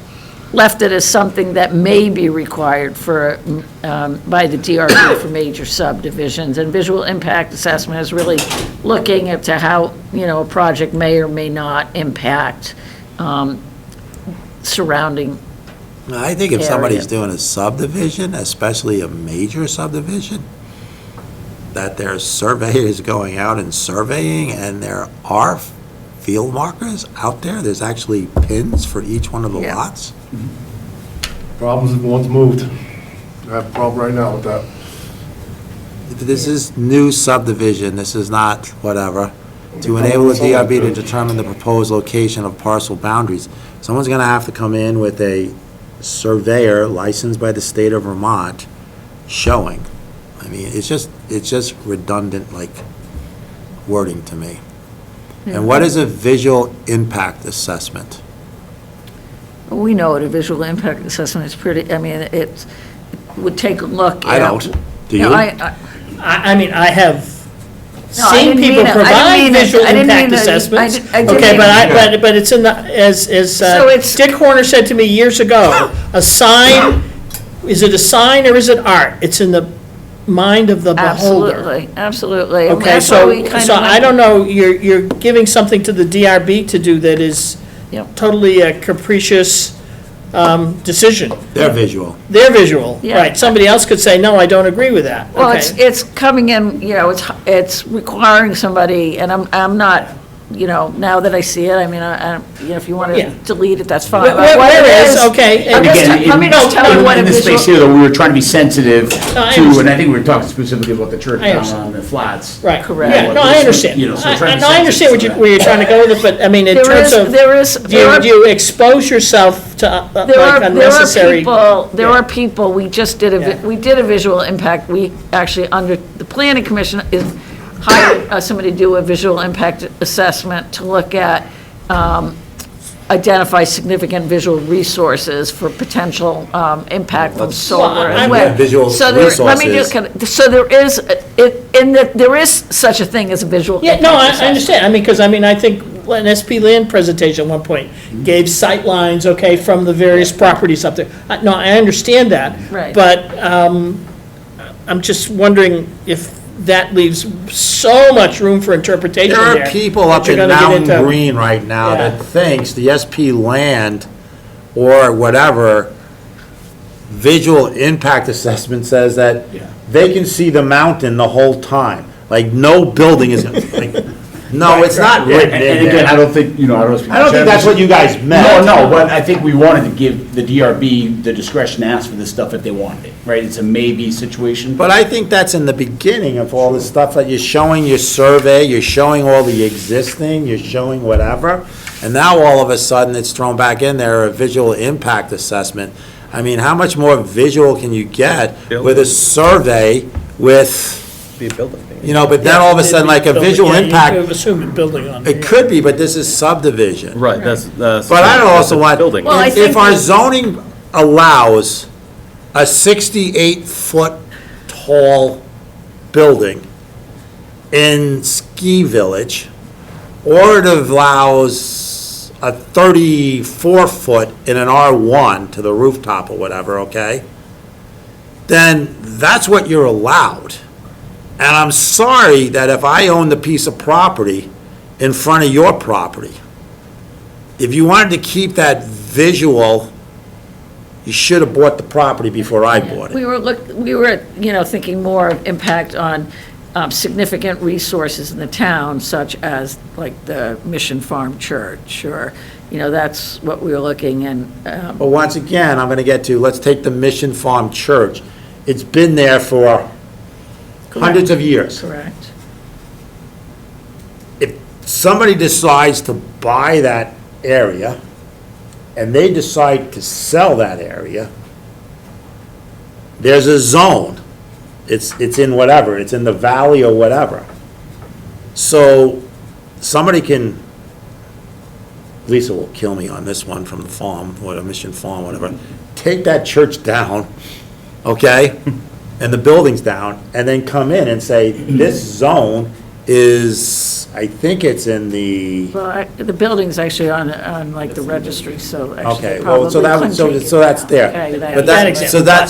left it as something that may be required for, by the DRB for major subdivisions. And visual impact assessment is really looking into how, a project may or may not impact surrounding. I think if somebody's area. doing a subdivision, especially a major subdivision, that there's surveyors going out and surveying, and there are field markers out there, there's actually pins for each one of the Yeah. lots. Problems if one's moved. I have a problem right now with that. This is new subdivision, this is not whatever. To enable the DRB to determine the proposed location of parcel boundaries, someone's gonna have to come in with a surveyor licensed by the state of Vermont showing. I mean, it's just redundant, like, wording to me. And what is a visual impact assessment? We know what a visual impact assessment is pretty, it would take a look at. I don't. Do No, you? I mean, I have No, I seen didn't people mean it. I provide didn't mean it. visual I didn't impact mean it. assessments. I didn't Okay, mean but it's in the, as So it's- Dick Horner said to me years ago, a sign, is it a sign or is it art? It's in the mind of the beholder. Absolutely. And Okay, that's why we kind so of I don't know, you're giving something to the DRB to do that is Yep. totally a capricious decision. They're visual. They're visual, Yeah. right. Somebody else could say, no, I don't agree with that. Well, Okay. it's coming in, it's requiring somebody, and I'm not, now that I see it, I mean, if you want Yeah. to delete it, that's fine. Where- But what where it is, okay, I'm and just Again, let me just tell you what a in this visual. space here, though, we were trying to be sensitive No, I to, understand. and I think we were talking specifically about the church I down understand. on the flats. Right. Correct. Yeah, no, I understand. You know, so we're trying to be I understand sensitive to where you're that. trying to go with it, but I mean, in terms of, do you expose yourself to like unnecessary? There are people, we just did Yeah. we did a visual impact, we actually, under the planning commission, is hired somebody to do a visual impact assessment to look at, identify significant visual resources for potential impact from solar Well, and I- wind. Visual So let me just, so there is such a thing as a visual Yeah, impact no, I assessment. understand, because I think an SP land presentation at one point gave sight lines, okay, from the various properties up there. No, I understand that. Right. But I'm just wondering if that leaves so much room for interpretation There there. are people that up you're in gonna get Mountain into- Green right now Yeah. that thinks the SP land or whatever visual impact assessment says that they can see the mountain the whole time. Like, no building is, like, no, it's not written And in again, I there. don't think, I don't speak. I don't think that's what you guys No, meant. no, but I think we wanted to give the DRB the discretion to ask for this stuff if they wanted it, right? It's a maybe situation. But I think that's in the beginning of all this stuff, that you're showing your survey, you're showing all the existing, you're showing whatever, and now all of a sudden it's thrown back in there, a visual impact assessment. I mean, how much more visual can you get with a survey with, but then all of a sudden, like a visual Yeah, you impact, could assume a building on it could be, but this is subdivision. Right, that's. But I don't also want, Building. Well, I if think our that- zoning allows a 68-foot tall building in Ski Village, or it allows a 34-foot in an R1 to the rooftop or whatever, okay? Then that's what you're allowed. And I'm sorry that if I owned a piece of property in front of your property, if you wanted to keep that visual, you should have bought the property before I bought it. We were, thinking more of impact on significant resources in the town, such as like the Mission Farm Church, or, that's what we were looking and, But once again, I'm gonna get to, let's take the Mission Farm Church. It's been there for hundreds of years. correct. If somebody decides to buy that area, and they decide to sell that area, there's a zone. It's in whatever, it's in the valley or whatever. So, somebody can, Lisa will kill me on this one from the farm, or the Mission Farm, whatever, take that church down okay? And the building's down, and then come in and say, this zone is, I think it's in the, Well, the building's actually on like the registry, so actually okay, they well, so probably that, couldn't take so it that's down. there. Okay, But that-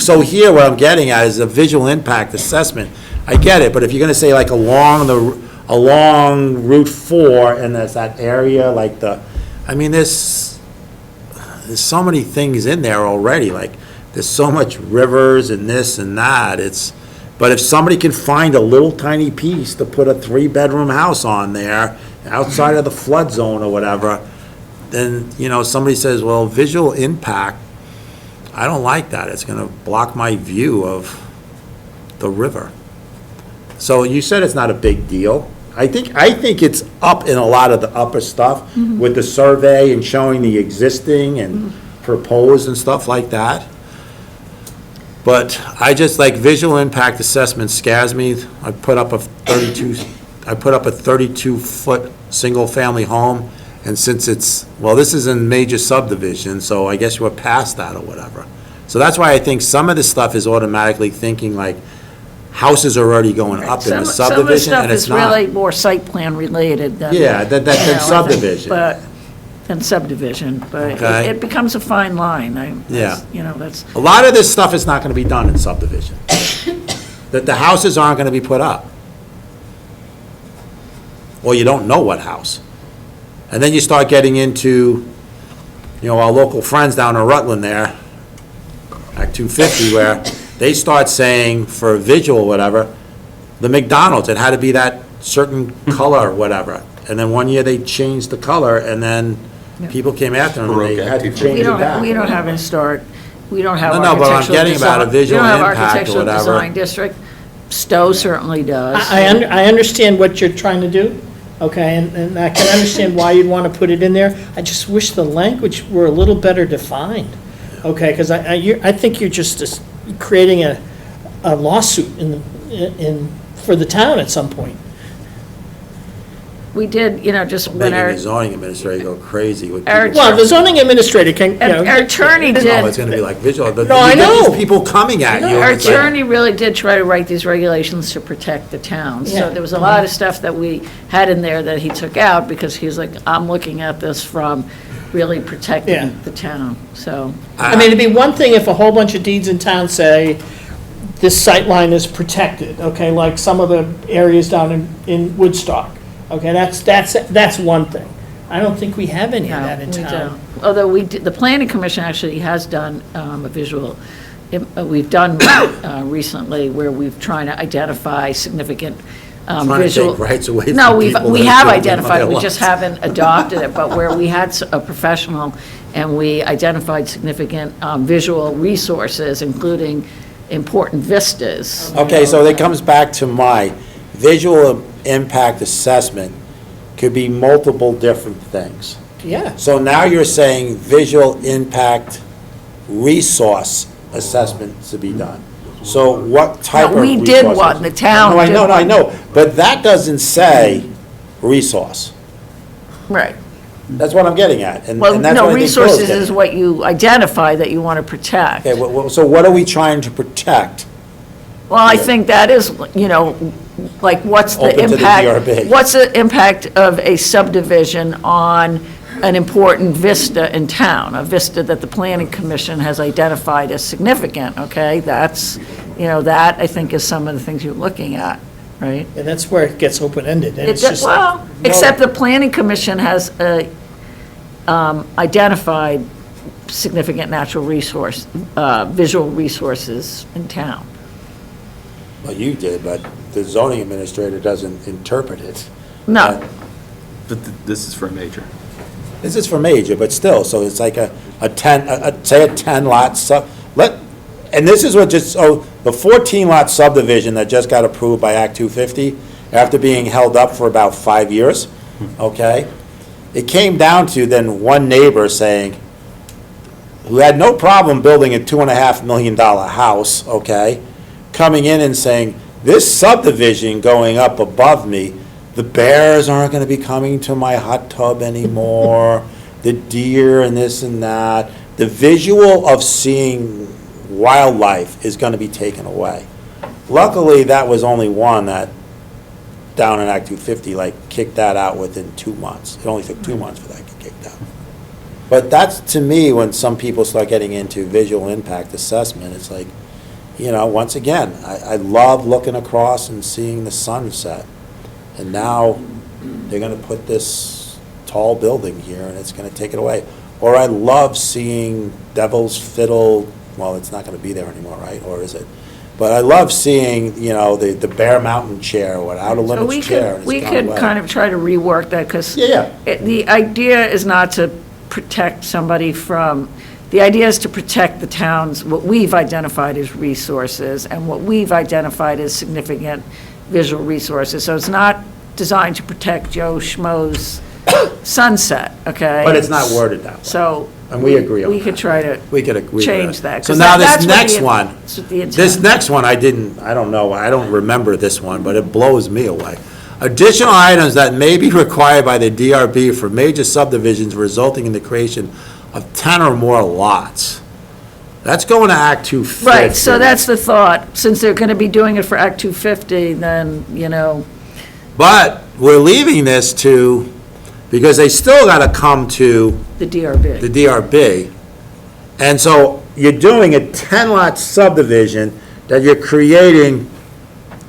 so here, what I'm getting at is a visual impact assessment. I get it, but if you're gonna say like along Route 4, and there's that area, like I mean, there's so many things in there already, like, there's so much rivers and this and that, but if somebody can find a little tiny piece to put a 3-bedroom house on there, outside of the flood zone or whatever, then, somebody says, well, visual impact, I don't like that, it's gonna block my view of the river. So you said it's not a big deal. I think it's up in a lot of the upper stuff with the survey and showing the existing and proposed and stuff like that. But I just like visual impact assessment scares me. I put up a 32-foot single-family home, and since this is in major subdivision, so I guess we're past that or whatever. So that's why I think some of this stuff is automatically thinking like, houses are already going up in the subdivision, and it's Some of the stuff is really not. more site plan related than. Yeah, than you know, I think, subdivision. Than subdivision, but Okay. it becomes a fine line. Yeah. That's, A lot of this stuff is not gonna be done in subdivision. That the houses aren't gonna be put up. Or you don't know what house. And then you start getting into, our local friends down in Rutland there, Act 250, where they start saying for visual, whatever, the McDonald's, it had to be that certain color, whatever. And then one year they changed the color, and then people came after them, and they had to change we it don't back. have historic, we don't have No, no, but I'm architectural getting about a design. visual We don't have impact or architectural whatever. design district. Stowe certainly does. I understand what you're trying to do, okay, and I can understand why you'd want to put it in there. I just wish the language were a little better defined, okay, because I think you're just creating a lawsuit for the town at some point. We did, just when Making our the zoning administrator go crazy with Our- people. Well, the zoning administrator can, our attorney No, did. it's gonna be like visual. No, I You get these know. people coming at you. Our and it's like- attorney really did try to write these regulations to protect the town. Yeah. So there was a lot of stuff that we had in there that he took out because he was like, I'm looking at this from really Yeah. protecting the town, so. I mean, it'd be one thing if a whole bunch of deeds in town say, this sight line is protected, okay, like some of the areas down in Woodstock. Okay, that's one thing. I don't think we have any of that in we town. don't. Although the planning commission actually has done a visual, we've done recently where we've tried to identify significant Trying to visual. take rights away from No, people we that have build in identified, their we just lots. haven't adopted it, but where we had a professional and we identified significant visual resources, including important vistas. Okay, so that comes back to my visual impact assessment could be multiple different things. Yeah, So now you're saying visual impact resource assessment to be done. So what type No, of we did resources? one, the town No, I did know, I one. know, but that doesn't say resource. Right. That's what I'm getting at, and Well, and that's what no, I think Bill's resources getting is at. what you identify that you want to protect. Okay, so what are we trying to protect? Well, I think that is, like, what's the Open to the impact? DRB. What's the impact of a subdivision on an important vista in town? A vista that the planning commission has identified as significant, okay? That's, that, I think, is some of the things you're looking at, right? and that's where it gets open-ended, and it's just. Well, except the planning commission has identified significant natural resource, visual resources in town. Well, you did, but the zoning administrator doesn't interpret it. No, But this is for a major. This is for major, but still, so it's like a 10, say a 10 lot and this is what the 14 lot subdivision that just got approved by Act 250, after being held up for about 5 years, okay? It came down to then one neighbor saying, who had no problem building a $2.5 million house, okay? Coming in and saying, this subdivision going up above me, the bears aren't gonna be coming to my hot tub anymore, the deer and this and that. The visual of seeing wildlife is gonna be taken away. Luckily, that was only one that, down in Act 250, like, kicked that out within 2 months. It only took 2 months for that to get kicked out. But that's, to me, when some people start getting into visual impact assessment, it's like, you know, once again, I love looking across and seeing the sunset. And now, they're gonna put this tall building here, and it's gonna take it away. Or I love seeing Devil's Fiddle, well, it's not gonna be there anymore, right? Or is it? But I love seeing, you know, the Bear Mountain chair, or Outer So Limits chair. and it's we gone could away. kind of try to rework that, because Yeah. the idea is not to protect somebody from, the idea is to protect the town's, what we've identified as resources, and what we've identified as significant visual resources. So it's not designed to protect Joe Schmo's sunset, okay? But it's not worded that way. So. And we agree on We could that. try to We could agree with change that. So 'cause now that's this what next the- one, that's what the this intent- next one, I don't know, I don't remember this one, but it blows me away. Additional items that may be required by the DRB for major subdivisions resulting in the creation of 10 or more lots. That's going to Act 250. Right, so that's the thought. Since they're going to be doing it for Act 250, then, you know, But we're leaving this to, because they still got to come to the the DRB. DRB. And so you're doing a 10-lot subdivision that you're creating,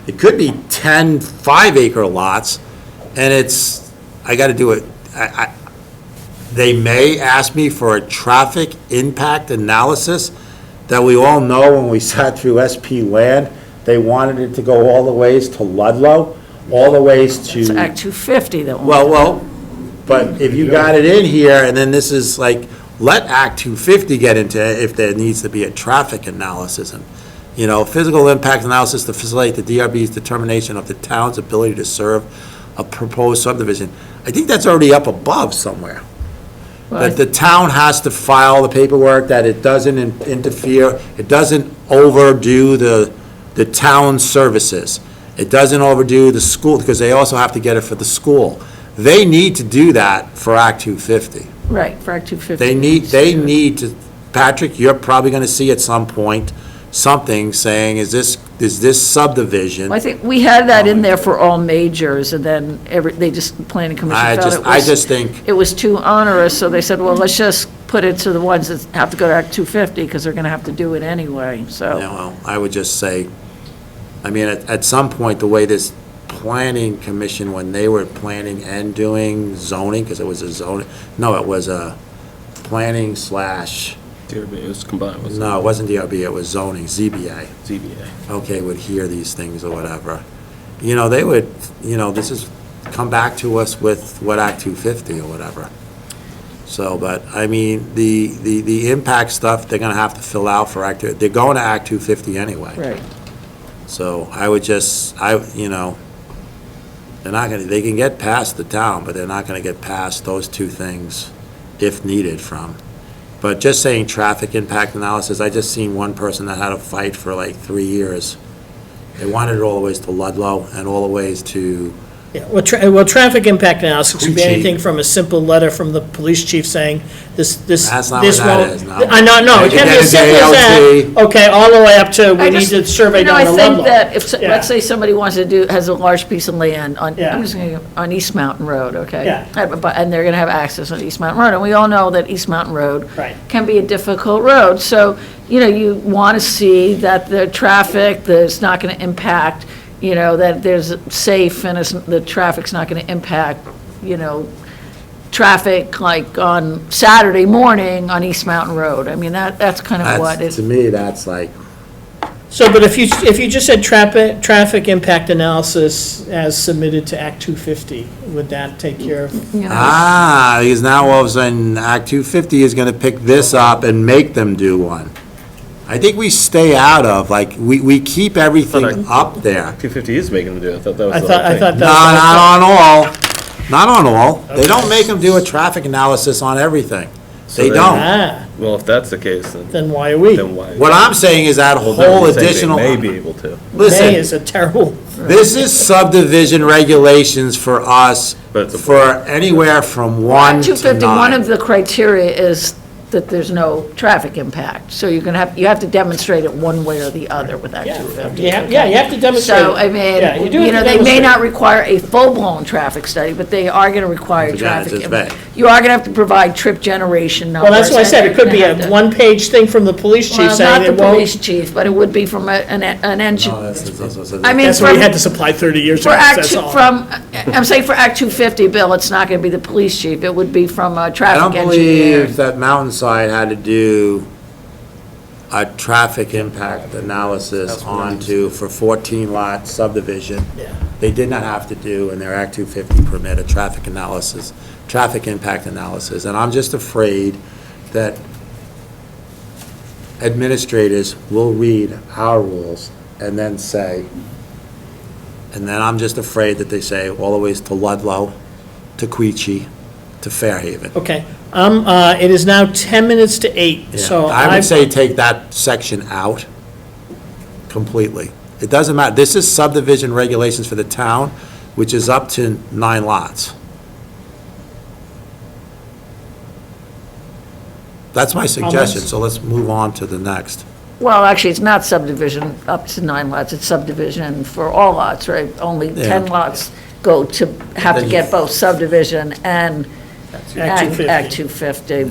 it could be 10 5-acre lots, and it's, I got to do it, they may ask me for a traffic impact analysis that we all know when we sat through SP Land, they wanted it to go all the ways to Ludlow, all the ways to. It's Act 250 that won't. Well, but if you got it in here, and then this is like, let Act 250 get into it if there needs to be a traffic analysis, and, you know, physical impact analysis to facilitate the DRB's determination of the town's ability to serve a proposed subdivision. I think that's already up above somewhere. That the town has to file the paperwork, that it doesn't interfere, it doesn't overdo the town's services. It doesn't overdo the school, because they also have to get it for the school. They need to do that for Act 250. Right, for Act 250. They need to, Patrick, you're probably gonna see at some point something saying, is this subdivision? I think we had that in there for all majors, and then they just, planning commission felt it was. I just think, It was too onerous, so they said, well, let's just put it to the ones that have to go to Act 250, because they're going to have to do it anyway, so. yeah, well, I would just say, I mean, at some point, the way this planning commission, when they were planning and doing zoning, because it was a zoning, no, it was a planning slash, DRB, it was combined, wasn't no, it wasn't DRB, it was zoning, ZBA. it? ZBA. Okay, would hear these things or whatever. You know, they would, you know, this is, come back to us with what Act 250 or whatever. So, but, I mean, the impact stuff, they're gonna have to fill out for Act, they're going to Act 250 anyway. Right. So I would just, you know, they're not gonna, they can get past the town, but they're not gonna get past those two things if needed from. But just saying traffic impact analysis, I just seen one person that had a fight for like 3 years. They wanted it all the ways to Ludlow and all the ways to, Yeah, well, traffic impact analysis could be Police chief. anything from a simple letter from the police chief saying, this That's not this what that won't. is, no. I know, no, it You can be get as an simple as ALT. that, okay, all the way up to, we I need just- to survey you know, down to I think Ludlow. that if, Yeah. let's say somebody wants to do, has a large piece of land on, Yeah. I'm just going to, on East Mountain Road, okay? Yeah. And they're going to have access on East Mountain Road, and we all know that East Mountain Road Right. can be a difficult road. So, you know, you want to see that the traffic, that's not going to impact, you know, that there's safe and the traffic's not going to impact, you know, traffic like on Saturday morning on East Mountain Road. I mean, that's kind of what that's, it, to me, that's like, So, but if you just said traffic impact analysis as submitted to Act 250, would that take care of? you know. because now all of a sudden, Act 250 is gonna pick this up and make them do one. I think we stay out of, like, we keep everything up there. 250 is making them do it, I thought that was I the thought, whole I thing. thought No, that was. not on all. They don't make them do a traffic analysis on everything. So They then- don't. Ah, Well, if that's the case, then why are we? then why? What I'm saying is that Well, then whole we're saying additional. They may be able to. May Listen, is a terrible, this is subdivision regulations for us But it's a- for anywhere from 1 to 250, one 9. of the criteria is that there's no traffic impact. So you have to demonstrate it one way or the other with Act Yeah, 250. you have to demonstrate So, it. I Yeah, you mean, do have to they may demonstrate not it. require a full-blown traffic study, but they are going to require Again, traffic. it's just vague. You are going to have to provide trip generation numbers. Well, that's what I said, it could be You're a gonna have to- one-page thing from the police chief Well, saying not it the won't. police chief, but it would be from an engine. No, that's- I mean, That's what we from- had to supply 30 years For ago, Act that's two, all. I'm saying for Act 250, Bill, it's not going to be the police chief, it would be from a I don't traffic engineer. believe that Mountainside had to do a traffic impact analysis onto, for 14 lot subdivision. Yeah. They did not have to do in their Act 250 permit a traffic analysis, traffic impact analysis. And I'm just afraid that administrators will read our rules and then say, and then I'm just afraid that they say all the ways to Ludlow, to Queechee, to Fairhaven. Okay, it is now 10 minutes to 8, Yeah, so I would say take that section out completely. It doesn't matter, this is subdivision regulations for the town, which is up to 9 lots. That's my suggestion, so let's move on to the next. Well, actually, it's not subdivision up to 9 lots, it's subdivision for all lots, right? Only Yeah. 10 lots go to, have to get both subdivision and Act 250.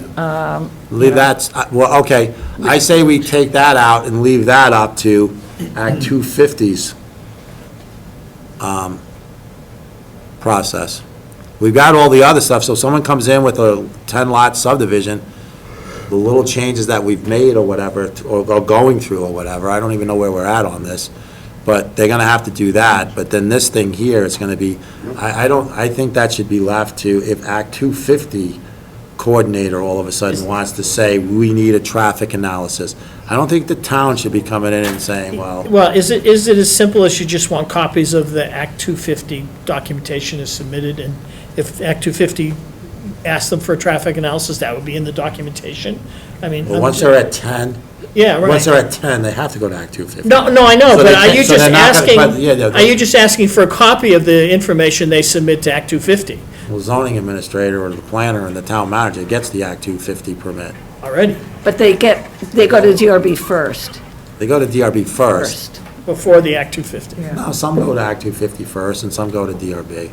Leave that, well, okay, I say we take that out and leave that up to Act 250's process. We've got all the other stuff, so if someone comes in with a 10-lot subdivision, the little changes that we've made or whatever, or going through or whatever, I don't even know where we're at on this, but they're gonna have to do that, but then this thing here is gonna be, I think that should be left to, if Act 250 coordinator all of a sudden wants to say, we need a traffic analysis. I don't think the town should be coming in and saying, well, Well, is it as simple as you just want copies of the Act 250 documentation is submitted, and if Act 250 asks them for a traffic analysis, that would be in the documentation? I mean. well, once they're at 10, Yeah, once right. they're at 10, they have to go to Act 250. No, I know, So but they are can't- you so just they're not gonna- asking, but, yeah, are you just asking for a copy of the information they submit to Act 250 Well, zoning administrator or the planner and the town manager gets the Act 250 permit. already, But they go to DRB first. They go to DRB first. before the Act 250? No, some go to Act 250 first, and some go to DRB.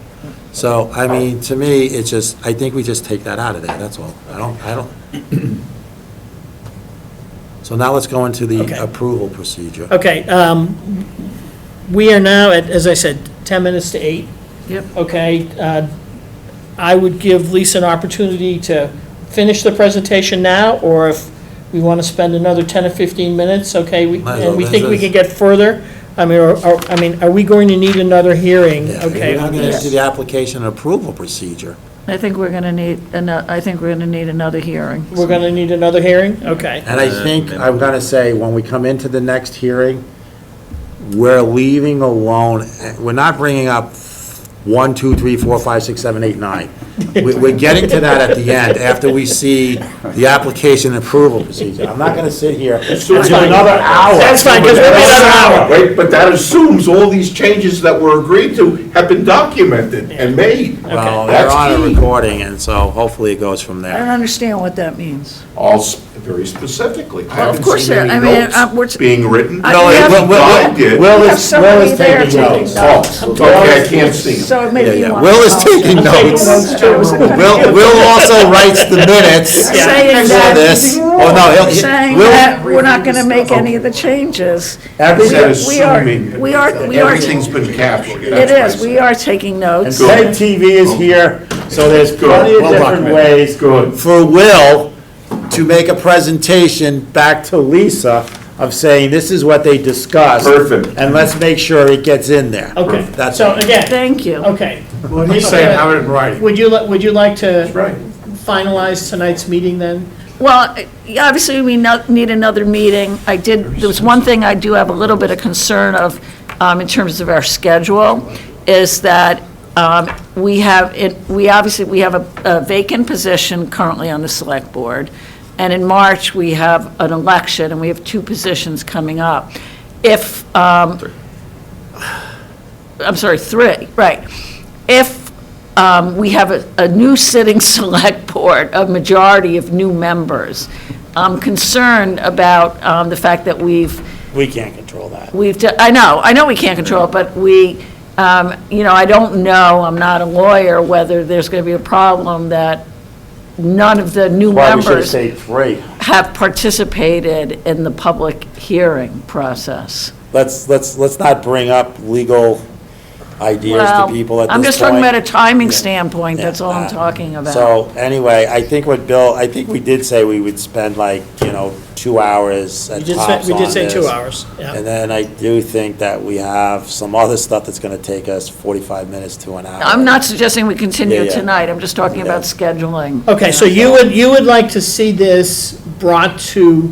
So, I mean, to me, it's just, I think we just take that out of there, that's all. I don't. So now let's go into the Okay. approval procedure. Okay, we are now at, as I said, 10 minutes to 8. Yep. Okay, I would give Lisa an opportunity to finish the presentation now, or if we want to spend another 10 or 15 minutes, okay, Might as and we well. think we can get further, I mean, are we going to need another hearing? Yeah, Okay. We're not on going to this? do the application and approval procedure. I think we're going to need, another hearing. We're going to need another hearing? Okay. And I think, I'm going to say, when we come into the next hearing, we're leaving alone, we're not bringing up 1, 2, 3, 4, 5, 6, 7, 8, 9. We're getting to that at the end, after we see the application and approval procedure. I'm not going to sit here and do another hour. That's fine, because we're another hour. Wait, but that assumes all these changes that were agreed to have been documented and made. Well, they're That's on a key. recording, and so hopefully it goes from I don't there. understand what that means. Very specifically. I Well, of haven't course, seen I any mean, notes we're- being written. I- No, we have- I did. Will We have is somebody there taking taking notes. notes. Okay, I can't see them. So Yeah, maybe you yeah. want. Will is taking notes. Will also writes the minutes Saying for that- this. Oh, no, Saying Will, that we're not going to make any of the changes. every, Said We are, assuming. we are, Everything's been captured. it That's what I is, said. we are taking notes. and Ted TV is here, so there's plenty of Well different documented. ways Good. for Will to make a presentation back to Lisa of saying, this is what they discussed. Perfect. And let's make sure it gets in there. Okay, That's so all. again, Thank you. okay. Well, he's saying have it in writing. Would you like to Right. finalize tonight's meeting then? Well, obviously, we need another meeting. There was one thing I do have a little bit of concern of, in terms of our schedule, is that we have a vacant position currently on the Select Board, and in March, we have an election, and we have 2 positions coming up. I'm sorry, 3, right. If we have a new sitting select board, a majority of new members. I'm concerned about the fact that We can't control that. I know we can't control it, but I don't know, I'm not a lawyer, whether there's going to be a problem that none of the new Why we should members say 3. have participated in the public hearing process. Let's not bring up legal ideas to people at this point. I'm just talking about a timing standpoint, that's all I'm Yeah. talking about. So, anyway, I think we did say we would spend 2 hours at tops We did on say 2 this. hours, yeah. And then I do think that we have some other stuff that's gonna take us 45 minutes to an hour. I'm not suggesting we continue Yeah. tonight, I'm just talking about scheduling. Okay, so you would like to see this brought to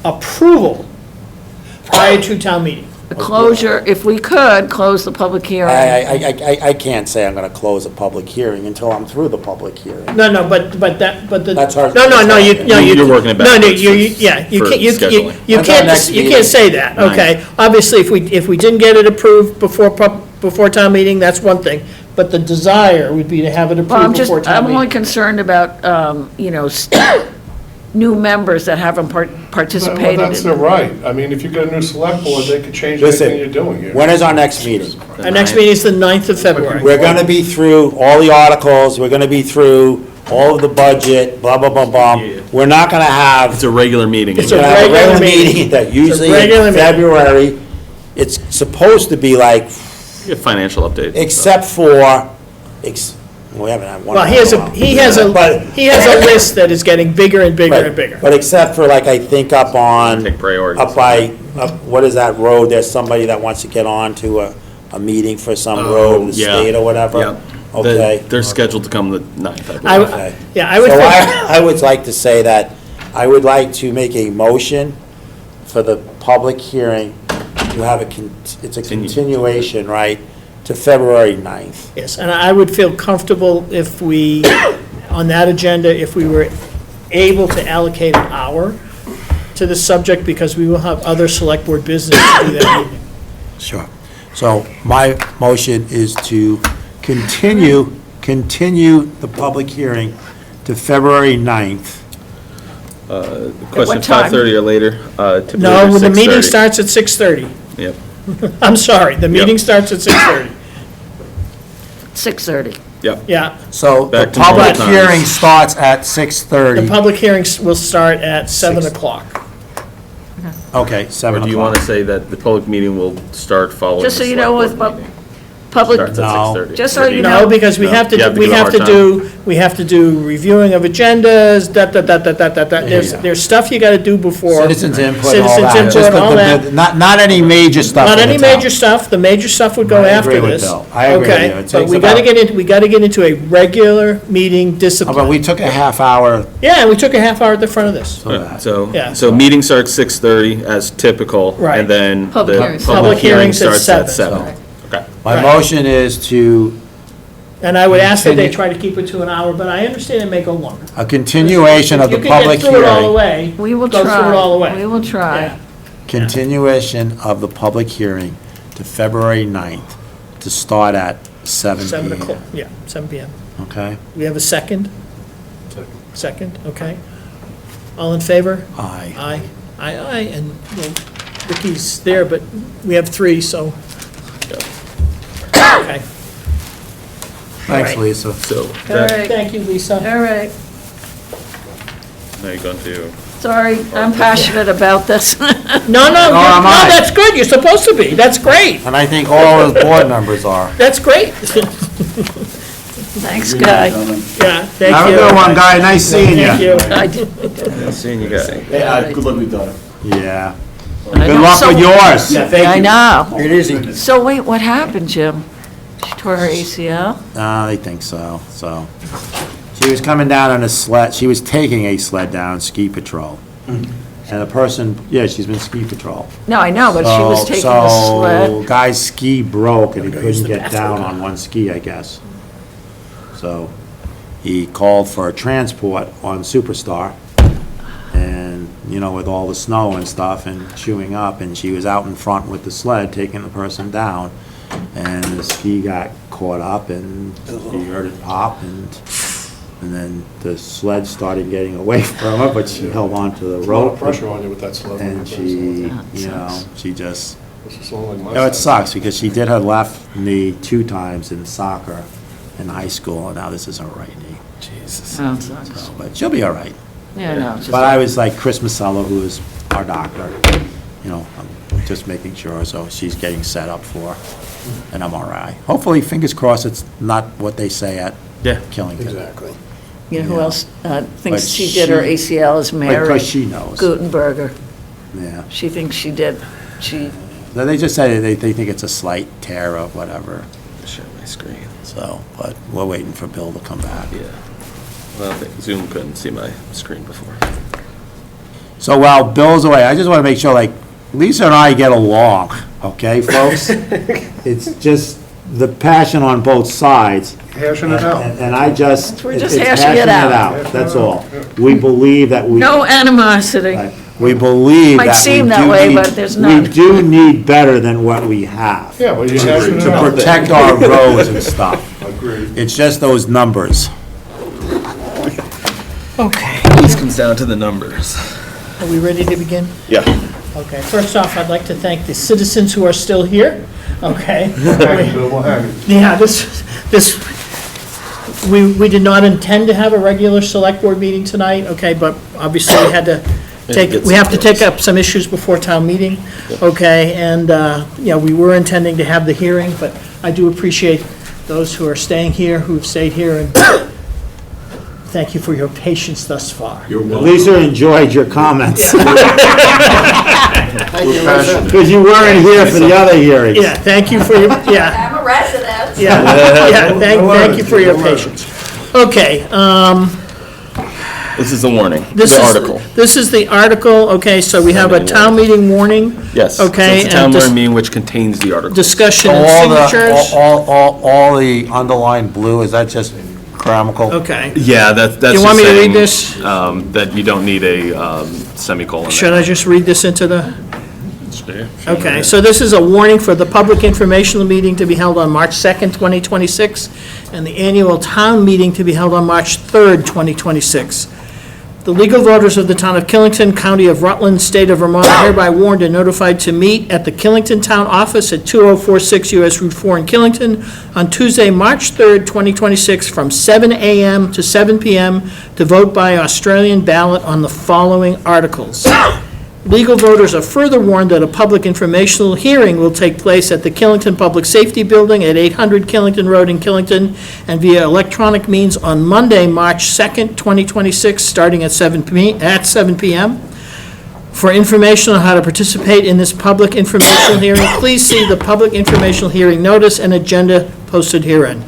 approval prior to town meeting? The closure, if we could, close the public hearing. I can't say I'm gonna close a public hearing until I'm through the public hearing. No, but the. That's our- No, You're working it No, no, backwards you, for- yeah, you for can't, scheduling. you When's our can't, next you meeting? can't say that, okay? Obviously, if we didn't get it approved before town meeting, that's one thing, but the desire would be to have it Well, approved before town I'm only meeting. concerned about, new members that haven't Well, participated. that's their right. I mean, if you get a new select board, they could change anything you're doing here. When is our next meeting? Our next meeting is the 9th of February. We're gonna be through all the articles, we're gonna be through all of the budget, blah, blah, blah, blah. We're not gonna have, It's a regular meeting. It's we're gonna have a regular regular meeting. meeting that usually regular in meeting. February, it's supposed to be like, You have financial updates. except for, we haven't had one. Well, he has a list that is getting bigger and bigger and bigger. But except for I think up on. Take priorities. What is that road? There's somebody that wants to get on to a meeting for some road in the yeah. state or whatever. Yeah. Okay. They're scheduled to come the 9th, I believe. Okay. Yeah, I would So think, I would like to say that, I would like to make a motion for the public hearing to have it's a continuation, right, to February 9th. yes, and I would feel comfortable if we, on that agenda, if we were able to allocate an hour to the subject, because we will have other select board business to do that evening. Sure. So my motion is to continue the public hearing to February 9th. Question, what time? 5:30 or later, typically No, they're the meeting 6:30. starts at 6:30. Yep. I'm sorry, the meeting starts at 6:30. 6:30. Yep. Yeah, So the Back to normal public times. hearing starts at the 6:30. public hearings will start at 7 o'clock. Okay, Or 7 do you want to say that the public meeting will start following the Just so you know, select with board meeting? public, Starts at No. 6:30. Just so you No, know- because we have to, You have to we give a have hard to we have to do reviewing of agendas, There's, Yeah. there's stuff you gotta do before. Citizens input and all Citizens that. input, Just all that. Not any major stuff. Not in any the town. major stuff, the major stuff would go I after agree with this. Bill. I agree with Okay, you. It but takes we gotta about- we gotta get into a regular meeting Oh, But discipline. we took a half hour. Yeah, and we took a half hour at the front of this. Yeah, So, Yeah. so meeting starts 6:30 as typical. Right. And then Public the hearing starts- public Public hearing hearing's at starts at 7. 7. Okay. My Right. motion is to, And I would ask that they Continue. try to keep it to an hour, but I understand it may go longer. a continuation of the public You can get through it all the hearing. way. we will Go through it all the try. way. We will Yeah. try. Continuation of the public hearing to February 9th to start at 7 7 PM. o'clock, yeah, 7 PM. Okay? We have a second? Second, okay. All in favor? Aye. Aye, and, well, Ricky's there, but we have 3, so. Okay. Thanks, Right. Lisa. So, All that, right, Thank you, Lisa. all right. now you're going to, Sorry, I'm passionate about this. No, am I. that's good, you're supposed to be, that's great, And I think all of the board members are. that's great. Thanks, Guy. Yeah, thank you. Have a good one, Guy. Nice seeing Thank you. you. I did- seeing you guys. Good luck with your daughter. Yeah. I Good know. luck So- with yours. I know. It is. So wait, what happened, Jim? She tore her ACL? I think so, She was coming down on a sled, she was taking a sled down ski patrol. And the person, yeah, she's been ski patrol. No, I know, but she was So- taking a sled. So, guy's ski broke and he couldn't get down on one ski, I guess. So, he called for a transport on Superstar. And, with all the snow and stuff and chewing up, and she was out in front with the sled, taking the person down. and the ski got caught up, and she heard it pop, and then the sled started getting away from her, but she held on to the A lot of rope. pressure on you with that sled. And she, you know, she just, This is all like my you know, it sled. sucks, because she did her left knee 2 times in soccer in high school, and now this is her right knee. Jesus. Oh, sucks. But she'll be all right. Yeah, no, it's just. But I was like Chris Masello, who is our doctor, you know, I'm just making sure, so she's getting set up for an MRI. Hopefully, fingers crossed, it's not what they say at Yeah. Killington. Exactly. You know who Yeah. else thinks But she did her she- ACL is Mary Because she knows, Gutenberger. yeah. She thinks she did. She, So they just said they think it's a slight tear or whatever, Share my screen. so, but we're waiting for Bill to come back. Yeah. Well, I think Zoom couldn't see my screen before. So while Bill's away, I just want to make sure, like, Lisa and I get along, okay, folks? It's just the passion on both sides. Hashing it out. And I just. We're just it's hashing it out. That's all. We believe that we. no animosity. Right. We believe that. Might we seem that do way, need- but there's none. We do need better than what we have. Yeah, well, you're hashing it To out. protect our roads and stuff. Agreed. It's just those numbers. Okay, This comes down to the numbers. are we ready to begin? Yeah. Okay, first off, I'd like to thank the citizens who are still here, okay? Hang it, Bill, we'll hang it. Yeah, we did not intend to have a regular select board meeting tonight, okay, but obviously we had to we have to take up some issues before town meeting, okay? And, you know, we were intending to have the hearing, but I do appreciate those who are staying here, who've stayed here, and thank you for your patience thus far. Lisa enjoyed your comments. We're passionate. Because you weren't here for the other hearings. Yeah, thank you for your, yeah. I'm a resident. Yeah, thank you for your patience. Okay, This is a warning, this the is. article. This is the article, okay, so we have a town meeting warning. Yes. So Okay. it's a town and warning meeting which contains the article. discussion and All the, signatures. all the underlined blue, is that just grammatical? Okay, Yeah, that's you want just me to read saying, this? that you don't need a semicolon. Should I just read this into the? there. Okay, so this is a warning for the public informational meeting to be held on March 2nd, 2026, and the annual town meeting to be held on March 3rd, 2026. The legal voters of the town of Killington, county of Rutland, state of Vermont are hereby warned and notified to meet at the Killington Town Office at 2046 US Route 4 in Killington on Tuesday, March 3rd, 2026, from 7 a.m. to 7 p.m. to vote by Australian ballot on the following articles. Legal voters are further warned that a public informational hearing will take place at the Killington Public Safety Building at 800 Killington Road in Killington and via electronic means on Monday, March 2nd, 2026, starting at 7 p.m. For information on how to participate in this public informational hearing, please see the public informational hearing notice and agenda posted herein.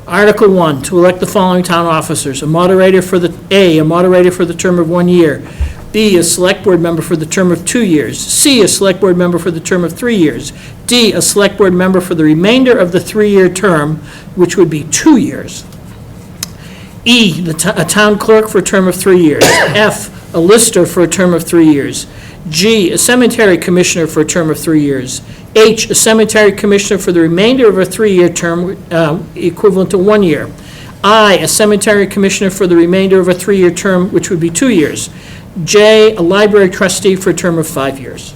Article 1, to elect the following town officers: a moderator for the term of 1 year, B, a select board member for the term of 2 years, C, a select board member for the term of 3 years, D, a select board member for the remainder of the 3-year term, which would be 2 years, E, a town clerk for a term of 3 years, F, a lister for a term of 3 years, G, a cemetery commissioner for a term of 3 years, H, a cemetery commissioner for the remainder of a 3-year term equivalent to 1 year, I, a cemetery commissioner for the remainder of a 3-year term, which would be 2 years, J, a library trustee for a term of 5 years.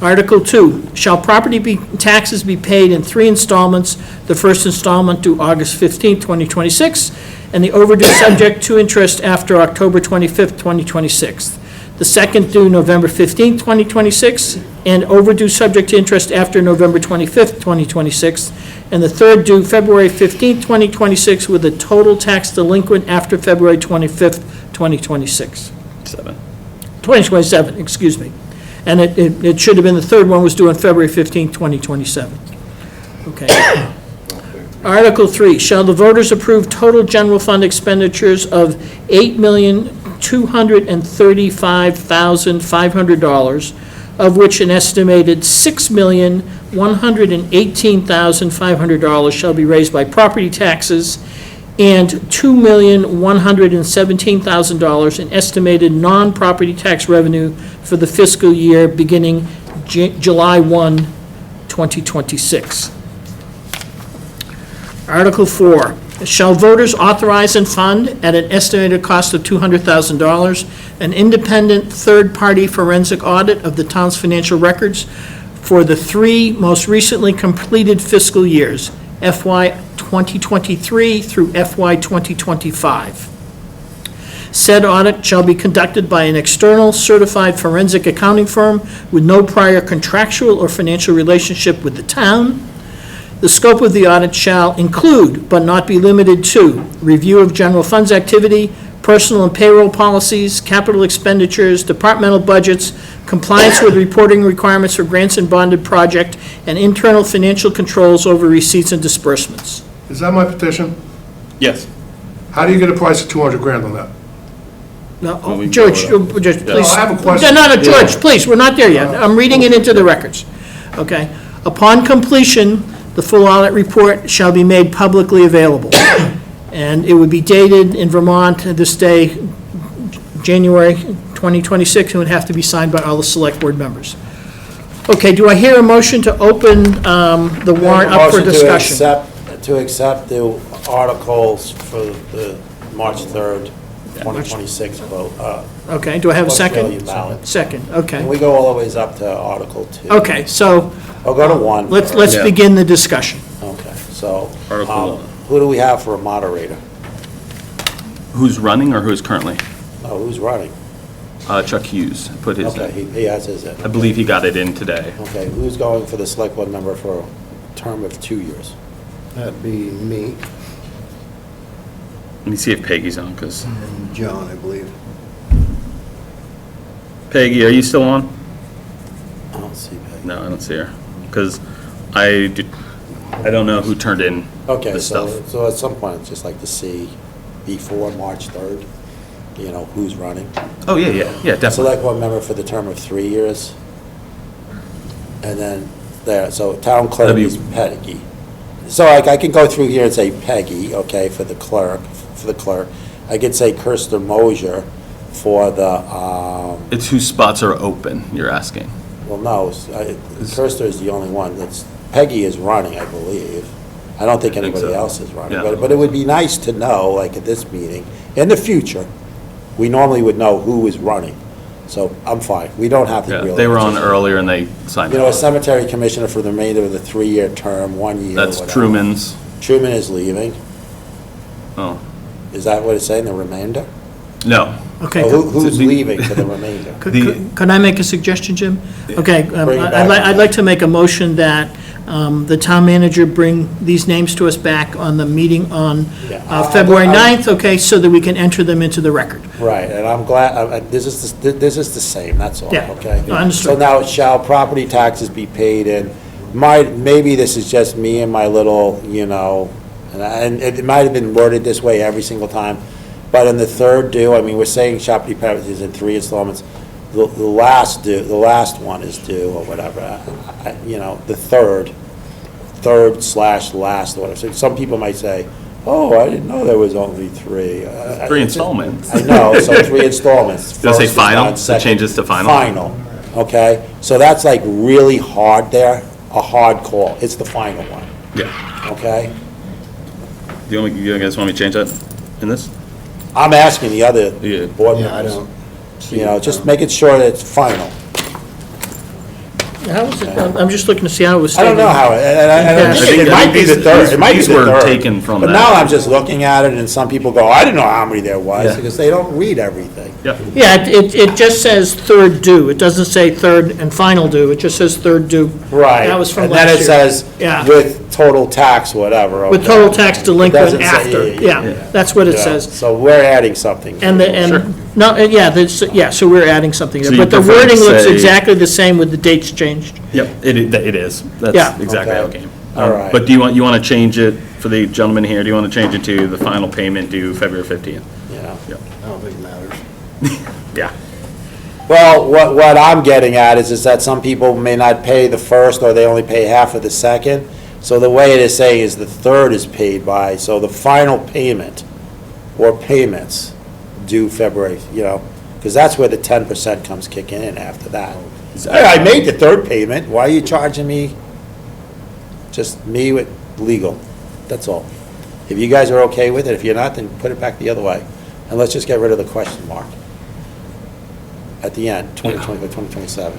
Article 2, shall property taxes be paid in 3 installments, the first installment due August 15, 2026, and the overdue subject to interest after October 25, 2026. The second due November 15, 2026, and overdue subject to interest after November 25, 2026, and the third due February 15, 2026, with a total tax delinquent after February 25, 2026. 2027, excuse me. And it should have been, the third one was due on February 15, 2027. Okay. Article 3, shall the voters approve total general fund expenditures of $8,235,500, of which an estimated $6,118,500 shall be raised by property taxes, and $2,117,000 in estimated non-property tax revenue for the fiscal year beginning July 1, 2026. Article 4, shall voters authorize and fund at an estimated cost of $200,000 an independent third-party forensic audit of the town's financial records for the 3 most recently completed fiscal years, FY 2023 through FY 2025. Said audit shall be conducted by an external certified forensic accounting firm with no prior contractual or financial relationship with the town. The scope of the audit shall include, but not be limited to, review of general funds activity, personal and payroll policies, capital expenditures, departmental budgets, compliance with reporting requirements for grants and bonded project, and internal financial controls over receipts and disbursements. Is that my petition? Yes. How do you get a price of 200 grand on that? No, Well, we can George, go with George, please. I have a question. No, George, please, we're not there yet. I'm reading it into the records. Okay. Upon completion, the full audit report shall be made publicly available. And it would be dated in Vermont this day, January 2026, and would have to be signed by all the select board members. Okay, do I hear a motion to open the warrant up for discussion? To accept the articles for the March 3rd, 2026 vote. Okay, do I have a Australian second? ballot. Second, And okay. we go all the ways up to Article 2. Okay, so I'll go to 1. let's Yeah. begin the discussion. Okay, so, Article 1. who do we have for a moderator? Who's running or who's currently? Oh, who's running? Chuck Hughes put his Okay, in. he has his in. I believe he got it in today. Okay, who's going for the select board member for a term of 2 years? That'd be me Let me see if Peggy's on, because, and John, I believe. Peggy, are you still on? I don't see Peggy. No, I don't see her, because I don't know who turned in Okay, this so, stuff. so at some point, I'd just like to see before March 3rd, you know, who's running. Oh, yeah, definitely. Select board member for the term of 3 years. And then there, so town clerk That'd be- is Peggy. So I can go through here and say Peggy, okay, for the clerk. I could say Kirsten Mosier for the, It's whose spots are open, you're asking. well, no, Kirsten is the only one that's, Peggy is running, I believe. I don't think I think anybody so. else is running, Yeah. but it would be nice to know, like at this meeting, in the future, we normally would know who is running. So I'm fine. We don't have to Yeah, really. they were on earlier and they signed You know, a up. cemetery commissioner for the remainder of the 3-year term, 1 year. That's whatever. Truman's. Truman is leaving. Oh, Is that what it's saying, the remainder? no. Okay, Or who's The- leaving for the remainder? Could I make a suggestion, Jim? Okay, Bring it back. I'd like to make a motion that the town manager bring these names to us back on the meeting on Yeah. February I'm- 9th, okay, so that we can enter them into the record. Right, and I'm glad, this is the same, that's all, Yeah, okay? I understood. So now, shall property taxes be paid in, maybe this is just me and my little, you know, and it might have been worded this way every single time, but in the third due, I mean, we're saying shall be paid in 3 installments. The last one is due, or whatever, you know, the third/last, or whatever. So some people might say, oh, I didn't know there was only 3. 3 installments. I know, so 3 installments. Does it say First is final? not It second. changes to final? Final, okay? So that's like really hard there, a hard call. It's the final one, Yeah. okay? You guys want me to change that in this? I'm asking the other Yeah. board Yeah, I members, don't. you know, just making sure that it's final. How was it, I'm just looking to see how it was I stated. don't know how, I think it might be the third, it might be These the were third. taken from But that. now I'm just looking at it, and some people go, I didn't know how many there was, Yeah. because they don't read everything. Yeah. Yeah, it just says third due. It doesn't say third and final due. It just says third due. Right. That was from And last then year. it says, Yeah. with total tax, whatever. With okay. total tax delinquent It doesn't say- after. Yeah, that's what it Yeah. says. So we're adding something. No, yeah, so we're adding something there. So you But the prefer to wording looks say- exactly the same with the dates changed. Yep, it is. Yeah. That's exactly how it Okay. came. All right. But do you want to change it, for the gentleman here, do you want to change it to the final payment due February 15th? You know. I don't think it matters. Yeah. Well, what I'm getting at is that some people may not pay the first, or they only pay half of the second. So the way it is saying is the third is paid by, so the final payment or payments due February, you know, because that's where the 10% comes kicking in after that. Hey, I made the third payment, why are you charging me just me with legal, that's all. If you guys are okay with it, if you're not, then put it back the other way, and let's just get rid of the question mark at the end, 2020 by 2027.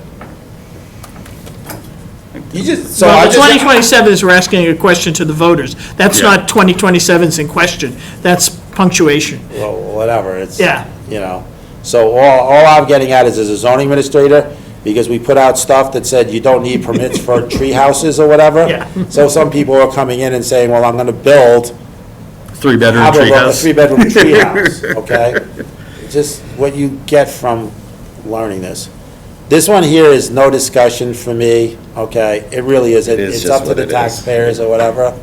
You just, so I Well, the just. 2027 is we're asking a question to the voters. That's Yeah. not 2027's in question. That's punctuation. Well, whatever, it's. Yeah. You know, so all I'm getting at is, as a zoning administrator, because we put out stuff that said you don't need permits for tree houses or whatever. Yeah. So some people are coming in and saying, well, I'm gonna build. 3-bedroom Have a treehouse. 3-bedroom tree house, okay? Just what you get from learning this. This one here is no discussion for me, okay? It really is. It is It's just up to what the it is. taxpayers or whatever,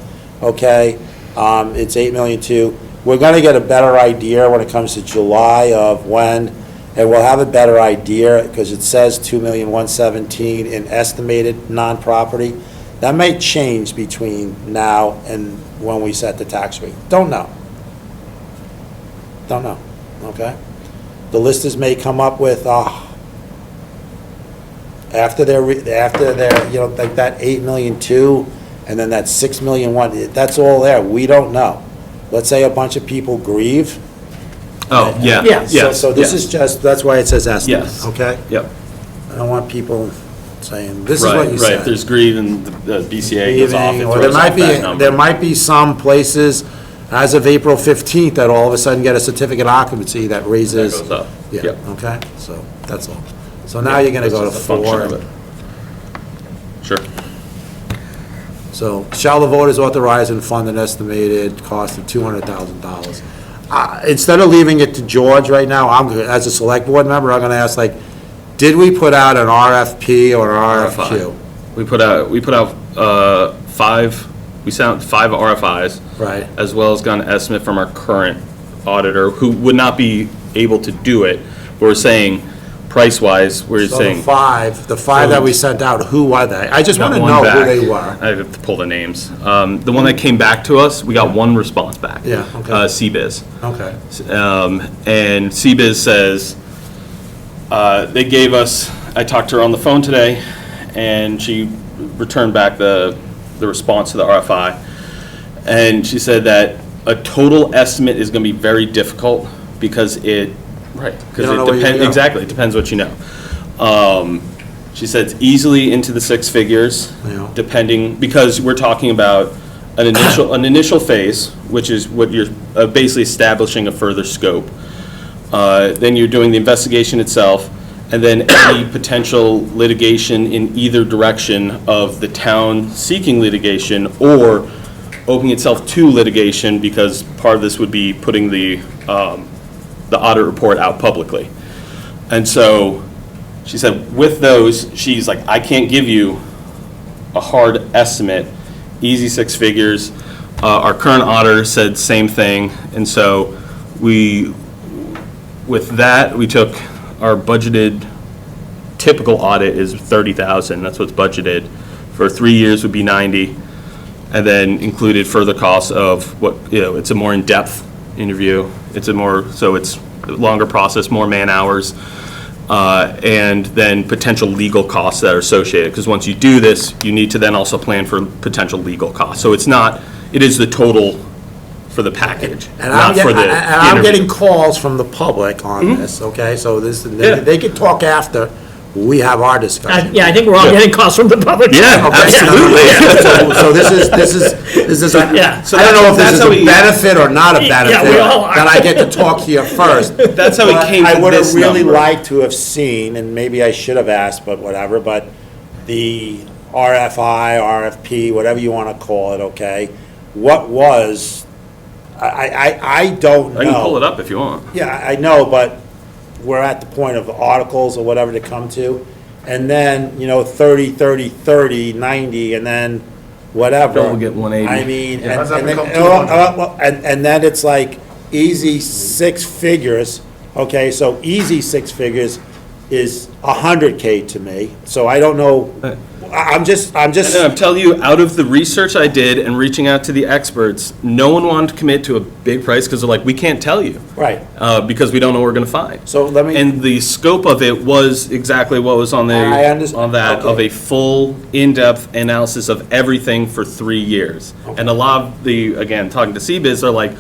okay? It's 8 million too. We're gonna get a better idea when it comes to July of when, and we'll have a better idea, because it says 2,117,000 in estimated non-property. That may change between now and when we set the tax rate. Don't know. Don't know, okay? The listers may come up with, after they're, you know, like that 8 million two, and then that 6 million one, that's all there. We don't know. Let's say a bunch of people grieve. Oh, yeah, Yeah. yes. So this yes. is just, that's why it says estimate, Yes. okay? Yep. I don't want people saying, this is what Right, you right. said. If there's grieve and the BCA goes off, it Or throws off that number. there might be some places, as of April 15th, that all of a sudden get a certificate of occupancy that That raises. goes up. Yeah, Yep. okay, so that's all. So now you're gonna It's go to just a function 4. of it. Sure. So, shall the voters authorize and fund an estimated cost of $200,000? Instead of leaving it to George right now, as a select board member, I'm gonna ask, like, did we put out an RFP or an RFQ? We put out 5, we sent 5 RFIs. Right. As well as got an estimate from our current auditor, who would not be able to do it. We're saying, price-wise, we're So saying. the five that we sent out, who were they? I just wanna got one know who back. they were. I have to pull the names. The one that came back to us, we got one response back. Yeah, okay. CBiz. Okay. And CBiz says, they gave us, I talked to her on the phone today, and she returned back the response to the RFI. And she said that a total estimate is gonna be very difficult, because it, right, because You don't know it where you're depends, gonna go. exactly, it depends what you know. She said it's easily into the 6 figures, Yeah. depending, because we're talking about an initial phase, which is what you're basically establishing a further scope. Then you're doing the investigation itself, and then any potential litigation in either direction of the town seeking litigation, or opening itself to litigation, because part of this would be putting the audit report out publicly. And so, she said, with those, she's like, I can't give you a hard estimate, easy 6 figures. Our current auditor said same thing, and so with that, we took our budgeted, typical audit is 30,000, that's what's budgeted. For 3 years would be 90, and then included further costs of what, it's a more in-depth interview. It's a longer process, more man-hours, and then potential legal costs that are associated. Because once you do this, you need to then also plan for potential legal costs. So it is the total for the package, And not for the I'm interview. getting calls from the public on this, okay? So Yeah. they can talk after we have our discussion. Yeah, I think we're all getting calls from the public. Yeah, Okay, absolutely. So this is, Yeah. So I don't know if this that's is how a we- benefit or not a Yeah, benefit, we all are. that I get to talk here first. That's how we But came to I would have this really number. liked to have seen, and maybe I should have asked, but whatever, but the RFI, RFP, whatever you want to call it, okay? What was, I don't know. I can pull it up if you want. Yeah, I know, but we're at the point of articles or whatever to come to. And then, 30, 30, 30, 90, and then whatever. Then we'll get 180. I mean, Yeah, how's that and then, become 200? and then it's like easy 6 figures, okay, so easy 6 figures, is 100K to me, so I don't know, I'm just, And I'm telling you, out of the research I did and reaching out to the experts, no one wanted to commit to a big price because they're like, we can't tell you. right. Because we don't know what we're going to find. So let me. And the scope of it was exactly what was on I understand. on that, of Okay. a full, in-depth analysis of everything for 3 years. And a lot of the, again, talking to CBIZ, they're like,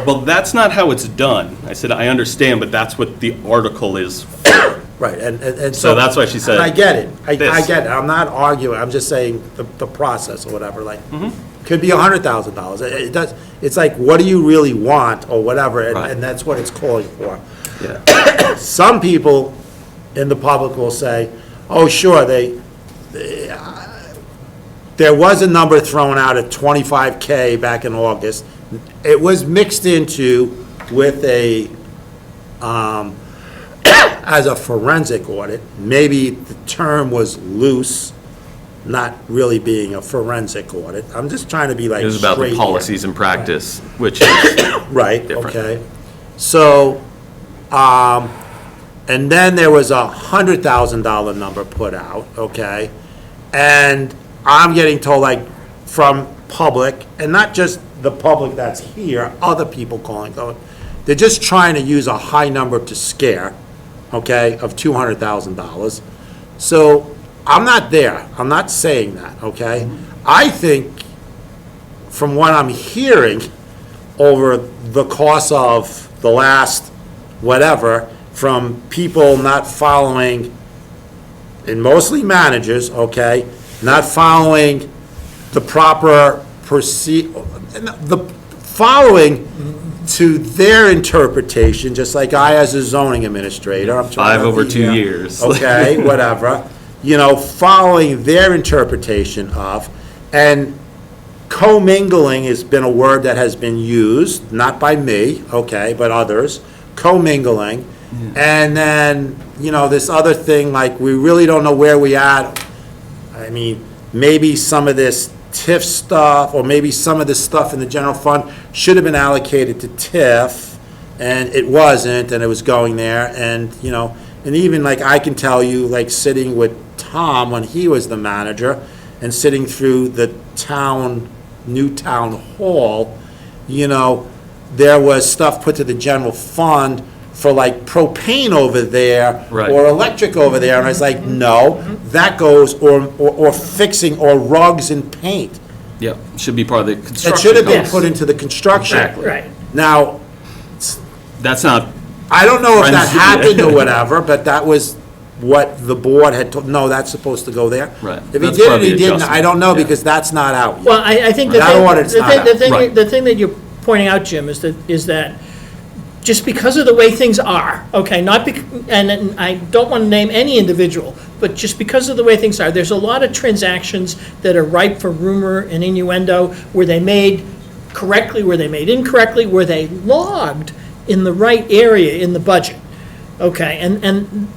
well, that's not how it's done. I said, I understand, but that's what the article is for. Right, and So that's why she said And I get it, I this. get it, I'm not arguing, I'm just saying the process or whatever, like, Mm-hmm. could be $100,000. It does, it's like, what do you really want, or whatever, Right. and that's what it's calling for. Yeah. Some people in the public will say, oh, sure, there was a number thrown out at 25K back in August. It was mixed into with as a forensic audit. Maybe the term was loose, not really being a forensic audit. I'm just trying to be like It was about straight the here. policies and practice, which is Right, different. okay. So, and then there was a $100,000 number put out, okay? And I'm getting told, like, from public, and not just the public that's here, other people going, they're just trying to use a high number to scare, okay, of $200,000. So, I'm not there, I'm not saying that, okay? I think, from what I'm hearing, over the course of the last whatever, from people not following, and mostly managers, okay, not following the proper following to their interpretation, just like I as a zoning administrator, I'm trying 5 to over be 2 here, years. okay, whatever, following their interpretation of, and commingling has been a word that has been used, not by me, okay, but others, commingling. And then, this other thing, like, we really don't know where we at. I mean, maybe some of this TIF stuff, or maybe some of this stuff in the general fund should have been allocated to TIF, and it wasn't, and it was going there, and, and even, like, I can tell you, like, sitting with Tom when he was the manager, and sitting through the new town hall, there was stuff put to the general fund for like propane over there, Right. or electric over there, and I was like, no, that goes, or fixing, or rugs and paint. Yep, should be part of the It construction should have been costs. put into the construction. Exactly. Right. Now, That's not, I don't know if that Friends- happened or whatever, but that was what the board had told, no, that's supposed to go there. Right. If he That's did part or of he the didn't, I adjustment. don't know, Yeah. because that's not out yet. Well, I think the That thing, order's the not thing, the out. thing, Right. the thing that you're pointing out, Jim, is that just because of the way things are, okay, not and I don't want to name any individual, but just because of the way things are, there's a lot of transactions that are ripe for rumor and innuendo. Were they made correctly? Were they made incorrectly? Were they logged in the right area in the budget? Okay, and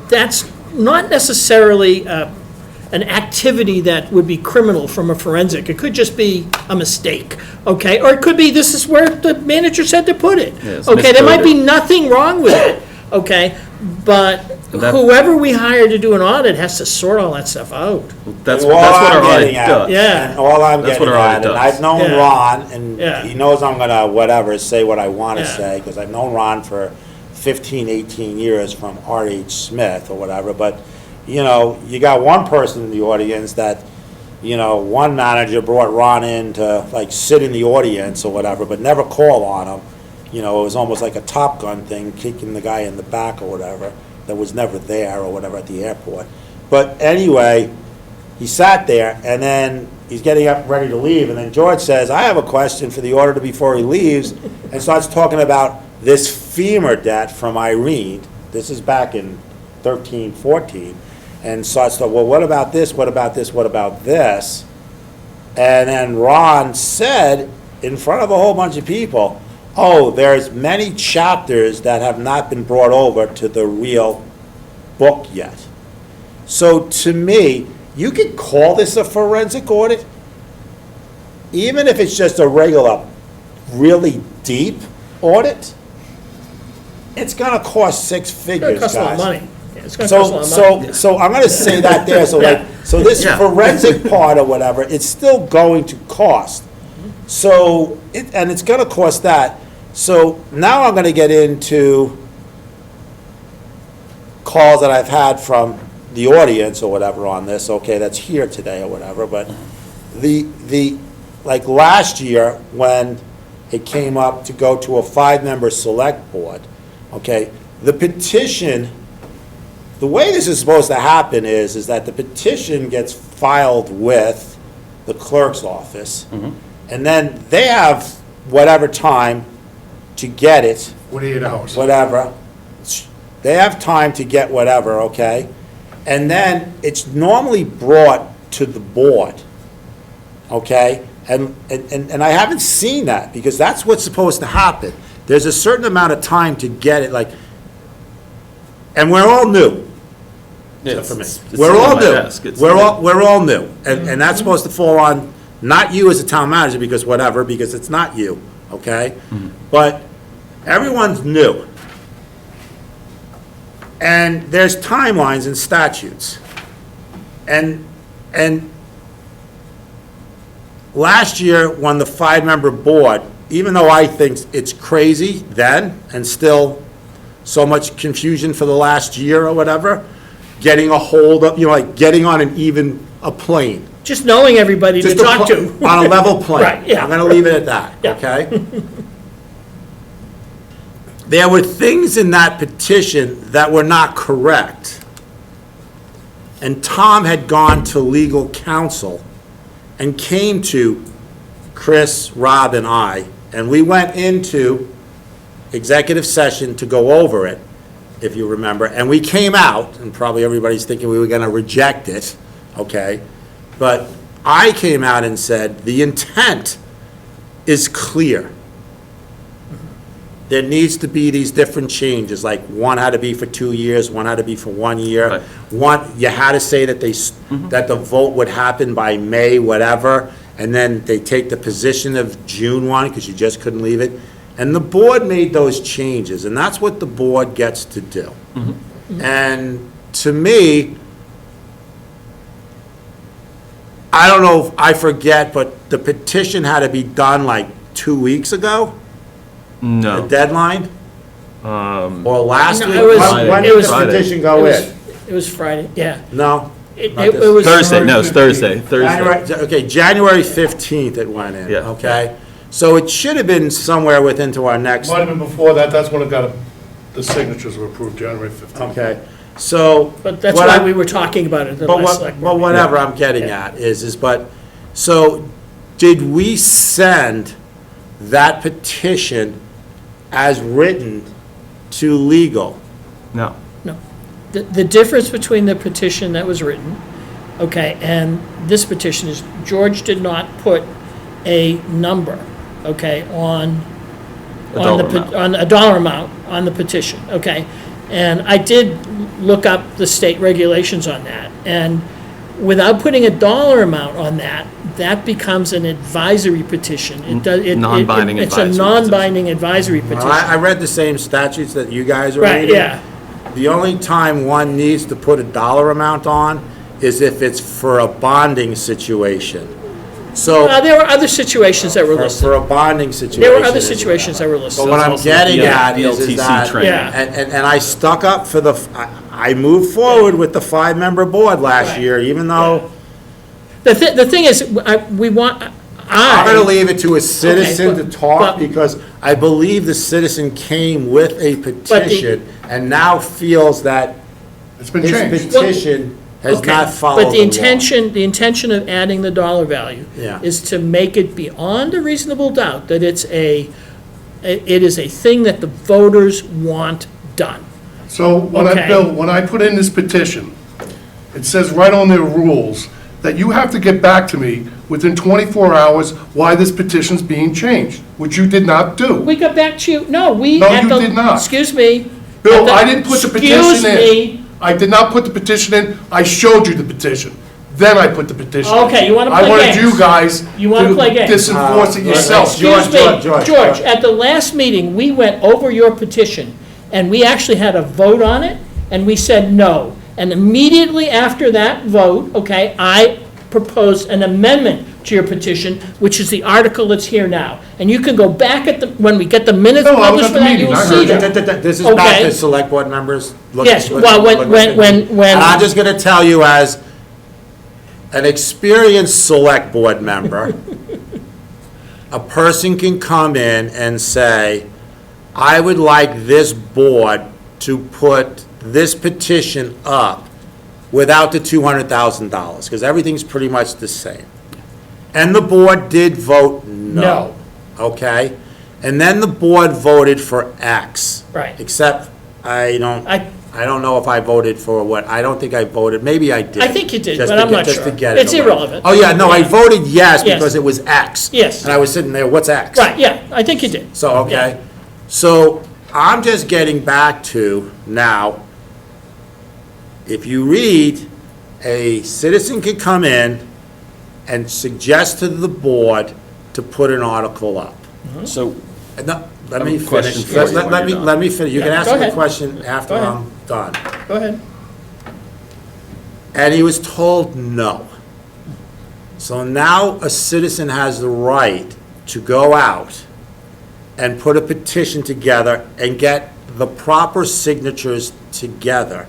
that's not necessarily an activity that would be criminal from a forensic. It could just be a mistake, okay? Or it could be, this is where the manager said to put it. Yeah, it's Okay, there might be miscoded. nothing wrong with it, okay? But That- whoever we hire to do an audit has to sort all that stuff out. that's All what our I'm audit getting at- does. Yeah. And all I'm That's getting what our audit at, and does. I've known Yeah. Ron, and Yeah. he knows I'm gonna, whatever, say what I wanna Yeah. say, because I've known Ron for 15, 18 years from R.H. Smith or whatever, but, you got one person in the audience that, one manager brought Ron in to, like, sit in the audience or whatever, but never call on him. It was almost like a Top Gun thing, kicking the guy in the back or whatever, that was never there or whatever at the airport. But anyway, he sat there, and then he's getting up ready to leave, and then George says, I have a question for the auditor before he leaves, and starts talking about this FEMA debt from Irene. This is back in 13, 14, and starts to, well, what about this, what about this, what about this? And then Ron said, in front of a whole bunch of people, oh, there's many chapters that have not been brought over to the real book yet. So to me, you could call this a forensic audit, even if it's just a regular, really deep audit. it's gonna cost six It's figures, gonna guys. cost a lot of money. Yeah, it's gonna cost a lot of money. So I'm gonna say that there, so like, so this forensic part or whatever, it's still going to cost. So, and it's gonna cost that. So now I'm gonna get into calls that I've had from the audience or whatever on this, okay, that's here today or whatever, but like last year, when it came up to go to a 5-member select board, okay, the petition, the way this is supposed to happen is that the petition gets filed with the clerk's office, and then they have whatever time to get it, 48 hours. whatever. They have time to get whatever, okay? And then it's normally brought to the board, okay? And I haven't seen that, because that's what's supposed to happen. There's a certain amount of time to get it, like, and we're all new. Except for me. We're all new. We're all new. And that's supposed to fall on, not you as a town manager, because whatever, because it's not you, okay? But everyone's new. And there's timelines and statutes. And last year, when the 5-member board, even though I think it's crazy then, and still so much confusion for the last year or whatever, getting a hold of, like getting on a plane. Just knowing everybody to Just talk to. On a level plane. Right, yeah. I'm gonna leave it at that, Yeah. okay? There were things in that petition that were not correct. And Tom had gone to legal counsel and came to Chris, Rob, and I, and we went into executive session to go over it, if you remember, and we came out, and probably everybody's thinking we were gonna reject it, okay? But I came out and said, the intent is clear. There needs to be these different changes, like one had to be for 2 years, one had to be for 1 year. Right. One, you had to say that that the vote would happen by May, whatever, and then they take the position of June 1, because you just couldn't leave it. And the board made those changes, and that's what the board gets to do. And to me, I don't know, if I forget, but the petition had to be done like 2 weeks ago? The No. deadline? Or last No, week? it was- When it did was- the petition go It was- in? It was Friday, yeah. No? It Not it this. was. Thursday, no, it's Thursday, January, Thursday. okay, January 15th it went in, Yeah. okay? So it should have been somewhere within to our next, Might have been before that, that's when it got, the signatures were approved, January 15th. okay? So. But that's what why I- we were talking about it at the But last select board. whatever I'm getting at but, so, did we send that petition as written to legal? No. No. The difference between the petition that was written, okay, and this petition is, George did not put a number, okay, on dollar amount. on a dollar amount on the petition, okay? And I did look up the state regulations on that, and without putting a dollar amount on that, that becomes an advisory petition. Non-binding It's a advisory non-binding advisory Well, petition. I read the same statutes that you guys are Right, reading. yeah. The only time one needs to put a dollar amount on is if it's for a bonding situation. So, There were other situations that were for listed. a bonding situation. There were other is situations that were listed. But what I'm also getting the at is LTC that, training. Yeah. and I stuck up for I moved forward with the 5-member board last Right. year, even though The thing is, we want, I'm gonna leave it to a citizen to but- talk, but- because I believe the citizen came with a petition and now feels that It's been his changed. petition has Okay, not followed but the the law. intention of adding the dollar value Yeah. is to make it beyond a reasonable doubt that it is a thing that the voters want done. So when Okay. when I put in this petition, it says right on their rules that you have to get back to me within 24 hours why this petition's being changed, which you did not do. We got back to you, no, we. No, at you the- did not. Excuse me. Bill, At the- I didn't put the petition Excuse in. me. I did not put the petition in, I showed you the petition. Then I put the petition in. Okay, you wanna play I wanted games. you guys You wanna play games. disenforce it yourself. Excuse me, George. George, at the last meeting, we went over your petition, and we actually had a vote on it, and we said no. And immediately after that vote, okay, I proposed an amendment to your petition, which is the article that's here now. And you can go back when we get the minutes No, I was published at for the that, you meeting. will I see heard that. This is back Okay. to select board members? Yes, well, when- And I'm just gonna tell you as an experienced select board member, a person can come in and say, I would like this board to put this petition up without the $200,000, because everything's pretty much the same. And the board did vote no. No. Okay? And then the board voted for X. Right. Except, I don't know if I voted for what, I don't think I voted, maybe I did. I think you did, Just but to I'm get- not just to sure. get it It's away. irrelevant. Oh, yeah, no, I Yeah. voted yes Yes. because it was X. Yes. And I was sitting there, what's X? Right, yeah, I think you did. So, okay, so I'm just getting back to now, if you read, a citizen can come in and suggest to the board to put an article up. So, And no, let I have me a finish. question for you when Let me, you're done. let me finish. You can Yeah, ask go me the ahead. question after Go ahead. I'm done. Go ahead. And he was told no. So now a citizen has the right to go out and put a petition together and get the proper signatures together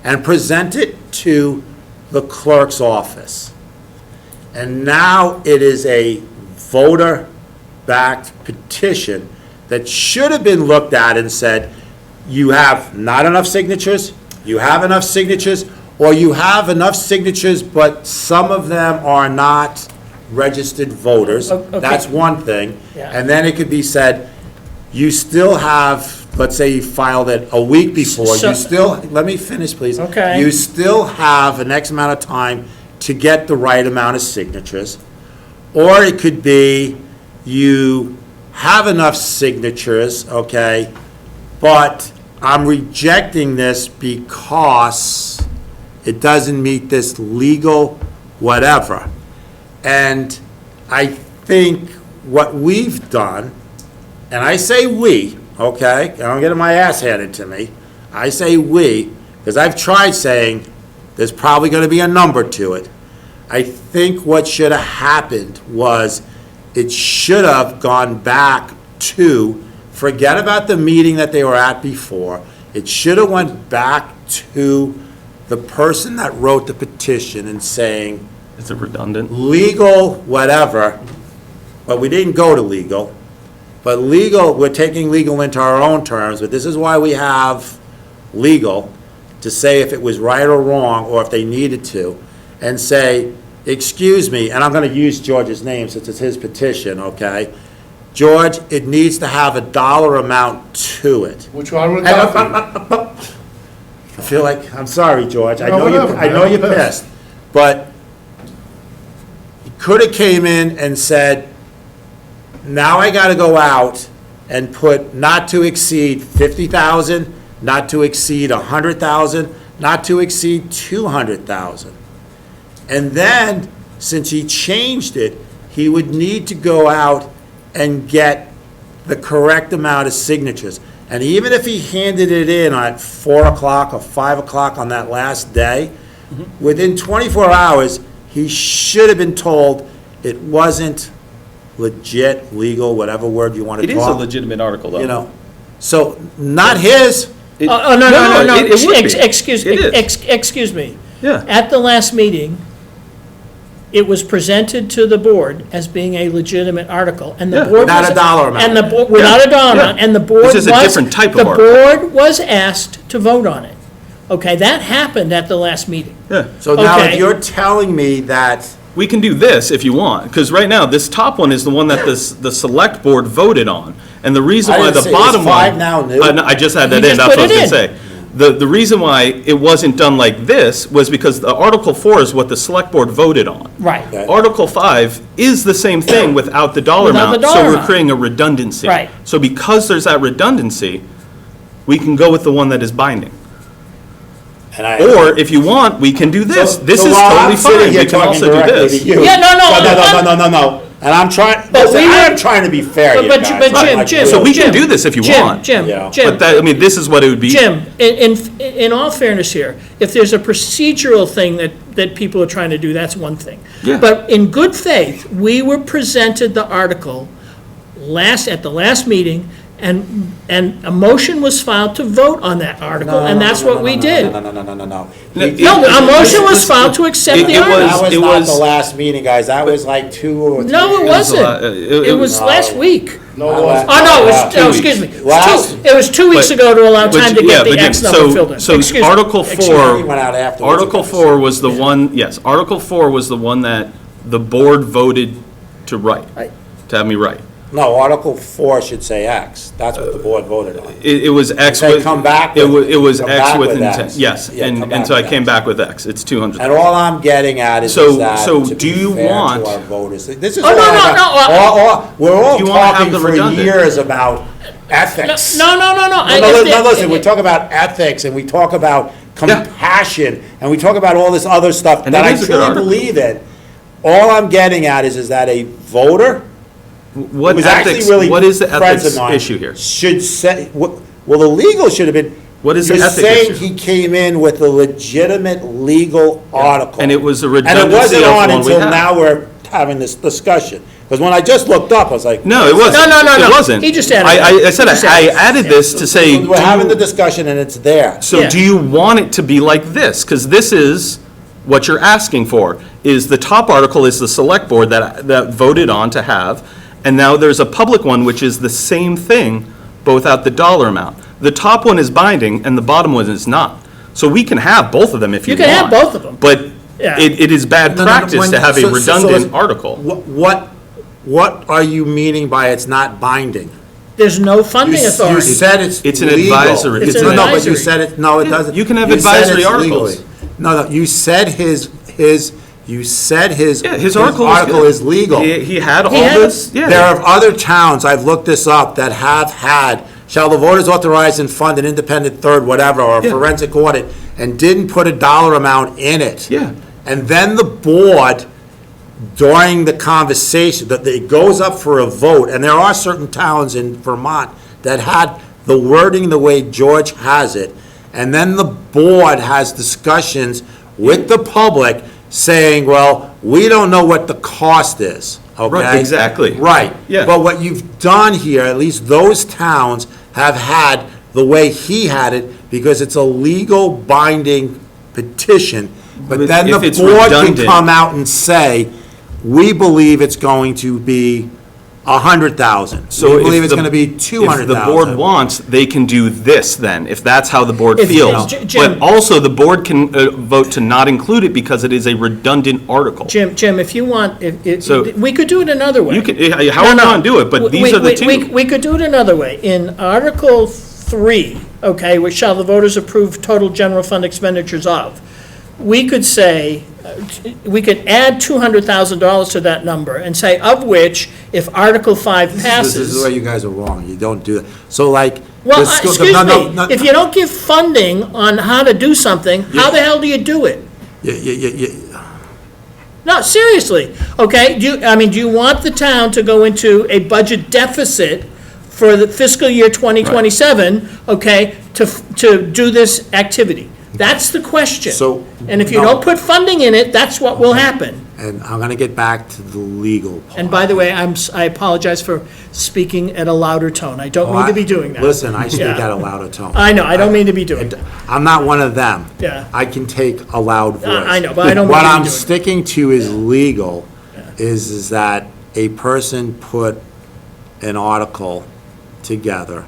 and present it to the clerk's office. And now it is a voter-backed petition that should have been looked at and said, you have not enough signatures, you have enough signatures, or you have enough signatures, but some of them are not registered voters. Okay. That's one thing. Yeah. And then it could be said, you still have, let's say you filed it a week before, So- you still, let me finish, please. Okay. You still have an X amount of time to get the right amount of signatures. Or it could be, you have enough signatures, okay, but I'm rejecting this because it doesn't meet this legal whatever. And I think what we've done, and I say we, okay, and I'm getting my ass handed to me, I say we, because I've tried saying there's probably going to be a number to it. I think what should have happened was it should have gone back to, forget about the meeting that they were at before, it should have went back to the person that wrote the petition and saying, is it redundant? legal, whatever, but we didn't go to legal. But legal, we're taking legal into our own terms, but this is why we have legal, to say if it was right or wrong, or if they needed to, and say, excuse me, and I'm gonna use George's name since it's his petition, okay? George, it needs to have a dollar amount to it. Which one would And, that be? I feel like, I'm sorry, George, I No, know you, whatever, I know man, you're I'm pissed. pissed, but he could have came in and said, now I gotta go out and put not to exceed 50,000, not to exceed 100,000, not to exceed 200,000. And then, since he changed it, he would need to go out and get the correct amount of signatures. And even if he handed it in at 4 o'clock or 5 o'clock on that last day, within 24 hours, he should have been told it wasn't legit, legal, whatever word you want to It talk. is a legitimate article, though. You know, so, not his. It- Oh, no, it would be. excuse, It is. excuse me. Yeah. At the last meeting, it was presented to the board as being a legitimate article, and the Yeah. board. Without was- a dollar amount. And the board, without a dollar amount, Yeah. and the board It's was. just a different type of The article. board was asked to vote on it. Okay, that happened at the last meeting. Yeah. So now if Okay. you're telling me that, We can do this if you want, because right now, this top one is the one that the select board voted on. And the reason I why didn't the say it's bottom one. 5 now, new. No, I just had You that in, just that's put what I was it gonna say. The reason why it wasn't done like this was because the Article 4 is what the select board voted on. Right, Okay. Article 5 is the same thing without the dollar Without the amount, dollar so we're amount. creating a redundancy. Right. So because there's that redundancy, we can go with the one that is binding. and I. Or if you want, we can do this. So- This so is while totally I'm sitting fine. here We can talking also do directly this. to you- Yeah, no, No, and And I'm trying, But listen, we I were- am trying to be fair, you But guys. Jim, I'm like, Jim. So we can Jim, do this if you Jim, want. Jim, Yeah. Jim. But that, I mean, this is what it would be. Jim, in all fairness here, if there's a procedural thing that people are trying to do, that's one thing. Yeah. But in good faith, we were presented the article at the last meeting, and a motion was filed to vote on that article, and that's what we did. No. No, a motion was filed to accept the It was- article. That was it not was- the last meeting, guys. That was like 2 or 3. No, it was a wasn't. lot- It was last week. No, it wasn't. Oh, no, it was, Two no, excuse me. Last- It was 2 weeks But- ago to allow But, time to yeah, get the but Jim, X number filled in. So Excuse me. Article Excuse 4. me. Went out afterwards, Article guys. 4 was the one, yes, Article 4 was the one that the board voted to write, Right. to have me write. No, Article 4 should say X. That's what the board voted on. It was X They with. come back It with- was come X back with with intent, X. yes, Yeah, come and back so I with came X. back with X, it's 200. And all I'm getting at is So- that, so to do be you fair want- to our voters. This is Oh, no, all no, about- no, we're all Do you wanna have talking the for redundant? years about ethics. No. No, listen, we talk about ethics, and we talk about compassion, and we talk about all this other stuff And that it I is a good truly article. believe in. All I'm getting at is that a voter, What who was actually ethics, really what is the friends ethics of mine, issue here? should say, well, the legal should have been. What is the You're ethic saying issue? he came in with a legitimate legal article. And it was a And it redundancy wasn't of on one we until had. now we're having this discussion. Because when I just looked up, I was like. No, it wasn't. No. It wasn't. He just added I it. said, He just I added it. added this to say. We're having the discussion and it's there. So Yeah. do you want it to be like this? Because this is what you're asking for, is the top article is the select board that voted on to have, and now there's a public one, which is the same thing, but without the dollar amount. The top one is binding, and the bottom one is not. So we can have both of them if you You want. can have both of them. But Yeah. it is bad practice to have a redundant So article. what are you meaning by it's not binding? There's no funding You authority. said it's It's an legal. advisory- It's an No, but you advisory. said it, no, it doesn't. You can have You said advisory it's articles. legally. No, you said his Yeah, his article is article good. is legal. He had all had this, yeah. There are other towns, I've looked this up, that have had, shall the voters authorize and fund an independent third, whatever, or a Yeah. forensic audit, and didn't put a dollar amount in it. Yeah. And then the board, during the conversation, that it goes up for a vote, and there are certain towns in Vermont that had the wording the way George has it, and then the board has discussions with the public saying, well, we don't know what the cost is, okay? Right, exactly. Right. Yeah. But what you've done here, at least those towns have had the way he had it, because it's a legal binding petition. But then the If it's board can redundant. come out and say, we believe it's going to be 100,000. So We if believe it's the- going to be If 200,000. the board wants, they can do this then, if that's how the board If- feels. Jim- But also, the board can vote to not include it because it is a redundant article. Jim, if you want, So- we could do it another way. You can, however you want to do it, but these are the two. We could do it another way. In Article 3, okay, which shall the voters approve total general fund expenditures of, we could say, we could add $200,000 to that number and say, of which, if Article 5 This is passes. where you guys are wrong. You don't do that. So like. Well, the school- excuse no, no, me, no, if you don't give funding on how to do something, how the hell do you do it? No, seriously, okay? Do you want the town to go into a budget deficit for the fiscal year 2027, okay, to do this activity? That's the question. So, And if you no. don't put funding in it, that's what will happen. And I'm going to get back to the legal part. And by the way, I apologize for speaking at a louder tone. I don't mean to be doing that. Listen, I speak Yeah. at a louder tone. I know, I don't mean to be doing that. I'm not one of them. Yeah. I can take a loud voice. I know, but I don't mean What to be I'm doing it. sticking to is legal, is that a person put an article together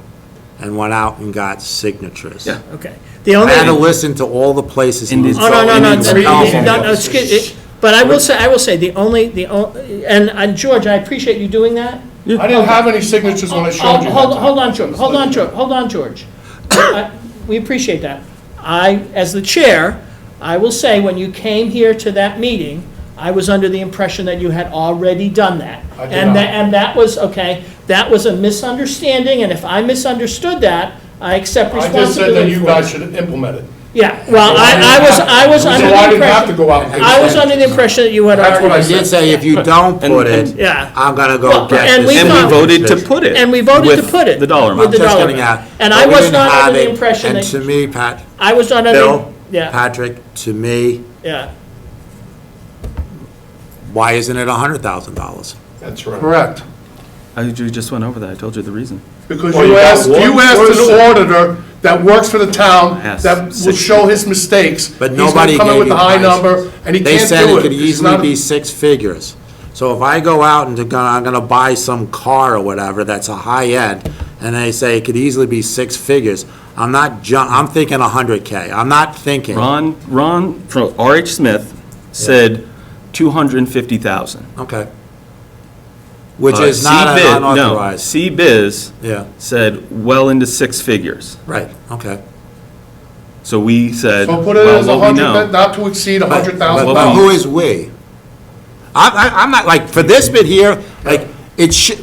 and went out and got signatures. Yeah. Okay. The I only. had to listen to all the places. he was Oh, no, no, going no, into no, telephone no, no, books. excuse, but I will say, the only, and George, I appreciate you doing that. I didn't have any signatures when I showed you. Hold on, George. We appreciate that. As the chair, I will say, when you came here to that meeting, I was under the impression that you had already done that. I did And not. and that was, okay, that was a misunderstanding, and if I misunderstood that, I accept I just said responsibility that you for guys it. should implement it. Yeah, well, I was under So the I didn't have to impression, go out and get I was it. under the impression that you had That's what I I already. did say, if you don't put it, Yeah. I'm gonna Well, go get and this. we And thought- we voted to put it. And we voted to with put it. the dollar with amount. the Just dollar getting amount. out. And But I we was didn't not have under the it, impression and that, to me, Pat, I was not under, Bill, yeah, Patrick, to me, yeah. why isn't it $100,000? That's right. Correct. I just went over that, I told you the reason. Because Well, you got you one asked person. an auditor that works for the town, Yes, that will 60. show his mistakes. But nobody He's gonna come in gave with you a high prices. number, and he They can't said do it it. could It's easily not- be six figures. So if I go out and I'm gonna buy some car or whatever that's a high end, and they say it could easily be six figures, I'm thinking 100K. I'm not thinking. Ron from R.H. Smith said 250,000. Okay. Which is not C-Biz- an unauthorized. No, C-Biz Yeah, said well into six figures. right, okay. So we said, So put it well, as what we 100, know. not to exceed But $100,000. but who is we? I'm not, like, for this bit here, like,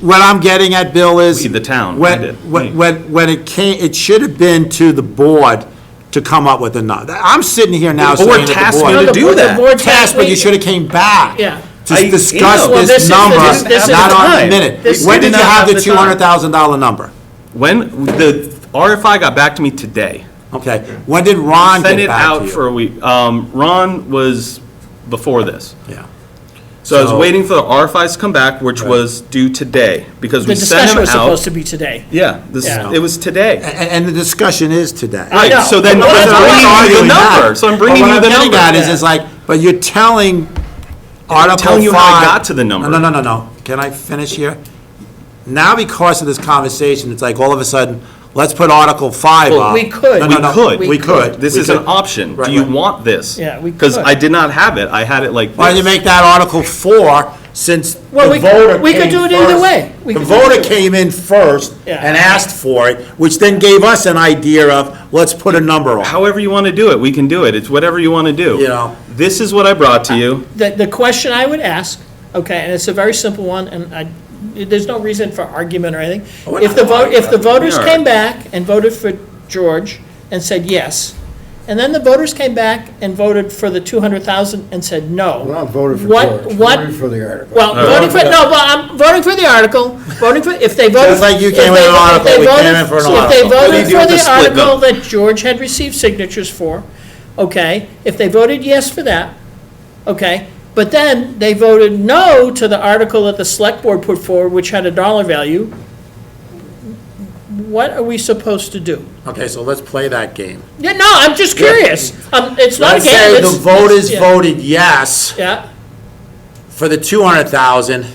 what I'm getting at, Bill, is. We, the town, When, we did. when it came, it should have been to the board to come up with a number. I'm sitting here now The saying board that the tasked board. me to No, do the that. board Tasked, but you should have came back. Yeah. To I- discuss yeah. Well, this this number, is not the on the time. minute. This- When we did did you not have have the the time. $200,000 number? When the RFI got back to me today, Okay, when did Ron sent get it back to out you? for a week. Ron was before this. Yeah. So I was So- waiting for the RFIs to come back, which was due today, because The we sent discussion them was supposed out. to be today. Yeah, Yeah. it was today. And the discussion is today. I know. Right, so then Well, I'm that's what bringing I'm you the arguing that. number, so I'm bringing But you the What I'm number. getting at is, like, but you're telling Article 5. telling you how I got to the number. No. Can I finish here? Now, because of this conversation, it's like all of a sudden, let's put Article 5 Well, up. we could. No, We no, could. We could. This We is could. an option. Right, Do you right. want this? Yeah, we Because could. I did not have it. I had it like this. Why don't you make that Article 4, since Well, the we- voter we could came do it either first? way. We The could do it voter either way. came in first Yeah. and asked for it, which then gave us an idea of, let's put a number on. However you want to do it, we can do it. It's whatever you want to do. You know. This is what I brought to you. The question I would ask, okay, and it's a very simple one, and there's no reason for argument or anything. We're If not the voters We are. came back and voted for George and said yes, and then the voters came back and voted for the 200,000 and said no. We're not voting for What- George, what- voting for the article. Well, voting for, no, but I'm voting for the article, voting for, if they voted. Just like you if came in they- an if article, they we came voted- in for an If they article. What do you voted do for with the the split article vote? that George had received signatures for, okay, if they voted yes for that, okay, but then they voted no to the article that the select board put forward, which had a dollar value, what are we supposed to do? Okay, so let's play that game. Yeah, no, I'm just curious. It's not a Let's game. say the it's- voters yeah. voted yes Yeah, for the 200,000,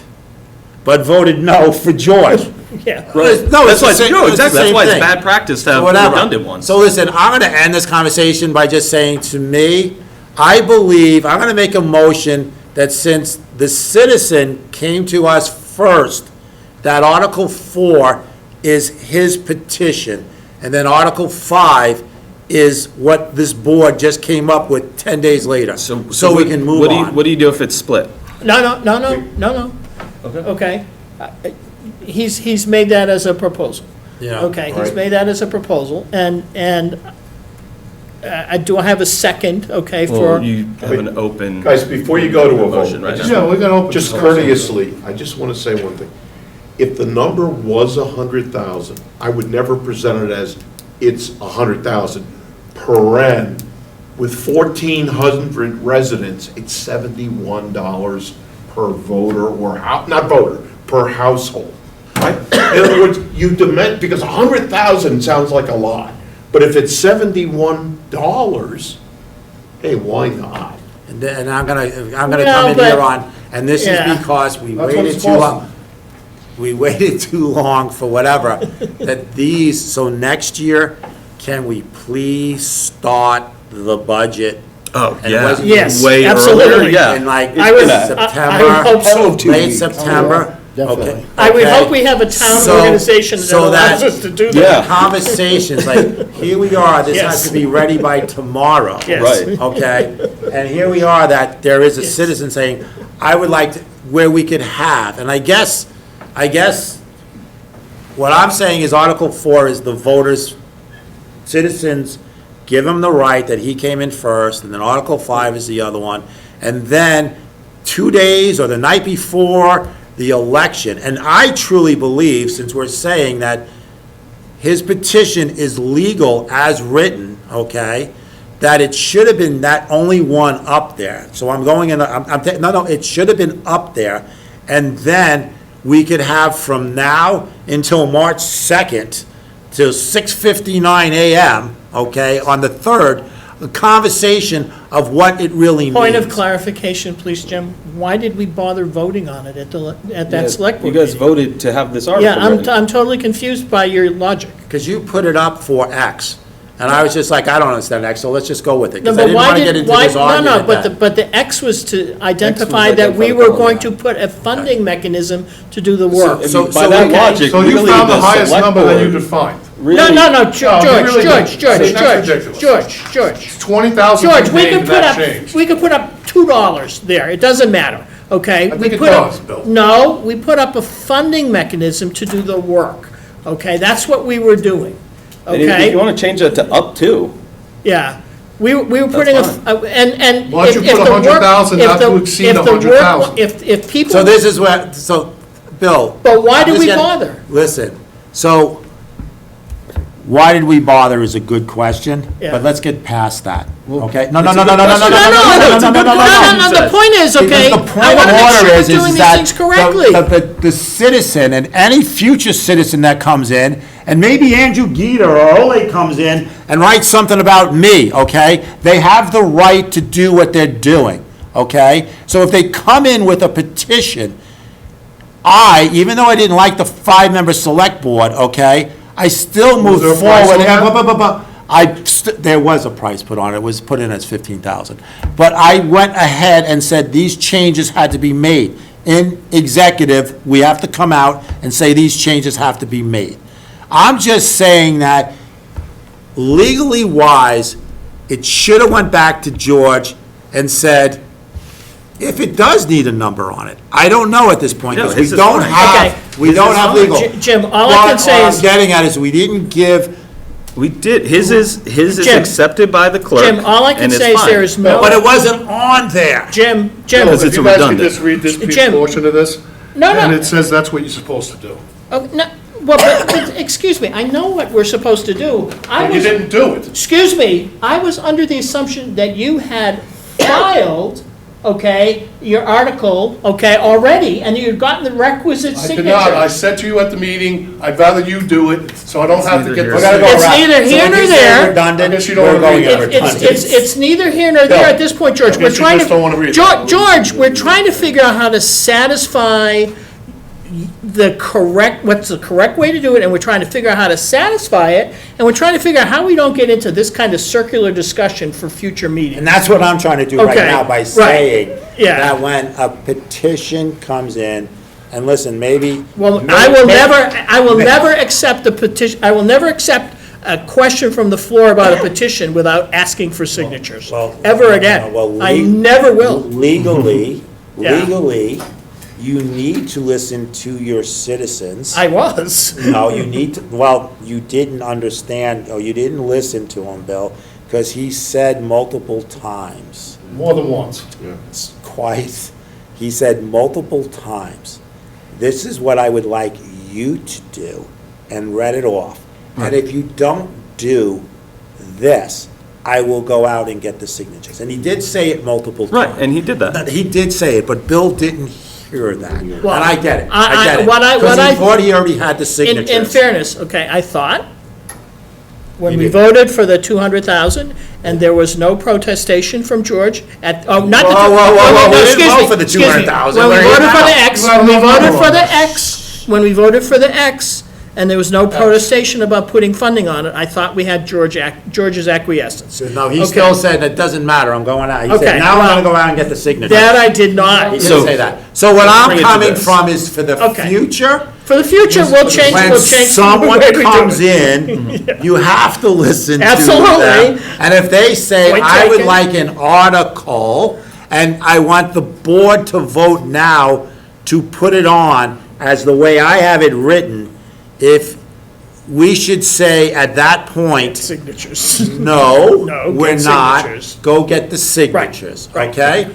but voted no for George. yeah. No, it's That's the why it's, same- no, it's the exactly. That's same why it's thing. bad practice to have Whatever. redundant ones. So listen, I'm going to end this conversation by just saying, to me, I believe, I'm going to make a motion that since the citizen came to us first, that Article 4 is his petition, and then Article 5 is what this board just came up with 10 days later. So we what- can move what do you- on. What do you do if it's split? No. Okay. He's made that as a proposal. Yeah. Okay, he's made that as a proposal, and do I have a second, okay, Well, for, you have an open. Guys, before you go to a Motion vote, right now. Yeah, we're gonna open. just courteously, I just want to say one thing. If the number was 100,000, I would never present it as it's 100,000. Paren, with 1,400 residents, it's $71 per voter or, not voter, per household. Right? In other words, you demand, because 100,000 sounds like a lot, but if it's $71, hey, why not? And then I'm gonna No, come in but- here on, and this is Yeah. because we That's what waited it's too supposed long. We waited too long for whatever, that these, so next year, can we please start the budget? Oh, And yeah. wasn't- Yes, Way absolutely. earlier, yeah. In like I would- September, I would hope so. late September? Definitely. Okay. I would okay. hope we have a town So- organization that so allows that- us to do The that. conversations, like, here we are, this has Yes. to be ready by tomorrow. Yes. Right. Okay? And here we are, that there is a citizen saying, I would like to, where we could have, and I guess, what I'm saying is Article 4 is the voters, citizens give him the right that he came in first, and then Article 5 is the other one, and then 2 days or the night before the election, and I truly believe, since we're saying that his petition is legal as written, okay, that it should have been that only one up there. So I'm going in, no, it should have been up there, and then we could have from now until March 2nd, till 6:59 a.m., okay, on the 3rd, a conversation of what it really means. Point of clarification, please, Jim. Why did we bother voting on it at that select board You guys meeting? voted to have this article Yeah, ready. I'm totally confused by your logic. Because you put it up for X, and I was just like, I don't understand X, so let's just go with it. No, Because I but didn't why want to get did, into why, this no, argument no, that- but the X was to identify that we were going to put a funding mechanism to do the work. So So- by so that okay. logic, So you really, found the the highest select number that you board could find. No, no, no, No, George, you really George, didn't. George, That's George, ridiculous. George. 20,000 George, we contained could in put that up, change. we could put up $2 there, it doesn't matter, okay? I think We it put up- does, Bill. No, we put up a funding mechanism to do the work, okay? That's what we were doing, And if okay? you want to change that to up to, Yeah, we were putting fine. and. Why don't you if put the work- 100,000 if not the- to exceed if the work- 100,000? If people. So this is what, so, Bill. But why I'm did just we gonna- bother? Listen, so, why did we bother is a good question, Yeah. but let's get past that, okay? No, it's no, a no, no, good no, no, no, question. no, no, no, no, no, no, no, no. The point is, okay, Because the I point want of to make order sure we're is doing these that things correctly. the citizen and any future citizen that comes in, and maybe Andrew Gita or Ole comes in and writes something about me, okay? They have the right to do what they're doing, okay? So if they come in with a petition, even though I didn't like the 5-member select board, okay, I still moved there a price forward. on that? There was a price put on it, it was put in as 15,000. But I went ahead and said these changes had to be made. In executive, we have to come out and say these changes have to be made. I'm just saying that legally wise, it should have went back to George and said, if it does need a number on it. I don't know at this point, No, because his we is don't fine. have, Okay. we His don't is have fine. legal. Jim, all I can say What is. I'm getting at is we didn't give, we did, his is Jim, accepted by the clerk. Jim, all I can and it's say is fine. there is no. but it wasn't on there. Jim, Because If it's you guys could redundant. just read this Jim. portion of this, No, and no. it says that's what you're supposed to do. Oh, no, well, but, excuse me, I know what we're supposed to do. But you didn't do it. Excuse me, I was under the assumption that you had filed, okay, your article, okay, already, and you'd gotten the requisite I did not. I signatures. said to you at the meeting, I'd rather you do it, so I don't have to get neither the. We gotta go It's around. neither So here when nor you say there. redundant, I guess you don't we're wanna going read at it. redundant. It's neither here nor there at this point, George. I We're guess you trying just don't wanna read to, it. George, we're trying to figure out how to satisfy the correct, what's the correct way to do it, and we're trying to figure out how to satisfy it, and we're trying to figure out how we don't get into this kind of circular discussion for future meetings. And that's what I'm trying to do right Okay, now by right. saying Yeah. that when a petition comes in, and listen, maybe. Well, may- I will may- never accept a petition, I will never accept a question from the floor about a petition without asking for signatures, Well, ever again. well, I never will. Legally, Yeah. legally, you need to listen to your citizens. I was. No, you need to, well, you didn't understand, or you didn't listen to him, Bill, because he said multiple times, More than once. it's quite, he said multiple times, this is what I would like you to do, and read it off. And if you don't do this, I will go out and get the signatures. And he did say it multiple times. Right, and he did that. He did say it, but Bill didn't hear that. And Well, I get it, I- I get it. what I- Because what he I- thought he already had the signatures. In fairness, okay, I thought, when You we did. voted for the 200,000, and there was no protestation from George at, oh, not the. Whoa, whoa, whoa, whoa, no, we didn't excuse vote me, for the excuse me. 200,000. When we Where are you voted for now? the X, You had when we no voted number for on the it. X, when we voted for the X, and there was no protestation about putting funding on it, I thought we had George's acquiescence. No, he Okay. still said, it doesn't matter, I'm going out. He Okay, said, now I'm well, gonna go out and get the signatures. That I did not. He So- didn't say that. So what I'm Bring it to coming this. from is for the Okay. future, For the future, we'll change when the someone way we do comes it. in, you have to listen to Absolutely. them. And if they say, Point I would taken. like an article, and I want the board to vote now to put it on as the way I have it written, if we should say at that point, Signatures. no, No, we're get not. signatures. Go get the signatures, right. okay?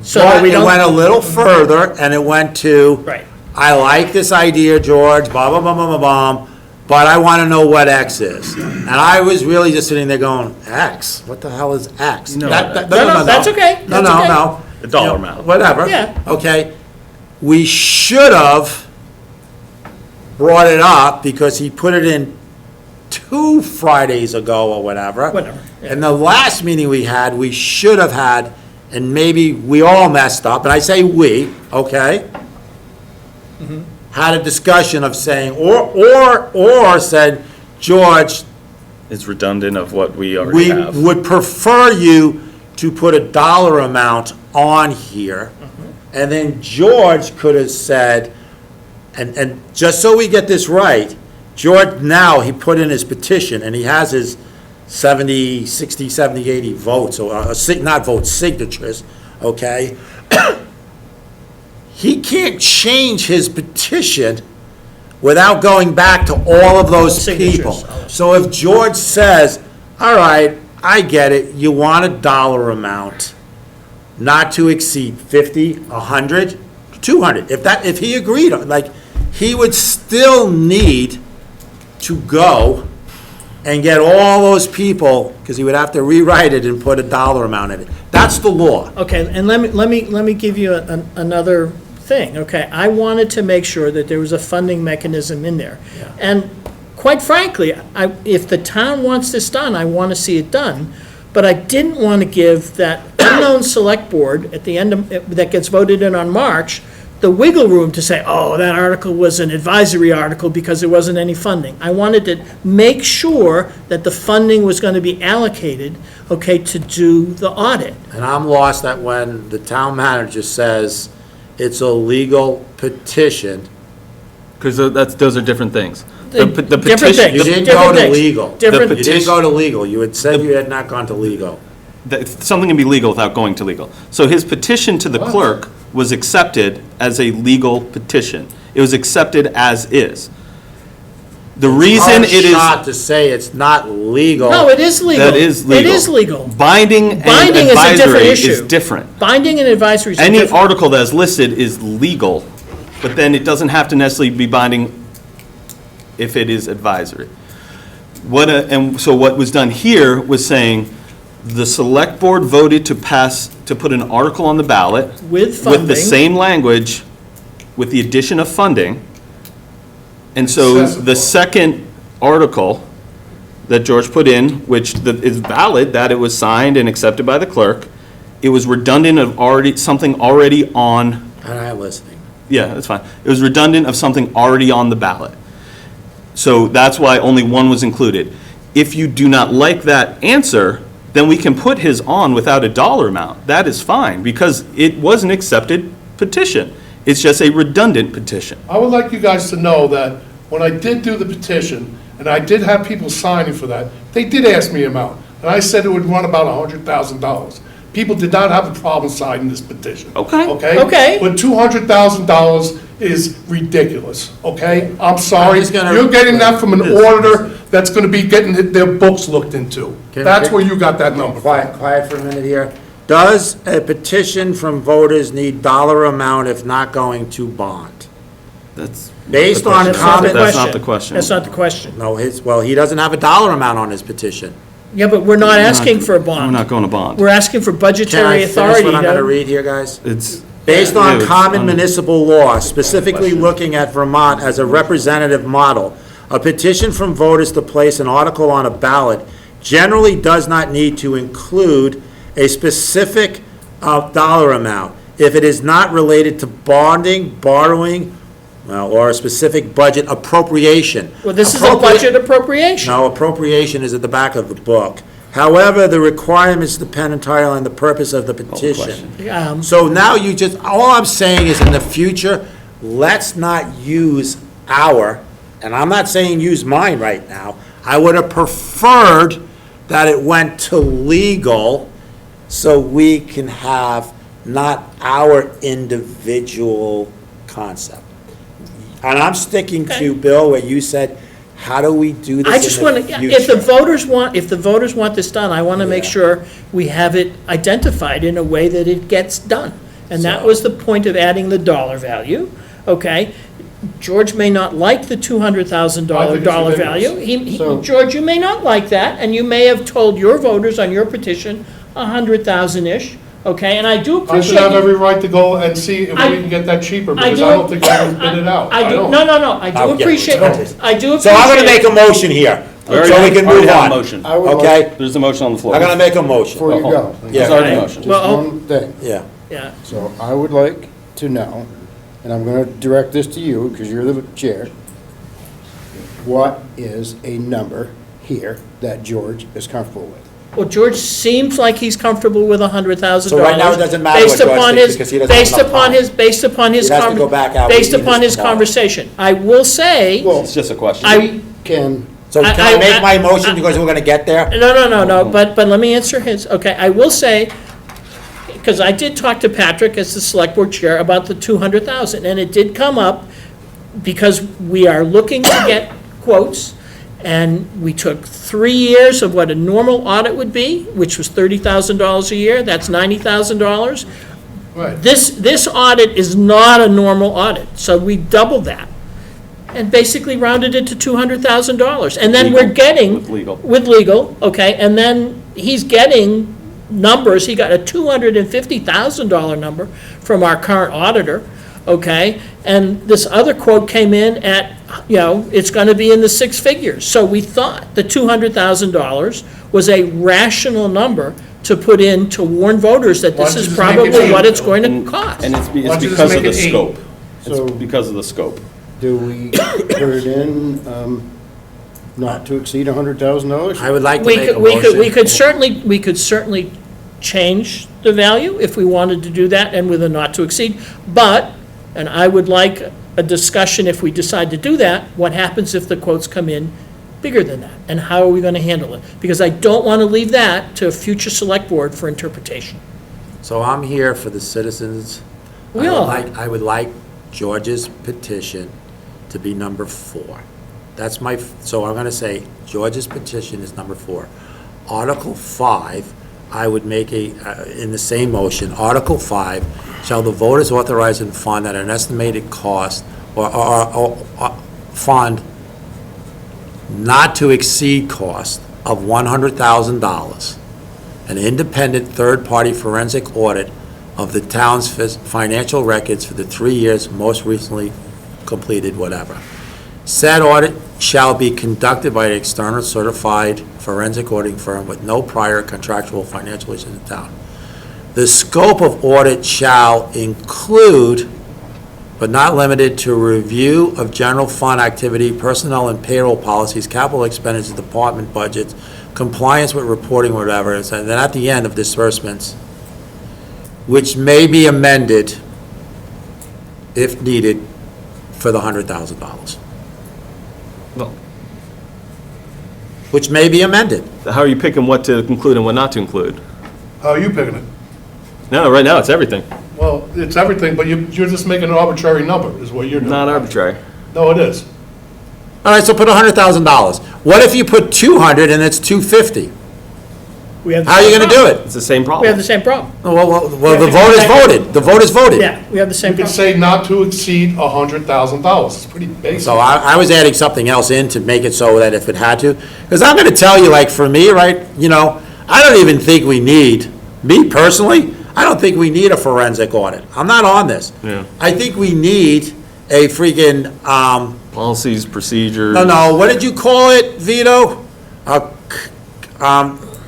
So But we it don't- went a little further, and it went to, Right. I like this idea, George, blah, blah, blah, blah, blah, blah, but I want to know what X is. And I was really just sitting there going, X? What the hell is X? No, No, that's okay. No, That's no, okay. no. The dollar You know, amount. Whatever. Yeah. Okay. We should have brought it up because he put it in 2 Fridays ago or whatever. Whatever, yeah. And the last meeting we had, we should have had, and maybe we all messed up, and I say we, okay? Had a discussion of saying, or said, George, It's redundant of what we already we have. would prefer you to put a dollar amount on here. And then George could have said, and just so we get this right, George now, he put in his petition, and he has his 70, 60, 70, 80 votes, or, not votes, signatures, okay? He can't change his petition without going back to all of those people. Signatures. So if George says, all right, I get it, you want a dollar amount, not to exceed 50, 100, 200, if he agreed, like, he would still need to go and get all those people, because he would have to rewrite it and put a dollar amount in it. That's the law. Okay, and let me give you another thing, okay? I wanted to make sure that there was a funding mechanism in there. And quite frankly, if the town wants this done, I want to see it done, but I didn't want to give that unknown select board at the end of, that gets voted in on March, the wiggle room to say, oh, that article was an advisory article because there wasn't any funding. I wanted to make sure that the funding was going to be allocated, okay, to do the audit. And I'm lost that when the town manager says it's a legal petition, Because those are different things. Different petition- things. you didn't Different go to things. legal. Different- You didn't go to legal. You had said you had not gone to legal. Something can be legal without going to legal. So his petition to the clerk was accepted as a legal petition. It was accepted as is. The reason it is. Hard shot to say it's not legal. No, it is legal. That is legal. It is legal. Binding and Binding is a different advisory issue. is different. Binding and advisory is Any different. article that is listed is legal, but then it doesn't have to necessarily be binding if it is advisory. And so what was done here was saying, the select board voted to put an article on the ballot. With funding. With the same language, with the addition of funding. And so the second article that George put in, which is valid, that it was signed and accepted by the clerk, it was redundant of something already on. I'm listening. Yeah, that's fine. It was redundant of something already on the ballot. So that's why only one was included. If you do not like that answer, then we can put his on without a dollar amount. That is fine, because it was an accepted petition. It's just a redundant petition. I would like you guys to know that when I did do the petition, and I did have people signing for that, they did ask me amount, and I said it would run about $100,000. People did not have a problem signing this petition. Okay. Okay. But $200,000 is ridiculous, okay? I'm sorry. I'm just gonna- You're getting that from an auditor that's gonna be getting their books looked into. Can- That's where you got that number from. Quiet for a minute here. Does a petition from voters need dollar amount if not going to bond? That's. Based on That's not the common, That's not the question. That's not the question. no, he doesn't have a dollar amount on his petition. Yeah, but we're not asking for a We're bond. not going to bond. We're asking for Can I budgetary finish authority what I'm gonna to. read here, guys? It's. Based Yeah, on it's common on- municipal law, specifically looking at Vermont as a representative model, a petition from voters to place an article on a ballot generally does not need to include a specific dollar amount if it is not related to bonding, borrowing, or a specific budget appropriation. Well, this is a budget appropriation. No, appropriation is at the back of the book. However, the requirements depend entirely on the purpose of the petition. So now all I'm saying is in the future, let's not use and I'm not saying use mine right now, I would have preferred that it went to legal so we can have not our individual concept. And I'm sticking to, Bill, where you said, how do we do this I just in want the to, future? if the voters want this done, I want to make Yeah. sure we have it identified in a way that it gets done. And that So- was the point of adding the dollar value, okay? George may not like the $200,000 dollar ridiculous. value. So- George, you may not like that, and you may have told your voters on your petition 100,000-ish, okay? And I do I should appreciate have you. every right to go and see if I- we can get that cheaper, I because do- I don't think I can bid it out. I do, don't. no, I do I'll get appreciate, it. I do appreciate. So I'm gonna make a motion here, We so already we have- can already move have a on. motion. I would like, Okay? There's a motion on the floor. I'm gonna make a motion. before you go, Yeah. There's already a motion. just Well, one thing. Yeah. Yeah, So I would like to know, and I'm gonna direct this to you, because you're the chair, what is a number here that George is comfortable with? well, George seems like he's comfortable with $100,000. So right now, it doesn't matter what based George upon thinks his- because he doesn't have based enough upon time. his, based upon his. He has to go back out. Based We need upon this his tomorrow. conversation. I will say, Well, It's just a question. I, Can, So can I make my motion because we're gonna get there? no, but let me answer his, okay, I will say, because I did talk to Patrick as the select board chair about the 200,000, and it did come up because we are looking to get quotes, and we took 3 years of what a normal audit would be, which was $30,000 a year, that's $90,000. Right. This audit is not a normal audit, so we doubled that, and basically rounded it to $200,000. And then we're Legal. getting. With legal. With legal, okay, and then he's getting numbers, he got a $250,000 number from our current auditor, okay? And this other quote came in at, it's gonna be in the six figures. So we thought the $200,000 was a rational number to put in to warn voters that Why this don't you is just make it probably what eight? it's going to cost. And it's Why don't you just because make of the it 8? scope. So- It's because of the scope. do we put it in, not to exceed $100,000? I would like to We make a could, motion. we could certainly change the value if we wanted to do that and with a not to exceed. But, and I would like a discussion if we decide to do that, what happens if the quotes come in bigger than that? And how are we gonna handle it? Because I don't wanna leave that to a future select board for interpretation. So I'm here for the citizens. We all are. I would like George's petition to be number 4. That's so I'm gonna say George's petition is number 4. Article 5, I would make in the same motion, Article 5, shall the voters authorize and fund at an estimated cost or fund not to exceed cost of $100,000, an independent third-party forensic audit of the town's financial records for the 3 years most recently completed, whatever. Said audit shall be conducted by an external certified forensic auditing firm with no prior contractual financial issues in the town. The scope of audit shall include, but not limited to, review of general fund activity, personnel and payroll policies, capital expenditures, department budgets, compliance with reporting, whatever, and then at the end of disbursements, which may be amended if needed for the $100,000. Well- Which may be amended. How are you picking what to include and what not to include? How are you picking it? No, right now, it's everything. Well, it's everything, but you're just making an arbitrary number, is what you're doing. Not arbitrary. No, it is. All right, so put $100,000. What if you put 200 and it's 250? We have the How are you same gonna do problem. it? It's the same We have problem. the same problem. Well, We the have to go voters back- voted. The voters voted. Yeah, we have the same You could problem. say not to exceed $100,000. It's pretty basic. So I was adding something else in to make it so that if it had to, because I'm gonna tell you, like, for me, right, I don't even think we need, me personally, I don't think we need a forensic audit. I'm not on this. Yeah. I think we need a freaking, Policies, procedures. no, what did you call it, Vito?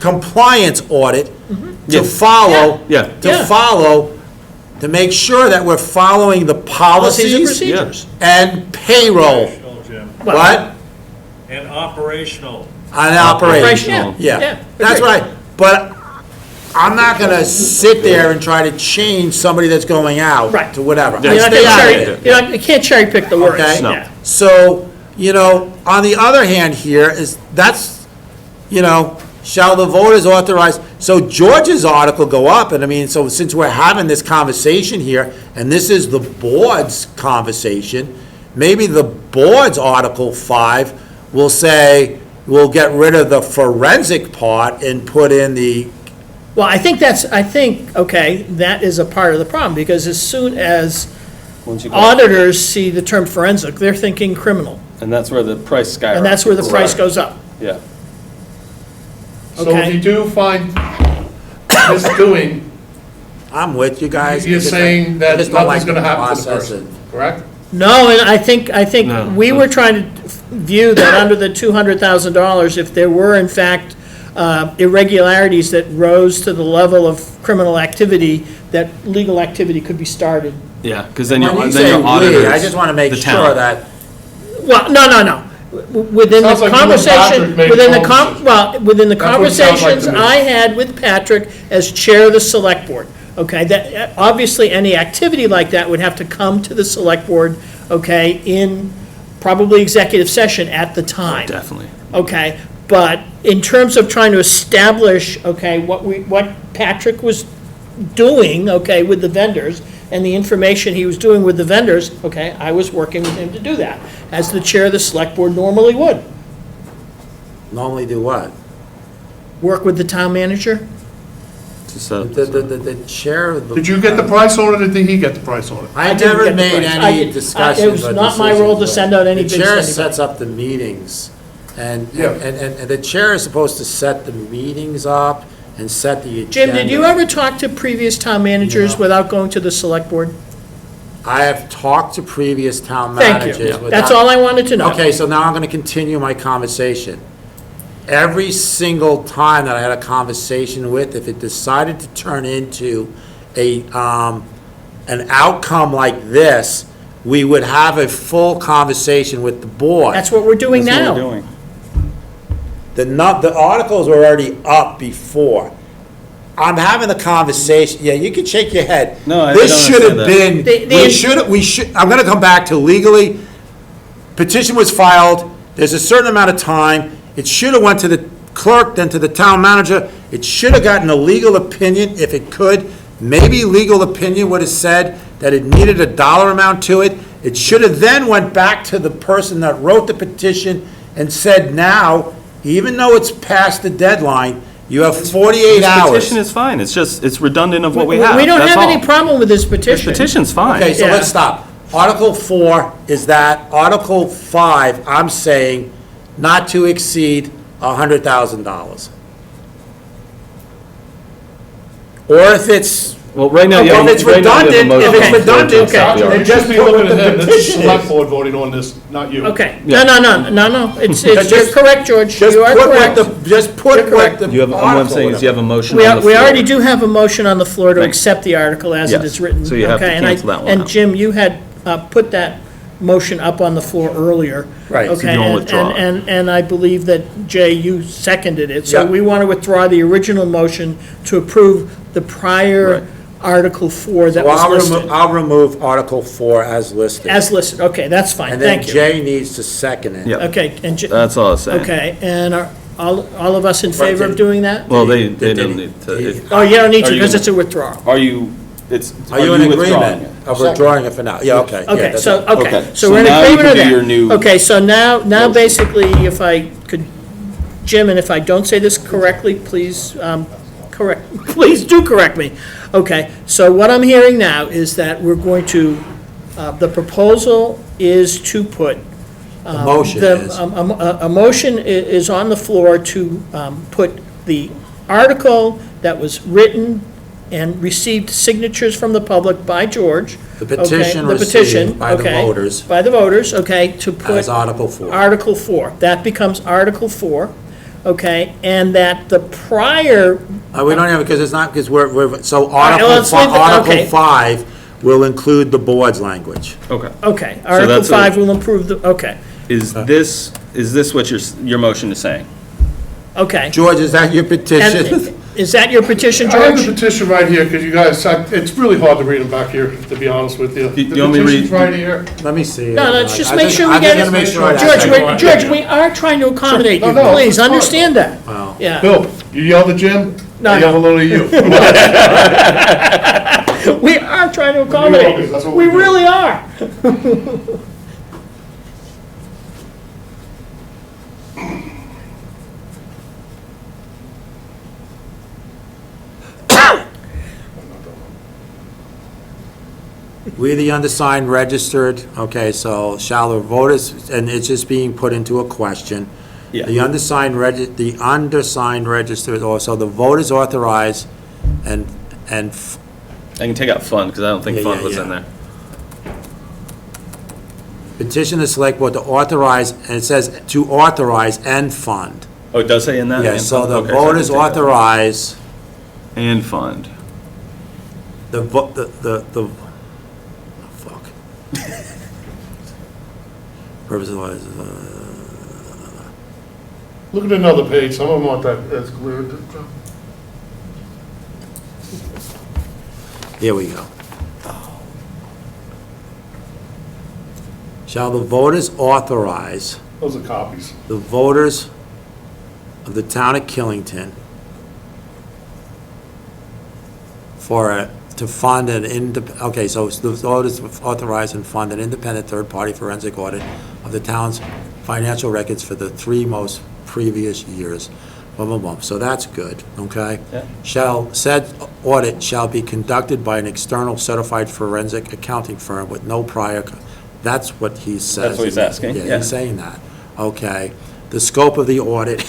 Compliance audit Yeah. to follow. Yeah. Yeah. To make sure that we're following the Policies and policies procedures. and payroll. Jim. Well, What? And operational. On operation. Operation, Yeah, that's agreed. right. But I'm not gonna sit there and try to change somebody that's going out Right. to whatever. You're I not stay gonna out of cherry, it. you can't cherry pick the words. Okay. No. Yeah. So, on the other hand here is, shall the voters authorize, so George's article go up, and I mean, so since we're having this conversation here, and this is the board's conversation, maybe the board's Article 5 we'll say, we'll get rid of the forensic part and put in the, Well, I think, okay, that is a part of the problem, because as soon as Once you go- auditors see the term forensic, they're thinking criminal, And that's where the price skyrockets. and that's where the price goes up. Yeah. So Okay. if you do find this doing, I'm with you guys. you're saying that I just don't like nothing's gonna happen to the process person, correct? No, and I think No. we were trying to view that under the $200,000, if there were in fact irregularities that rose to the level of criminal activity, that legal activity could be started. Yeah, because then When your you say auditors. we, I just want to make the sure town. that, Well, no. Within the Sounds like you and conversation, Patrick made within the the com, decision. well, within the That's what it sounds like conversations to me. I had with Patrick as chair of the select board, okay, that, obviously, any activity like that would have to come to the select board, okay, in probably executive session at the time. Definitely. Okay, but in terms of trying to establish, okay, what Patrick was doing, okay, with the vendors, and the information he was doing with the vendors, okay, I was working with him to do that, as the chair of the select board normally would. normally do what? Work with the town manager? The chair of the. Did you get the price on it, or did he get the price on it? I didn't never get the made price. I any did- discussions. it was or not my role to decisions. send out any bids to The chair anybody. sets up the meetings, and Yeah. the chair is supposed to set the meetings up and set the agenda. Jim, did you ever talk to previous town managers No. without going to the select board? I have talked to previous town Thank managers. you. without- That's all I wanted to know. Okay, so now I'm gonna continue my conversation. Every single time that I had a conversation with, if it decided to turn into an outcome like this, we would have a full conversation with the board. That's what we're doing That's what now. we're doing. The articles were already up before. I'm having the conversation, yeah, you can shake your head. No, I This don't should have understand been, The- we should, I'm gonna come back to legally, petition was filed, there's a certain amount of time, it should have went to the clerk, then to the town manager, it should have gotten a legal opinion if it could. Maybe legal opinion would have said that it needed a dollar amount to it. It should have then went back to the person that wrote the petition and said, now, even though it's past the deadline, you have 48 This hours. petition is fine. It's just, it's redundant of what we have. We don't That's have any all. problem with this This petition. petition's fine. Okay, so Yeah. let's stop. Article 4 is that, Article 5, I'm saying not to exceed $100,000. Or if it's, Well, right now, Well, yeah. if it's right now you have a redundant, motion if it's on the floor to redundant, accept the okay. article. Then just be put looking what at the him, it's the petition select is. board voting on this, not you. Okay, Yeah. no, it's, you're Just- correct, George, Just you are put what correct. the, just put You're what correct. the You have, what I'm saying is you have a motion on the floor. We already do have a motion on the floor to Thanks. accept the article as it Yes, is written. so you have to okay, and cancel that one And out. Jim, you had put that motion up on the floor earlier. Right, so Okay, you don't and- withdraw it. and I believe that, Jay, you seconded it. So Yep. we want to withdraw the original motion to approve the prior Right. Article 4 that Well, was listed. I'll remove Article 4 as listed. As listed, okay, that's fine, And then thank you. Jay needs to second it. Yep. Okay, and, That's all I was saying. okay, and are all of us in favor of doing that? Well, they Did- don't did- need to. did- if- Oh, you don't need Are to, you because gonna- it's a withdrawal. Are you, it's, Are you in withdrawing agreement it? of withdrawing it for now? Yeah, okay. yeah, Okay, that's so, it. okay, Okay, so so we're in now you agreement can of do that. your new Okay, so now motion. basically, if I could, Jim, and if I don't say this correctly, please, please do correct me. Okay, so what I'm hearing now is that we're going to, the proposal is to put. The motion is. A motion is on the floor to put the article that was written and received signatures from the public by George. The okay, petition the petition, received by the okay, voters By the voters, okay, to put. as Article 4. Article 4. That becomes Article 4, okay? And that the prior, We don't have, because it's not, because so right, let's leave it- Article okay. 5 will include the board's language. Okay. okay, Article that's 5 will improve the, okay, Is this what your motion is saying? okay. George, is that your petition? And is that your petition, I have the George? petition right here, because you guys, it's really hard to read them back here, to be honest with you. You The want me to read- petition's right here. Let me see. No, let's just I make think- sure we I'm get just gonna make it. sure I have George, that. George, we are trying to accommodate you, No, no, please, it's fine. understand that. Wow. Yeah. Bill, you yelled at Jim? No, I yelled a little at you. We are trying to accommodate you. That's what We we're doing. really are. We, the undersigned registered, okay, so shall the voters, and it's just being put into a question. Yeah. The undersigned registered, or so the voters authorize and I can take out fund, because I don't think Yeah, fund yeah, was yeah. in there. petition the select board to authorize, and it says to authorize and fund. Oh, it does say in that? Yeah, And so fund? the Okay, I can voters take that. authorize And fund. the, oh, fuck. Purpose of, Look at another page, some of them aren't that as clear. here we go. Shall the voters authorize Those are copies. the voters of the town of Killington to fund okay, so the voters authorize and fund an independent third-party forensic audit of the town's financial records for the 3 most previous years. Blah, blah, blah. So that's good, okay? Yeah. Said audit shall be conducted by an external certified forensic accounting firm with no prior, that's what he says. That's what he's asking, Yeah, yeah. he's saying that. Okay. The scope of the audit,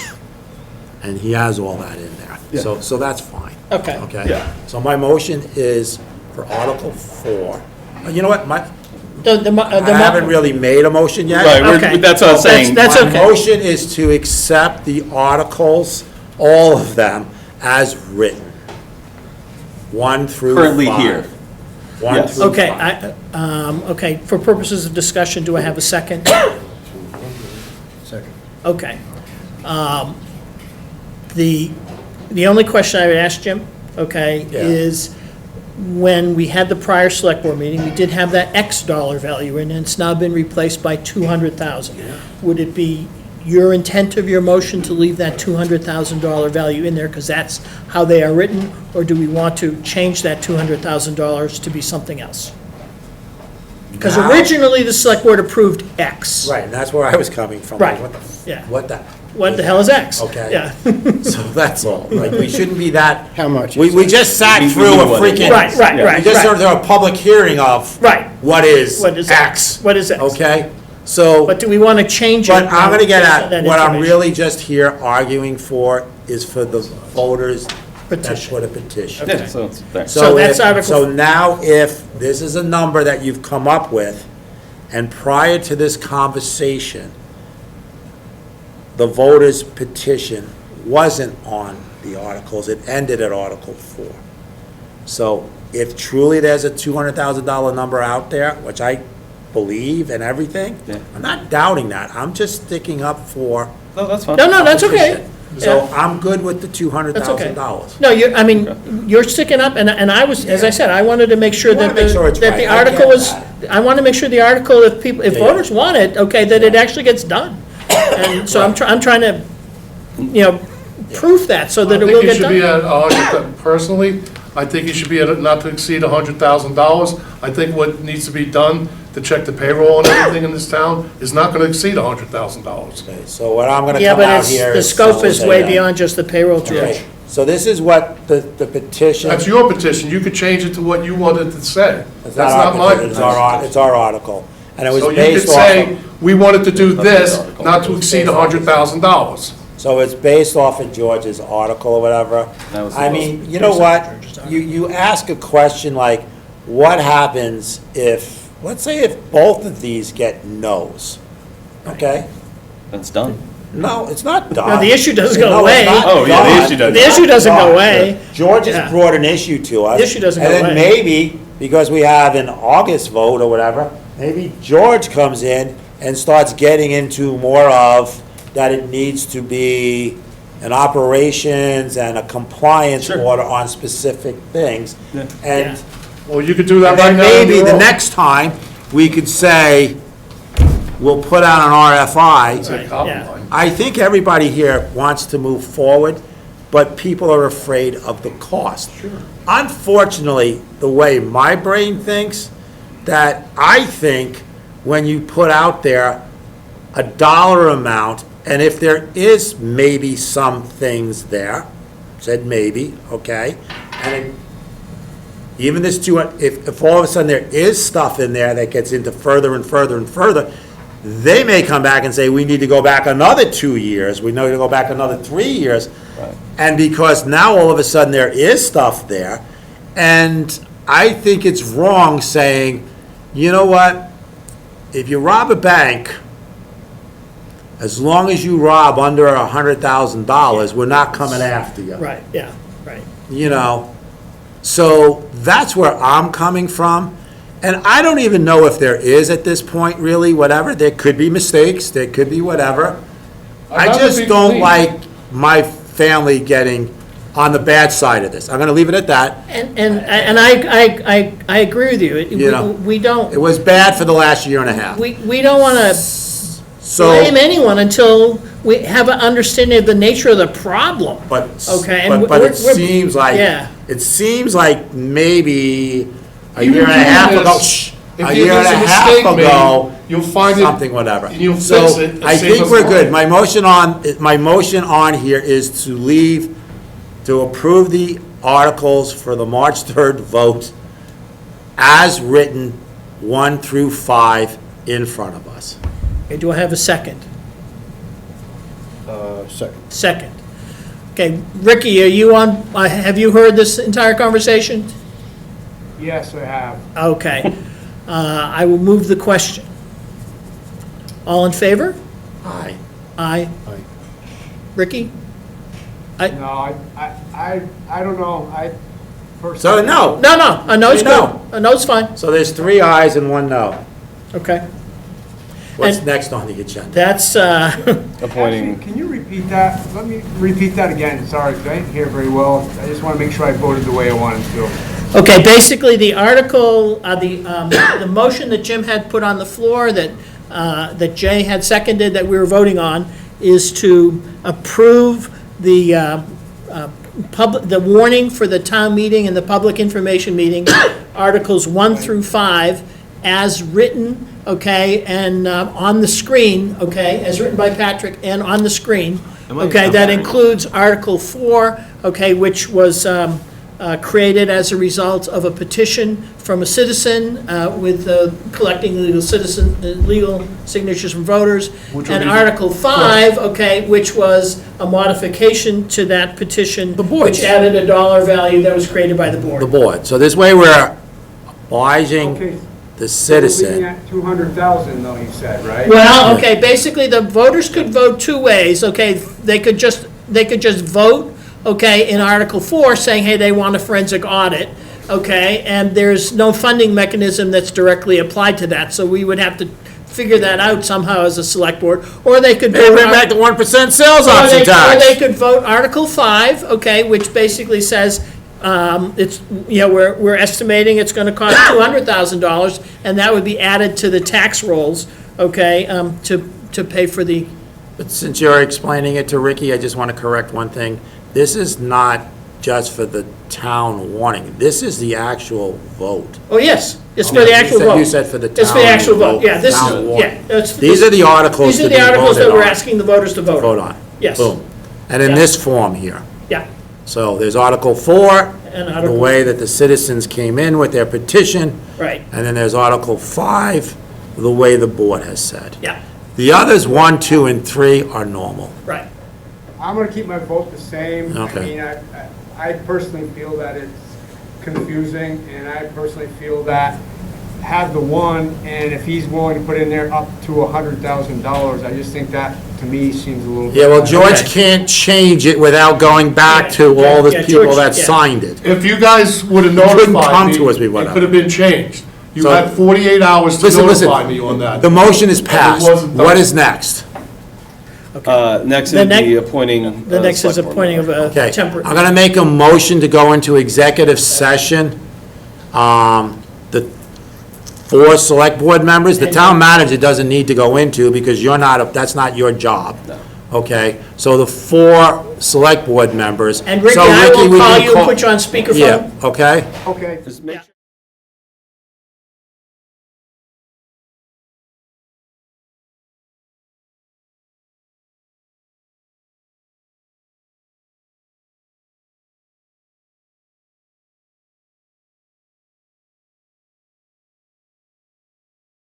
and he has all that in there. Yeah. So that's fine. Okay. Okay? Yeah. So my motion is for Article 4. You know what, I haven't really made a motion yet. Right, Okay. that's what I was saying. That's My okay. motion is to accept the articles, all of them, as written. 1 through 5. Currently here. 1 Yes. through Okay, 5. okay, for purposes of discussion, do I have a second? Second. Okay. The only question I would ask Jim, okay, Yeah. is when we had the prior select board meeting, we did have that X dollar value in, and it's now been replaced by 200,000. Would it be your intent of your motion to leave that $200,000 value in there, because that's how they are written, or do we want to change that $200,000 to be something else? Because Now- originally, the select board approved X. Right, and that's where I was coming from. Right, What the, yeah. what What the hell is X? Okay. Yeah. So that's all. Like, we shouldn't be that. How much We is just sat We through knew a what it freaking. Right, right, We right, just right. sat through a public hearing of. Right. What is What is X? What is X? Okay, so. But do we want to change it? But I'm gonna get based at, on that what I'm information? really just here arguing for is for the voters that Petition. put a petition. Yeah, so it's there. So that's if- Article- So now if this is a number that you've come up with, and prior to this conversation, the voters' petition wasn't on the articles, it ended at Article 4. So if truly there's a $200,000 number out there, which I believe and everything, Yeah. I'm not doubting that, I'm just sticking up for No, that's fine. No, that's okay. petition. So Yeah. I'm good with the That's okay. $200,000. No, you're sticking up, and I was, as I said, I wanted to make sure You wanna that make sure it's that right. the I article get was, that. I want to make sure the article, if Yeah, yeah. voters want it, okay, that it actually gets done. And so I'm trying to, proof that, so that it will I get think it should be done. personally, I think it should be at not to exceed $100,000. I think what needs to be done to check the payroll and everything in this town is not gonna exceed $100,000. Okay, so what I'm gonna Yeah, come but out it's, here the is. scope is way Yeah. beyond just the payroll charge. Okay, so this is what the petition. That's your petition, you could change it to what you wanted to say. It's That's our not my petition, petition. it's our article. And it was So you based could off say, of, we wanted to do That's this, the article. not to exceed $100,000. so it's based off of George's article or whatever. That was the I most- mean, you know what? You ask a question like, what happens if, let's say if both of these get no's, okay? That's done. No, it's not done. No, the issue doesn't go No, it's away. not Oh, yeah, the done. issue doesn't. The issue doesn't go Done. away. George Yeah. has brought an issue to us. The issue doesn't go And away. then maybe, because we have an August vote or whatever, maybe George comes in and starts getting into more of that it needs to be an operations and a compliance Sure. order on specific things. Yeah. And Well, you could do that and right then now. maybe in the your own. next time, we could say, we'll put out an RFI. It's a Right, compromise. I think everybody here wants to move forward, but people are afraid of the cost. Unfortunately, the way my brain thinks, that I think when you put out there a dollar amount, and if there is maybe some things there, said maybe, okay, and even this if all of a sudden there is stuff in there that gets into further and further and further, they may come back and say, we need to go back another 2 years, we need to go back another 3 years. And because now all of a sudden there is stuff there, and I think it's wrong saying, you know what, if you rob a bank, as long as you rob under $100,000, we're not coming after you. Right, yeah, right. You know, so that's where I'm coming from. And I don't even know if there is at this point, really, whatever. There could be mistakes, there could be whatever. I rather just be don't clean. like my family getting on the bad side of this. I'm gonna leave it at that. And I agree with you. You know, We It don't, was bad for the last year and a half. we don't want to So, blame anyone until we have an understanding of the nature of the problem. but, Okay, and but we're- it seems like, yeah. it seems like maybe a Even year and a doing half this, ago, if a you year and a there's a half mistake made, ago, you'll find it, something, whatever. and you'll So, fix it and I save think us we're money. good. My motion on here is to approve the articles for the March 3rd vote as written, 1 through 5, in front of us. Okay, do I have a second? Second. Second. Okay, Ricky, are you on, have you heard this entire conversation? Yes, I have. Okay. I will move the question. All in favor? Aye. Aye. Aye. Ricky? No, I don't know. I personally. So, no. No, a no's Say good. no. A no's fine. So there's 3 ayes and 1 no. Okay. What's And- next on the agenda? That's, Appointing. Actually, can you repeat that? Let me repeat that again. Sorry, 'cause I didn't hear very well. I just want to make sure I voted the way I wanted to. okay, basically, the article, the motion that Jim had put on the floor that Jay had seconded, that we were voting on, is to approve the the warning for the town meeting and the public information meeting, Articles 1 through 5, as written, okay, and on the screen, okay, as written by Patrick and on the screen. Okay, that includes Article 4, okay, which was created as a result of a petition from a citizen with collecting legal signatures from voters. And Article 5, okay, which was a modification to that petition. Which added a dollar value that was created by the board. The board. So this way we're obliging Okay. the So we're leaving citizen. at 200,000 though, you said, right? Well, okay, basically, the voters could vote two ways, okay? They could just vote, okay, in Article 4, saying, hey, they want a forensic audit, okay? And there's no funding mechanism that's directly applied to that, so we would have to figure that out somehow as a select board, or they could. They bring back the 1% sales option Or tax. they could vote Article 5, okay, which basically says, it's, you know, we're estimating it's gonna cost $200,000, and that would be added to the tax rolls, okay, to pay for the, But since you're explaining it to Ricky, I just want to correct one thing. This is not just for the town warning. This is the actual vote. oh, yes, it's for the actual vote. You said for the town. It's for the actual vote, yeah, this town is, warning. yeah. it's- These are the articles These to are be the articles that voted we're on. asking the voters to vote on. Vote on. Yes. Boom. And in Yeah. this form here. Yeah, So there's Article 4, And the Article- way that the citizens came in with their petition. right, And then there's Article 5, the way the board has said. yeah, The others, 1, 2, and 3 are normal. right. I'm going to keep my vote the same. Okay. I mean, I personally feel that it's confusing, and I personally feel that have the one, and if he's willing to put in there up to $100,000, I just think that, to me, seems a little bit. Yeah, well, George Okay. can't change it without going back to all the Yeah, people George, that yeah. signed it. If you guys would have couldn't notified come me, to us with it whatever. could have been changed. You So- had 48 hours to Listen, notify listen. me on that. The motion is passed. wasn't done. What is next? Next The is next- the appointing. The next is select board appointing of member. a Okay, temporary. I'm gonna make a motion to go into executive session. The 4 select board members, the town manager doesn't need to go into because you're not, that's not your job. Okay, so the 4 select board members. And Ricky, So, I Ricky, will we call can you and put you on speakerphone. Yeah, okay? Okay. Just make sure-